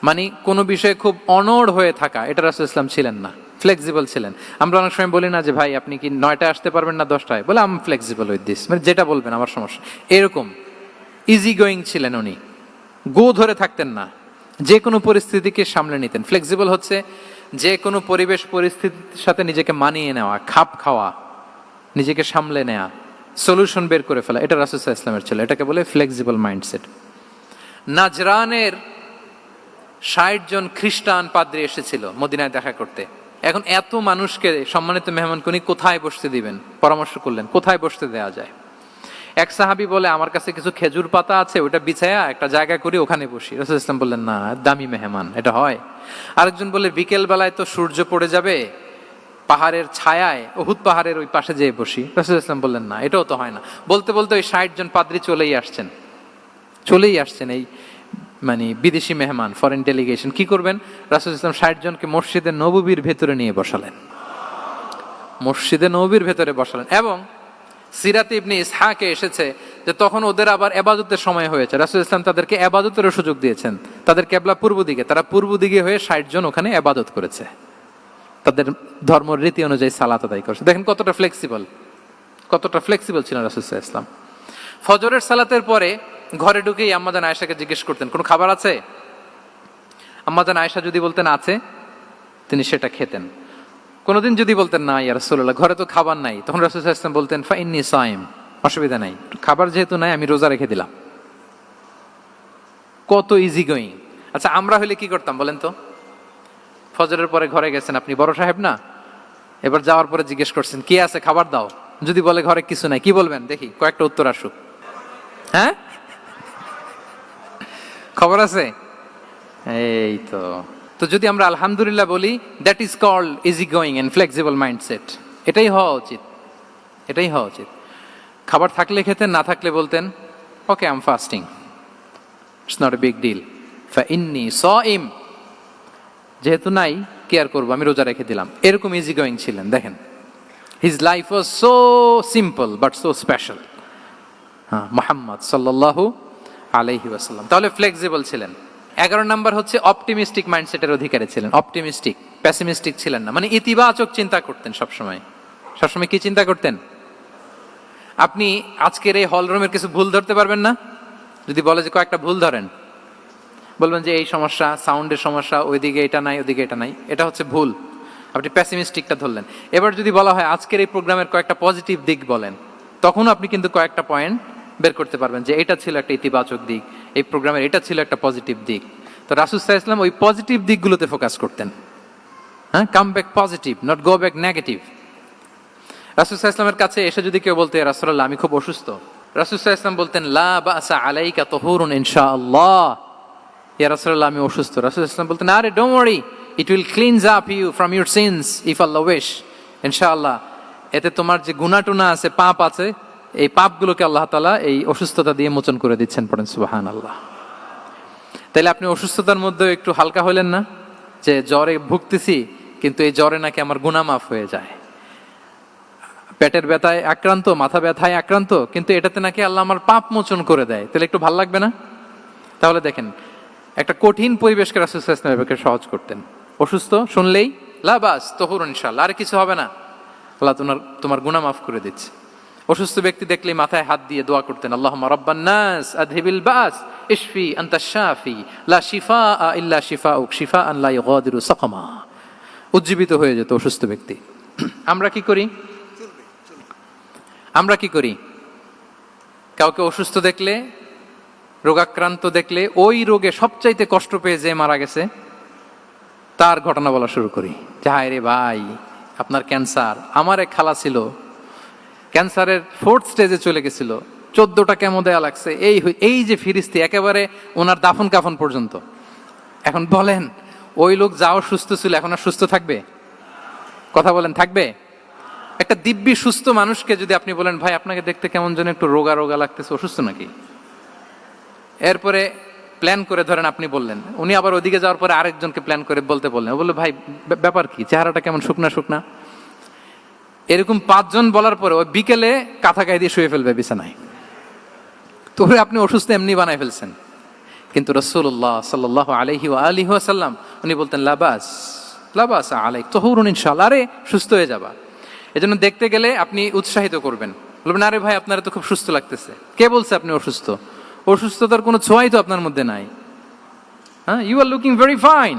মানে কোনো বিষয়ে খুব অনড় হয়ে থাকা, এটা রাসূল সাল্লাল্লাহু আলাইহি ওয়াসাল্লাম ছিলেন না, ফ্লেক্সিবল ছিলেন। আমরা অনেক সময় বলি না যে ভাই আপনি কি 9টায় আসতে পারবেন না 10টায়, বলে আম ফ্লেক্সিবল উইথ দিস, মানে যেটা বলবেন আমার সমস্যা, এরকম ইজি গোয়িং ছিলেন উনি, গো ধরে থাকতেন না, যে কোনো পরিস্থিতিকে সামলে নিতেন। ফ্লেক্সিবল হচ্ছে যে কোনো পরিবেশ পরিস্থিতির সাথে নিজেকে মানিয়ে নেওয়া, খাপ খাওয়া, নিজেকে সামলে নেওয়া, সলিউশন বের করে ফেলা, এটা রাসূল সাল্লাল্লাহু আলাইহি ওয়াসাল্লামের ছিল, এটাকে বলে ফ্লেক্সিবল মাইন্ডসেট। নাজরানের 60 জন খ্রিস্টান পাদ্রী এসেছিল মদিনায় দেখা করতে। এখন এত মানুষকে সম্মানিত মেহমান উনি কোথায় বসতে দিবেন, পরামর্শ করলেন কোথায় বসতে দেওয়া যায়। এক সাহাবী বলে আমার কাছে কিছু খেজুর পাতা আছে, ওটা বিছায়া একটা জায়গা করে ওখানে বসি। রাসূল সাল্লাল্লাহু আলাইহি ওয়াসাল্লাম বললেন না, দামি মেহমান, এটা হয়। আরেকজন বলে বিকেল বেলায় তো সূর্য পড়ে যাবে, পাহাড়ের ছায়ায় উহুদ পাহাড়ের ওই পাশে যেয়ে বসি। রাসূল সাল্লাল্লাহু আলাইহি ওয়াসাল্লাম বললেন না, এটাও তো হয় না। বলতে বলতে ওই 60 জন পাদ্রী চলেই আসছেন এই মানে বিদেশি মেহমান, ফরেন ডেলিগেশন। কি করবেন? রাসূল সাল্লাল্লাহু আলাইহি ওয়াসাল্লাম 60 জনকে মসজিদে নববীর ভেতরে নিয়ে বসালেন, মসজিদে নববীর ভেতরে বসালেন। এবং সিরাতে ইবনে ইসহাকে এসেছে যে তখন ওদের আবার ইবাদতের সময় হয়েছে, রাসূল সাল্লাল্লাহু আলাইহি ওয়াসাল্লাম তাদেরকে ইবাদতের সুযোগ দিয়েছেন। তাদের কিবলা পূর্ব দিকে, তারা পূর্ব দিকে হয়ে 60 জন ওখানে ইবাদত করেছে, তাদের ধর্ম রীতি অনুযায়ী সালাত আদায় করছে। দেখেন কতটা ফ্লেক্সিবল ছিলেন রাসূল সাল্লাল্লাহু আলাইহি ওয়াসাল্লাম। ফজরের সালাতের পরে ঘরে ঢুকেই আম্মা জান আয়েশাকে জিজ্ঞেস করতেন কোনো খাবার আছে? আম্মা জান আয়েশা যদি বলতেন আছে, তিনি সেটা খেতেন। কোনোদিন যদি বলতেন না ইয়া রাসূলুল্লাহ ঘরে তো খাবার নাই, তখন রাসূল সাল্লাল্লাহু আলাইহি ওয়াসাল্লাম বলতেন ফা ইন্নী সাইম, অসুবিধা নাই, খাবার যেহেতু নাই আমি রোজা রেখে দিলাম। কত ইজি গোয়িং। আচ্ছা আমরা হলে কি করতাম বলেন তো? ফজরের পরে ঘরে গেছেন, আপনি বড় সাহেব না, এবার যাওয়ার পরে জিজ্ঞেস করছেন কি আছে খাবার দাও, যদি বলে ঘরে কিছু নাই, কি বলবেন দেখি, কয়েকটা উত্তর আসুক। হ্যাঁ, খবর আছে? এই তো যদি আমরা আলহামদুলিল্লাহ বলি, that is called easy going and flexible mindset. এটাই হওয়া উচিত। খাবার থাকলে খেতেন, না থাকলে বলতেন okay I am fasting, it's not a big deal, ফা ইন্নী সাইম, যেহেতু নাই কি আর করবো, আমি রোজা রেখে দিলাম। এরকম ইজি গোয়িং ছিলেন। দেখেন his life was so simple but so special. হ্যাঁ, মুহাম্মদ সাল্লাল্লাহু আলাইহি ওয়াসাল্লাম তাহলে ফ্লেক্সিবল ছিলেন। 11 নাম্বার হচ্ছে অপটিমিস্টিক মাইন্ডসেটের অধিকারী ছিলেন। অপটিমিস্টিক, পেসিমিস্টিক ছিলেন না, মানে ইতিবাচক চিন্তা করতেন সবসময়। কি চিন্তা করতেন? আপনি আজকের এই হল রুমের কিছু ভুল ধরতে পারবেন না? যদি বলে যে কয়েকটা ভুল ধরেন, বলবেন যে এই সমস্যা, সাউন্ডের সমস্যা, ওইদিকে এটা নাই, ওইদিকে এটা নাই, এটা হচ্ছে ভুল। আপনি পেসিমিস্টিকটা ধরলেন। এবার যদি বলা হয় আজকের এই প্রোগ্রামের কয়েকটা পজিটিভ দিক বলেন, তখন আপনি কিন্তু কয়েকটা পয়েন্ট বের করতে পারবেন যে এটা ছিল একটা ইতিবাচক দিক, এই প্রোগ্রামের এটা ছিল একটা পজিটিভ দিক। তো রাসূল সাল্লাল্লাহু আলাইহি ওয়াসাল্লাম ওই পজিটিভ দিকগুলোতে ফোকাস করতেন। হ্যাঁ, come back positive, not go back negative. রাসূল সাল্লাল্লাহু আলাইহি ওয়াসাল্লামের কাছে এসে যদি কেউ বলতে রাসূলুল্লাহ আমি খুব অসুস্থ, রাসূল সাল্লাল্লাহু আলাইহি ওয়াসাল্লাম বলতেন লা বাসা আলাইকা তুহুরুন ইনশাআল্লাহ, ইয়া রাসূলুল্লাহ আমি অসুস্থ। রাসূল সাল্লাল্লাহু আলাইহি ওয়াসাল্লাম বলতেন আরে don't worry, it will cleanse up you from your sins if আল্লাহ উইশ, ইনশাআল্লাহ এতে তোমার যে গুনাহ টুনা আছে, পাপ আছে, এই পাপগুলোকে আল্লাহ তাআলা এই অসুস্থতা দিয়ে মোচন করে দিচ্ছেন। পড়েন সুবহানাল্লাহ। তাইলে আপনি অসুস্থতার মধ্যে একটু হালকা হলেন না, যে জ্বরে ভুগতেছি কিন্তু এই জ্বরে নাকি আমার গুনাহ মাফ হয়ে যায়। পেটের ব্যথায় আক্রান্ত, মাথা ব্যথায় আক্রান্ত, কিন্তু এটাতে নাকি আল্লাহ আমার পাপ মোচন করে দেয়, তাহলে একটু ভাল লাগবে না? তাহলে দেখেন একটা কঠিন পরিবেশকে রাসূল সাল্লাল্লাহু আলাইহি ওয়াসাল্লাম সহজ করতেন। অসুস্থ শুনলেই লা বাস তুহুরুন ইনশাআল্লাহ, আর কিছু হবে না, আল্লাহ তোমার গুনাহ মাফ করে দিচ্ছে। অসুস্থ ব্যক্তি দেখলেই মাথায় হাত দিয়ে দোয়া করতেন আল্লাহুম্মা রাব্বান নাস আযহিবিল বাস ইশফি আনতাশ শাফি লা শিফা ইল্লা শিফাউক শিফাআন লা ইউগাদিরু সাকামা। উজ্জীবিত হয়ে যেত অসুস্থ ব্যক্তি। আমরা কি করি? কাউকে অসুস্থ দেখলে, রোগাক্রান্ত দেখলে, ওই রোগে সবচাইতে কষ্ট পেয়ে যে মারা গেছে তার ঘটনা বলা শুরু করি যে হায় রে ভাই আপনার ক্যান্সার, আমার এক খালা ছিল ক্যান্সারের 4th স্টেজে চলে গেছিল, 14টা কেমো দেয়া লাগছে, এই যে ফিরিস্তি একেবারে ওনার দাফন কাফন পর্যন্ত। এখন বলেন ওই লোক যাও সুস্থ ছিল, এখন আর সুস্থ থাকবে? কথা বলেন, থাকবে? একটা দিব্যি সুস্থ মানুষকে যদি আপনি বলেন ভাই আপনাকে দেখতে কেমন যেন একটু রোগা রোগা লাগতেছে, অসুস্থ নাকি? এরপরে প্ল্যান করে ধরেন আপনি বললেন, উনি আবার ওদিকে যাওয়ার পরে আরেকজনকে প্ল্যান করে বলতে বললেন, বললো ভাই ব্যাপার কি, চেহারাটা কেমন শুকনা শুকনা। এরকম 5 জন বলার পরে ওই বিকেলে কাঁথা গায়ে দিয়ে শুয়ে ফেলবে বিছানায়। তো আপনি অসুস্থ এমনি বানায় ফেলছেন। কিন্তু রাসূলুল্লাহ সাল্লাল্লাহু আলাইহি ওয়া আলিহি ওয়াসাল্লাম উনি বলতেন লাবাস লাবাস আলাইক তাহুরুন ইনশাআল্লাহ, আরে সুস্থ হয়ে যাবা। এজন্য দেখতে গেলে আপনি উৎসাহিত করবেন, বলবেন আরে ভাই আপনারা তো খুব সুস্থ লাগতেছে। কে বলছে আপনি অসুস্থ? অসুস্থতার কোনো ছোঁয়াই তো আপনার মধ্যে নাই। হ্যাঁ, you are looking very fine,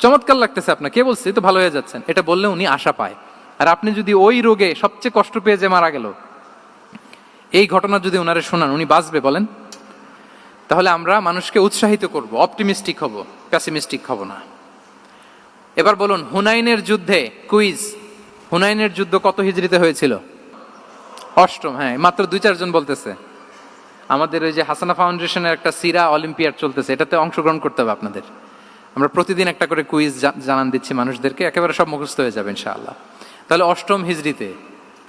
চমৎকার লাগতেছে আপনার, কে বলছে? তো ভালো হয়ে যাচ্ছেন। এটা বললে উনি আশা পায়। আর আপনি যদি ওই রোগে সবচেয়ে কষ্ট পেয়ে যে মারা গেল, এই ঘটনা যদি ওনারে শোনান, উনি বাঁচবে বলেন? তাহলে আমরা মানুষকে উৎসাহিত করব, অপটিমিস্টিক হব, প্যাসিমিস্টিক হব না। এবার বলুন হুনাইনের যুদ্ধে, কুইজ, হুনাইনের যুদ্ধ কত হিজরিতে হয়েছিল? 8ম। হ্যাঁ, মাত্র 2-4 জন বলতেছে। আমাদের ওই যে হাসানা ফাউন্ডেশনের একটা সিরা অলিম্পিয়াড চলতেছে, এটাতে অংশগ্রহণ করতে হবে আপনাদের। আমরা প্রতিদিন একটা করে কুইজ জানান দিচ্ছি মানুষদেরকে, একেবারে সব মুখস্থ হয়ে যাবে ইনশাআল্লাহ। তাহলে 8ম হিজরিতে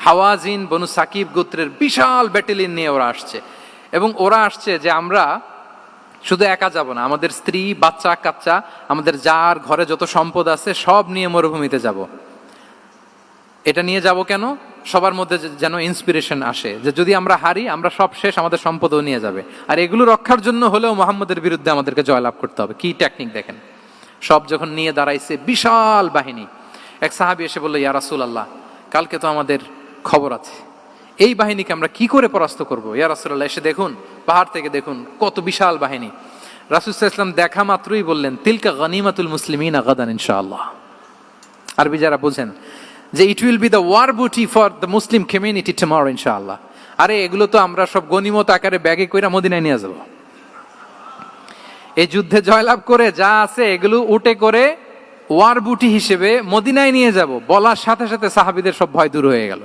হাওয়াজিন বনু সাকিব গোত্রের বিশাল ব্যাটালিয়ন নিয়ে ওরা আসছে, এবং ওরা আসছে যে আমরা শুধু একা যাব না, আমাদের স্ত্রী বাচ্চা কাচ্চা, আমাদের যার ঘরে যত সম্পদ আছে সব নিয়ে মরুভূমিতে যাব। এটা নিয়ে যাব কেন? সবার মধ্যে যেন ইন্সপিরেশন আসে যে যদি আমরা হারি, আমরা সব শেষ, আমাদের সম্পদও নিয়ে যাবে। আর এগুলো রক্ষার জন্য হলেও মুহাম্মদের বিরুদ্ধে আমাদেরকে জয়লাভ করতে হবে। কি টেকনিক দেখেন। সব যখন নিয়ে দাঁড়াইছে বিশাল বাহিনী, এক সাহাবী এসে বলল ইয়া রাসূলুল্লাহ, কালকে তো আমাদের খবর আছে, এই বাহিনীকে আমরা কি করে পরাস্ত করব? ইয়া রাসূলুল্লাহ, এসে দেখুন, পাহাড় থেকে দেখুন কত বিশাল বাহিনী। রাসূল সাল্লাল্লাহু আলাইহি ওয়াসাল্লাম দেখা মাত্রই বললেন তিলকা গনিমাতুল মুসলিমিনা গাদান ইনশাআল্লাহ। আরবি যারা বুঝেন যে it will be the war booty for the Muslim community tomorrow ইনশাআল্লাহ। আরে এগুলো তো আমরা সব গনিমত আকারে ব্যাগে কইরা মদিনায় নিয়ে যাব। এই যুদ্ধে জয়লাভ করে যা আছে এগুলো উটে করে ওয়ার বুটি হিসেবে মদিনায় নিয়ে যাব। বলার সাথে সাথে সাহাবীদের সব ভয় দূর হয়ে গেল,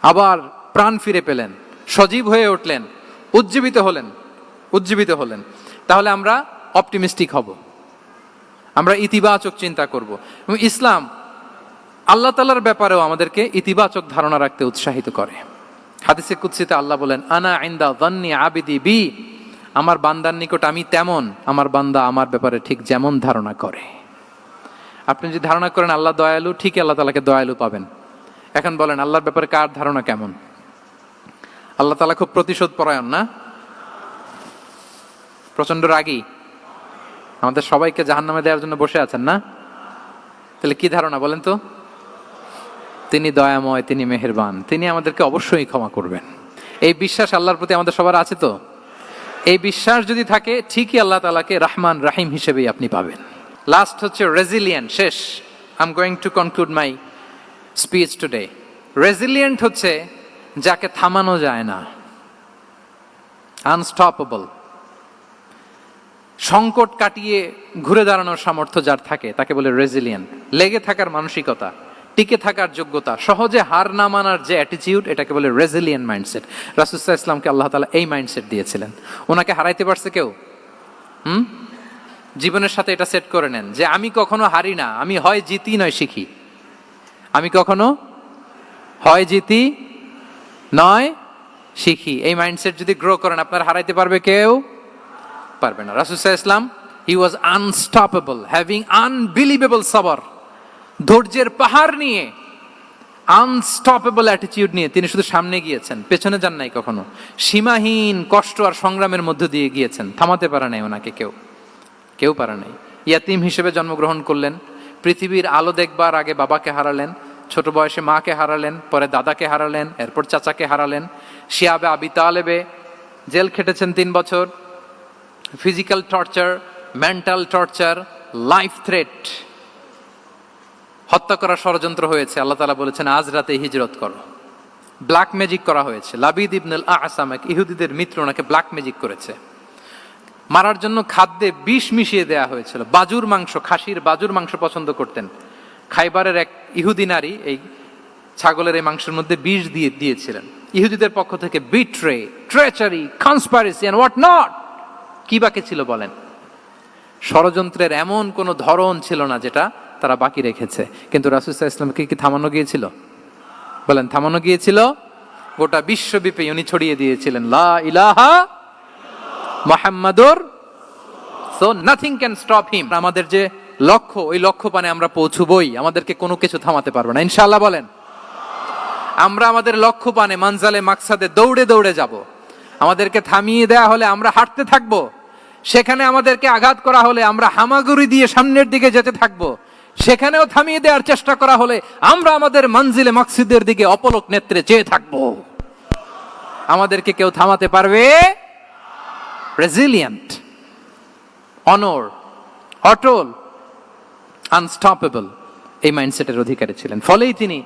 আবার প্রাণ ফিরে পেলেন, সজীব হয়ে উঠলেন, উজ্জীবিত হলেন। তাহলে আমরা অপটিমিস্টিক হব, আমরা ইতিবাচক চিন্তা করব। এবং ইসলাম আল্লাহ তাআলার ব্যাপারেও আমাদেরকে ইতিবাচক ধারণা রাখতে উৎসাহিত করে। হাদিসে কুদসিতে আল্লাহ বলেন আনা ইনদা যান্নি আবিদি বি, আমার বান্দার নিকট আমি তেমন, আমার বান্দা আমার ব্যাপারে ঠিক যেমন ধারণা করে। আপনি যদি ধারণা করেন আল্লাহ দয়ালু, ঠিক আল্লাহ তাআলাকে দয়ালু পাবেন। এখন বলেন আল্লাহর ব্যাপারে কার ধারণা কেমন? আল্লাহ তাআলা খুব প্রতিশোধ পরায়ণ না? প্রচন্ড রাগী, আমাদের সবাইকে জাহান্নামে দেওয়ার জন্য বসে আছেন না? তাহলে কি ধারণা বলেন তো? তিনি দয়াময়, তিনি মেহেরবান, তিনি আমাদেরকে অবশ্যই ক্ষমা করবেন। এই বিশ্বাস আল্লাহর প্রতি আমাদের সবার আছে তো? এই বিশ্বাস যদি থাকে, ঠিকই আল্লাহ তাআলাকে রহমান রাহিম হিসেবেই আপনি পাবেন। লাস্ট হচ্ছে রেজিলিয়েন্ট। শেষ, I am going to conclude my speech today. Resilient হচ্ছে যাকে থামানো যায় না, আনস্টপেবল। সংকট কাটিয়ে ঘুরে দাঁড়ানোর সামর্থ্য যার থাকে তাকে বলে রেজিলিয়েন্ট। লেগে থাকার মানসিকতা, টিকে থাকার যোগ্যতা, সহজে হার না মানার যে অ্যাটিটিউড, এটাকে বলে রেজিলিয়েন্ট মাইন্ডসেট। রাসূল সাল্লাল্লাহু আলাইহি ওয়াসাল্লামকে আল্লাহ তাআলা এই মাইন্ডসেট দিয়েছিলেন। ওনাকে হারাইতে পারছে কেউ? জীবনের সাথে এটা সেট করে নেন যে আমি কখনো হারি না, আমি হয় জিতি নয় শিখি। আমি কখনো হয় জিতি নয় শিখি। এই মাইন্ডসেট যদি গ্রো করেন, আপনার হারাইতে পারবে কেউ? পারবে না। রাসূল সাল্লাল্লাহু আলাইহি ওয়াসাল্লাম he was unstoppable, having unbelievable সবর। ধৈর্যের পাহাড় নিয়ে, আনস্টপেবল অ্যাটিটিউড নিয়ে তিনি শুধু সামনে গিয়েছেন, পেছনে যান নাই কখনো। সীমাহীন কষ্ট আর সংগ্রামের মধ্য দিয়ে গিয়েছেন, থামাতে পারে নাই ওনাকে কেউ পারে নাই। ইয়াতিম হিসেবে জন্মগ্রহণ করলেন, পৃথিবীর আলো দেখবার আগে বাবাকে হারালেন, ছোট বয়সে মাকে হারালেন, পরে দাদাকে হারালেন, এরপর চাচাকে হারালেন। শিয়াবে আবি তালেবে জেল খেটেছেন 3 বছর। Physical torture, mental torture, life threat, হত্যা করার ষড়যন্ত্র হয়েছে। আল্লাহ তাআলা বলেছেন আজ রাতে হিজরত করো। ব্ল্যাক ম্যাজিক করা হয়েছে। লাবিদ ইবনুল আসাম, এক ইহুদিদের মিত্র, ওনাকে ব্ল্যাক ম্যাজিক করেছে। মারার জন্য খাদ্যে বিষ মিশিয়ে দেয়া হয়েছিল। বাজুর মাংস, খাসির বাজুর মাংস পছন্দ করতেন। খাইবারের এক ইহুদি নারী এই ছাগলের এই মাংসের মধ্যে বিষ দিয়েছিলেন। ইহুদিদের পক্ষ থেকে betray, treachery, conspiracy and what not, কি বাকি ছিল বলেন? ষড়যন্ত্রের এমন কোন ধরন ছিল না যেটা তারা বাকি রেখেছে। কিন্তু রাসূল সাল্লাল্লাহু আলাইহি ওয়াসাল্লামকে কি থামানো গিয়েছিল? বলেন, থামানো গিয়েছিল? গোটা বিশ্বব্যাপী উনি ছড়িয়ে দিয়েছিলেন লা ইলাহা মুহাম্মাদুর, so nothing can stop him. আমাদের যে লক্ষ্য, ওই লক্ষ্য পানে আমরা পৌঁছবই, আমাদেরকে কোনো কিছু থামাতে পারবে না ইনশাআল্লাহ। বলেন, আমরা আমাদের লক্ষ্য পানে মানজালে মাকসাদে দৌড়ে দৌড়ে যাব। আমাদেরকে থামিয়ে দেয়া হলে আমরা হাঁটতে থাকব, সেখানে আমাদেরকে আঘাত করা হলে আমরা হামাগুড়ি দিয়ে সামনের দিকে যেতে থাকব, সেখানেও থামিয়ে দেওয়ার চেষ্টা করা হলে আমরা আমাদের মঞ্জিলে মাকসিদের দিকে অপলক নেত্রে চেয়ে থাকব। আমাদেরকে কেউ থামাতে পারবে? রেজিলিয়েন্ট, অনর, অটল, আনস্টপেবল, এই মাইন্ডসেটের অধিকারী ছিলেন। ফলেই তিনি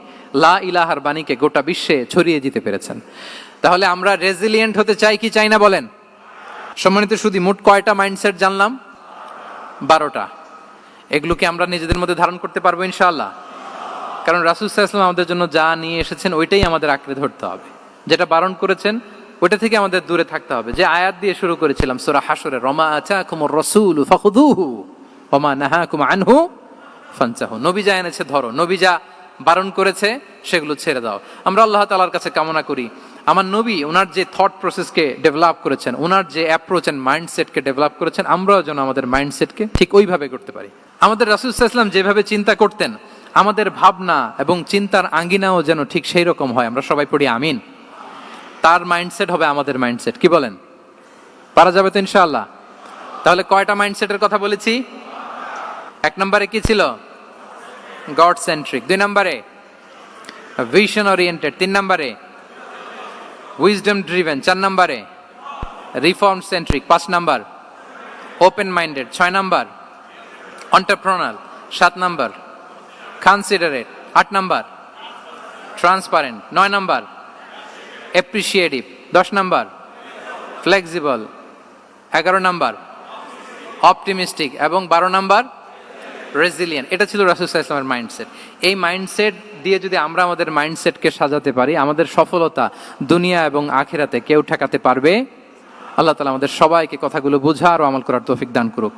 লা ইলাহার বাণীকে গোটা বিশ্বে ছড়িয়ে দিতে পেরেছেন। তাহলে আমরা রেজিলিয়েন্ট হতে চাই কি চাই না বলেন? সম্মানিত শুধু মোট কয়টা মাইন্ডসেট জানলাম? 12টা। এগুলোকে আমরা নিজেদের মধ্যে ধারণ করতে পারবো ইনশাআল্লাহ। কারণ রাসূল সাল্লাল্লাহু আলাইহি ওয়াসাল্লাম আমাদের জন্য যা নিয়ে এসেছেন ওইটাই আমাদের আঁকড়ে ধরতে হবে। যেটা বারণ করেছেন ওইটা থেকে আমাদের দূরে থাকতে হবে। যে আয়াত দিয়ে শুরু করেছিলাম সূরা হাশরে, রমা আতাকুমুর রাসূলু ফাখুযুহু ওয়া মা নাহাকুম আনহু ফানতাহু। নবী যা এনেছে ধরো, নবী যা বারণ করেছে সেগুলো ছেড়ে দাও। আমরা আল্লাহ তাআলার কাছে কামনা করি আমার নবী ওনার যে থট প্রসেসকে ডেভেলপ করেছেন, ওনার যে অ্যাপ্রোচ এন্ড মাইন্ডসেটকে ডেভেলপ করেছেন, আমরাও যেন আমাদের মাইন্ডসেটকে ঠিক ওইভাবে করতে পারি। আমাদের রাসূল সাল্লাল্লাহু আলাইহি ওয়াসাল্লাম যেভাবে চিন্তা করতেন, আমাদের ভাবনা এবং চিন্তার আঙ্গিনাও যেন ঠিক সেই রকম হয়। আমরা সবাই পড়ি আমিন। তার মাইন্ডসেট হবে আমাদের মাইন্ডসেট। কি বলেন? পারা যাবে তো ইনশাআল্লাহ? তাহলে কয়টা মাইন্ডসেটের কথা বলেছি? 1 নম্বরে কি ছিল? God centric. 2 নম্বরে ভিশন ওরিয়েন্টেড। 3 নম্বরে উইজডম ড্রিভেন। 4 নম্বরে রিফর্ম সেন্ট্রিক। 5 নম্বর ওপেন মাইন্ডেড। 6 নম্বর এন্টারপ্রেনার। 7 নম্বর কনসিডারেট। 8 নম্বর ট্রান্সপারেন্ট। 9 নম্বর অ্যাপ্রিশিয়েটিভ। 10 নম্বর ফ্লেক্সিবল। 11 নম্বর অপটিমিস্টিক এবং 12 নম্বর রেজিলিয়েন্ট। এটা ছিল রাসূল সাল্লাল্লাহু আলাইহি ওয়াসাল্লামের মাইন্ডসেট। এই মাইন্ডসেট দিয়ে যদি আমরা আমাদের মাইন্ডসেটকে সাজাতে পারি, আমাদের সফলতা দুনিয়া এবং আখিরাতে কেউ ঠেকাতে পারবে? আল্লাহ তাআলা আমাদের সবাইকে কথাগুলো বোঝার ও আমল করার তৌফিক দান করুক।